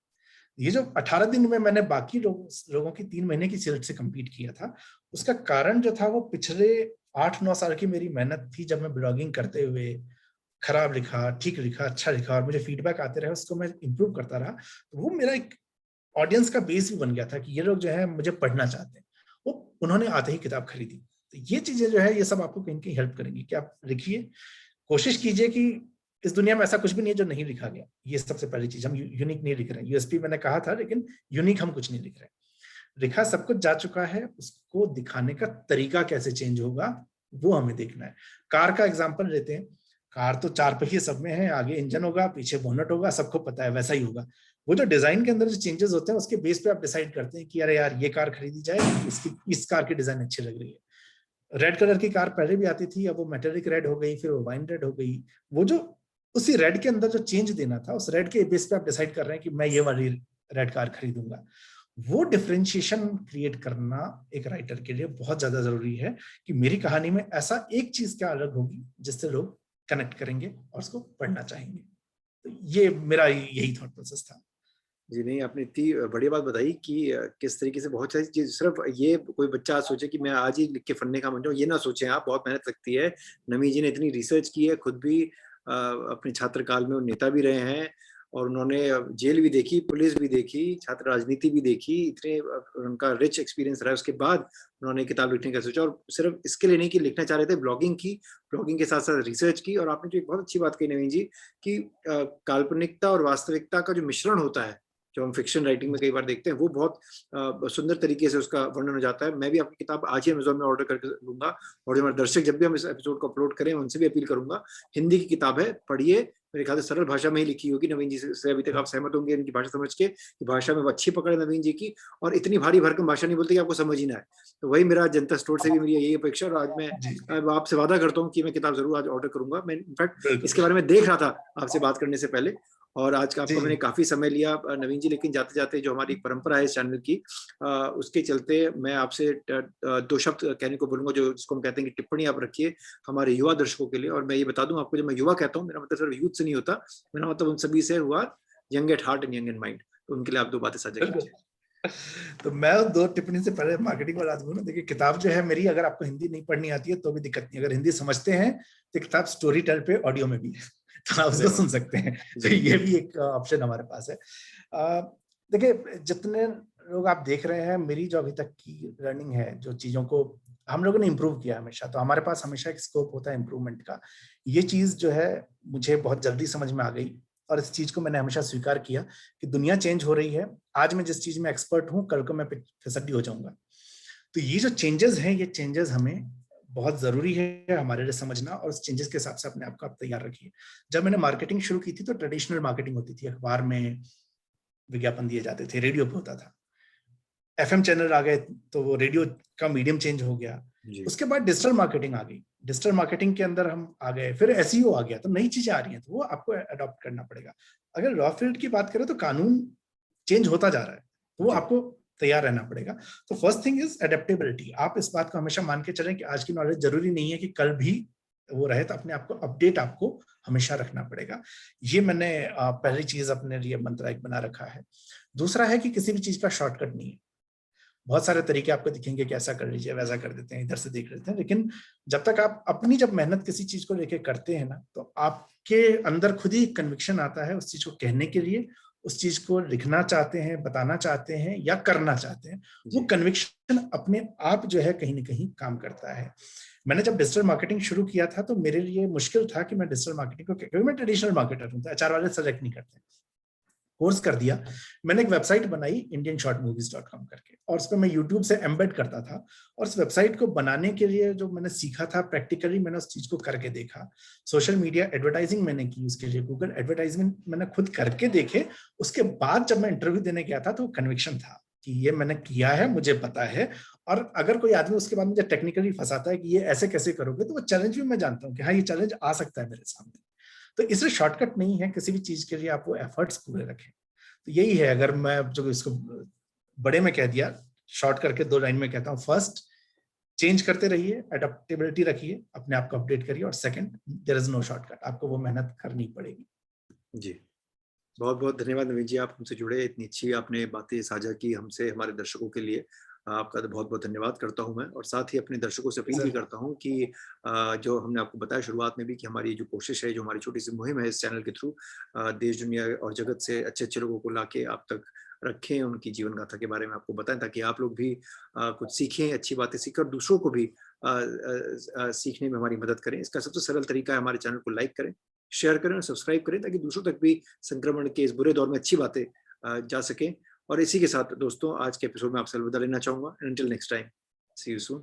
ये जो 18 दिन में मैंने बाकी लोगों की 3 महीने की सेल्स से कम्पीट किया था, उसका कारण जो था वो पिछले 8-9 साल की मेरी मेहनत थी, जब मैं ब्लॉगिंग करते हुए खराब लिखा, ठीक लिखा, अच्छा लिखा, और मुझे फीडबैक आते रहे, उसको मैं इंप्रूव करता रहा। तो वो मेरा एक ऑडियंस का बेस भी बन गया था कि ये लोग जो है मुझे पढ़ना चाहते हैं। वो उन्होंने आते ही किताब खरीदी। तो ये चीजें जो है ये सब आपको कहीं कहीं हेल्प करेंगी कि आप लिखिए, कोशिश कीजिए कि इस दुनिया में ऐसा कुछ भी नहीं है जो नहीं लिखा गया। ये सबसे पहली चीज, हम यूनिक नहीं लिख रहे हैं। यूएसपी मैंने कहा था, लेकिन यूनिक हम कुछ नहीं लिख रहे। लिखा सब कुछ जा चुका है, उसको दिखाने का तरीका कैसे चेंज होगा वो हमें देखना है। कार का एग्जांपल लेते हैं, कार तो 4 पहिए सब में है, आगे इंजन होगा, पीछे बोनट होगा, सबको पता है वैसा ही होगा। वो जो डिजाइन के अंदर जो चेंजेस होते हैं उसके बेस पे आप डिसाइड करते हैं कि अरे यार ये कार खरीदी जाए, इसकी इस कार की डिजाइन अच्छी लग रही है। रेड कलर की कार पहले भी आती थी, अब वो मेटेलिक रेड हो गई, फिर वो वाइन रेड हो गई। वो जो उसी रेड के अंदर जो चेंज देना था, उस रेड के बेस पे आप डिसाइड कर रहे हैं कि मैं ये वाली रेड कार खरीदूंगा। वो डिफरेंशिएशन क्रिएट करना एक राइटर के लिए बहुत ज्यादा जरूरी है कि मेरी कहानी में ऐसा एक चीज क्या अलग होगी जिससे लोग कनेक्ट करेंगे और उसको पढ़ना चाहेंगे। तो ये मेरा यही थॉट प्रोसेस था। जी नहीं, आपने इतनी बढ़िया बात बताई कि किस तरीके से बहुत सारी चीज, सिर्फ ये कोई बच्चा आज सोचे कि मैं आज ही लिख के फन्ने का बन जाऊं, ये ना सोचें आप, बहुत मेहनत लगती है। नमी जी ने इतनी रिसर्च की है, खुद भी अपने छात्र काल में वो नेता भी रहे हैं, और उन्होंने जेल भी देखी, पुलिस भी देखी, छात्र राजनीति भी देखी, इतने उनका रिच एक्सपीरियंस रहा। उसके बाद उन्होंने किताब लिखने का सोचा, और सिर्फ इसके लिए नहीं कि लिखना चाह रहे थे, ब्लॉगिंग की, ब्लॉगिंग के साथ साथ रिसर्च की। और आपने जो एक बहुत अच्छी बात कही नवीन जी, कि काल्पनिकता और वास्तविकता का जो मिश्रण होता है, जो हम फिक्शन राइटिंग में कई बार देखते हैं, वो बहुत सुंदर तरीके से उसका वर्णन हो जाता है। मैं भी आपकी किताब आज ही अमेज़न में ऑर्डर करके लूंगा, और जो हमारे दर्शक जब भी हम इस एपिसोड को अपलोड करें उनसे भी अपील करूंगा, हिंदी की किताब है, पढ़िए। मेरे ख्याल से सरल भाषा में ही लिखी होगी, नवीन जी से अभी तक आप सहमत होंगे इनकी भाषा समझ के, कि भाषा में वो अच्छी पकड़ है नवीन जी की, और इतनी भारी भरकम भाषा नहीं बोलते कि आपको समझ ही ना आए। तो वही मेरा जनता स्टोर से भी मेरी यही अपेक्षा, और आज मैं जी आपसे वादा करता हूँ कि मैं किताब जरूर आज ऑर्डर करूंगा। मैं इनफैक्ट बिल्कुल। इसके बारे में देख रहा था आपसे बात करने से पहले, और आज का आपका मैंने काफी समय लिया नवीन जी, लेकिन जाते जाते जो हमारी परंपरा है इस चैनल की, उसके चलते मैं आपसे 2 शब्द कहने को बोलूंगा, जो जिसको हम कहते हैं कि टिप्पणी आप रखिए हमारे युवा दर्शकों के लिए। और मैं ये बता दूं आपको, जब मैं युवा कहता हूँ, मेरा मतलब सिर्फ यूथ से नहीं होता, मेरा मतलब उन सभी से हुआ young at heart and young in mind. तो उनके लिए आप 2 बातें साझा कीजिए। तो मैं 2 टिप्पणी से पहले मार्केटिंग वाला दूं ना, देखिए किताब जो है मेरी, अगर आपको हिंदी नहीं पढ़नी आती है तो भी दिक्कत नहीं, अगर हिंदी समझते हैं तो किताब स्टोरी टेल पे ऑडियो में भी है, तो आप उसको सुन सकते हैं। तो ये भी एक ऑप्शन हमारे पास है। देखिए जितने लोग आप देख रहे हैं, मेरी जो अभी तक की लर्निंग है, जो चीजों को हम लोगों ने इम्प्रूव किया हमेशा, तो हमारे पास हमेशा एक स्कोप होता है इम्प्रूवमेंट का। ये चीज जो है मुझे बहुत जल्दी समझ में आ गई, और इस चीज को मैंने हमेशा स्वीकार किया कि दुनिया चेंज हो रही है। आज मैं जिस चीज में एक्सपर्ट हूं, कल को मैं फिसड्डी हो जाऊंगा। तो ये जो चेंजेस हैं, ये चेंजेस हमें बहुत जरूरी है हमारे लिए समझना, और उस चेंजेस के हिसाब से अपने आप को आप तैयार रखिए। जब मैंने मार्केटिंग शुरू की थी तो ट्रेडिशनल मार्केटिंग होती थी, अखबार में विज्ञापन दिए जाते थे, रेडियो पे होता था। एफएम चैनल आ गए तो वो रेडियो का मीडियम चेंज हो गया। उसके बाद डिजिटल मार्केटिंग आ गई, डिजिटल मार्केटिंग के अंदर हम आ गए, फिर एसईओ आ गया। तो नई चीजें आ रही हैं, तो वो आपको अडॉप्ट करना पड़ेगा। अगर लॉ फील्ड की बात करें तो कानून चेंज होता जा रहा है, तो वो आपको तैयार रहना पड़ेगा। तो फर्स्ट थिंग इज एडेप्टेबिलिटी। आप इस बात को हमेशा मान के चलें कि आज की नॉलेज जरूरी नहीं है कि कल भी वो रहे, तो अपने आप को अपडेट आपको हमेशा रखना पड़ेगा। ये मैंने पहली चीज अपने लिए मंत्र एक बना रखा है। दूसरा है कि किसी भी चीज का शॉर्टकट नहीं है। बहुत सारे तरीके आपको दिखेंगे कि ऐसा कर लीजिए, वैसा कर देते हैं, इधर से देख लेते हैं, लेकिन जब तक आप अपनी जब मेहनत किसी चीज को लेके करते हैं ना, तो आपके अंदर खुद ही कन्विक्शन आता है उस चीज को कहने के लिए, उस चीज को लिखना चाहते हैं, बताना चाहते हैं या करना चाहते हैं। वो कन्विक्शन अपने आप जो है कहीं ना कहीं काम करता है। मैंने जब डिजिटल मार्केटिंग शुरू किया था तो मेरे लिए मुश्किल था कि मैं डिजिटल मार्केटिंग को, क्योंकि मैं ट्रेडिशनल मार्केटर हूं, तो एचआर वाले सेलेक्ट नहीं करते। कोर्स कर दिया, मैंने एक वेबसाइट बनाई indianshortmovies.com करके, और उस पर मैं यूट्यूब से एम्बेड करता था। और उस वेबसाइट को बनाने के लिए जो मैंने सीखा था प्रैक्टिकली, मैंने उस चीज को करके देखा। सोशल मीडिया एडवर्टाइजिंग मैंने की, उसके लिए गूगल एडवर्टाइजमेंट मैंने खुद करके देखे। उसके बाद जब मैं इंटरव्यू देने गया था तो कन्विक्शन था कि ये मैंने किया है, मुझे पता है। और अगर कोई आदमी उसके बाद मुझे टेक्निकली फंसाता है कि ये ऐसे कैसे करोगे, तो वो चैलेंज भी मैं जानता हूँ कि हाँ ये चैलेंज आ सकता है मेरे सामने। तो इसलिए शॉर्टकट नहीं है, किसी भी चीज के लिए आप वो एफर्ट्स पूरे रखें। तो यही है, अगर मैं जो इसको बड़े में कह दिया, शॉर्ट करके 2 लाइन में कहता हूँ। फर्स्ट, चेंज करते रहिए, एडेप्टेबिलिटी रखिए, अपने आप को अपडेट करिए। और second, there is no shortcut, आपको वो मेहनत करनी पड़ेगी। जी, बहुत बहुत धन्यवाद नवीन जी, आप हमसे जुड़े, इतनी अच्छी आपने बातें साझा की हमसे, हमारे दर्शकों के लिए। आपका तो बहुत बहुत धन्यवाद करता हूं मैं, और साथ ही अपने दर्शकों से अपील भी करता हूं कि जो हमने आपको बताया शुरुआत में भी कि हमारी जो कोशिश है, जो हमारी छोटी सी मुहिम है इस चैनल के थ्रू, देश दुनिया और जगत से अच्छे अच्छे लोगों को लाके आप तक रखें, उनकी जीवन गाथा के बारे में आपको बताएं, ताकि आप लोग भी कुछ सीखें, अच्छी बातें सीखें और दूसरों को भी सीखने में हमारी मदद करें। इसका सबसे सरल तरीका है, हमारे चैनल को लाइक करें, शेयर करें और सब्सक्राइब करें, ताकि दूसरों तक भी संक्रमण के इस बुरे दौर में अच्छी बातें जा सकें। और इसी के साथ दोस्तों, आज के एपिसोड में आपसे अलविदा लेना चाहूंगा। Until next time, see you soon.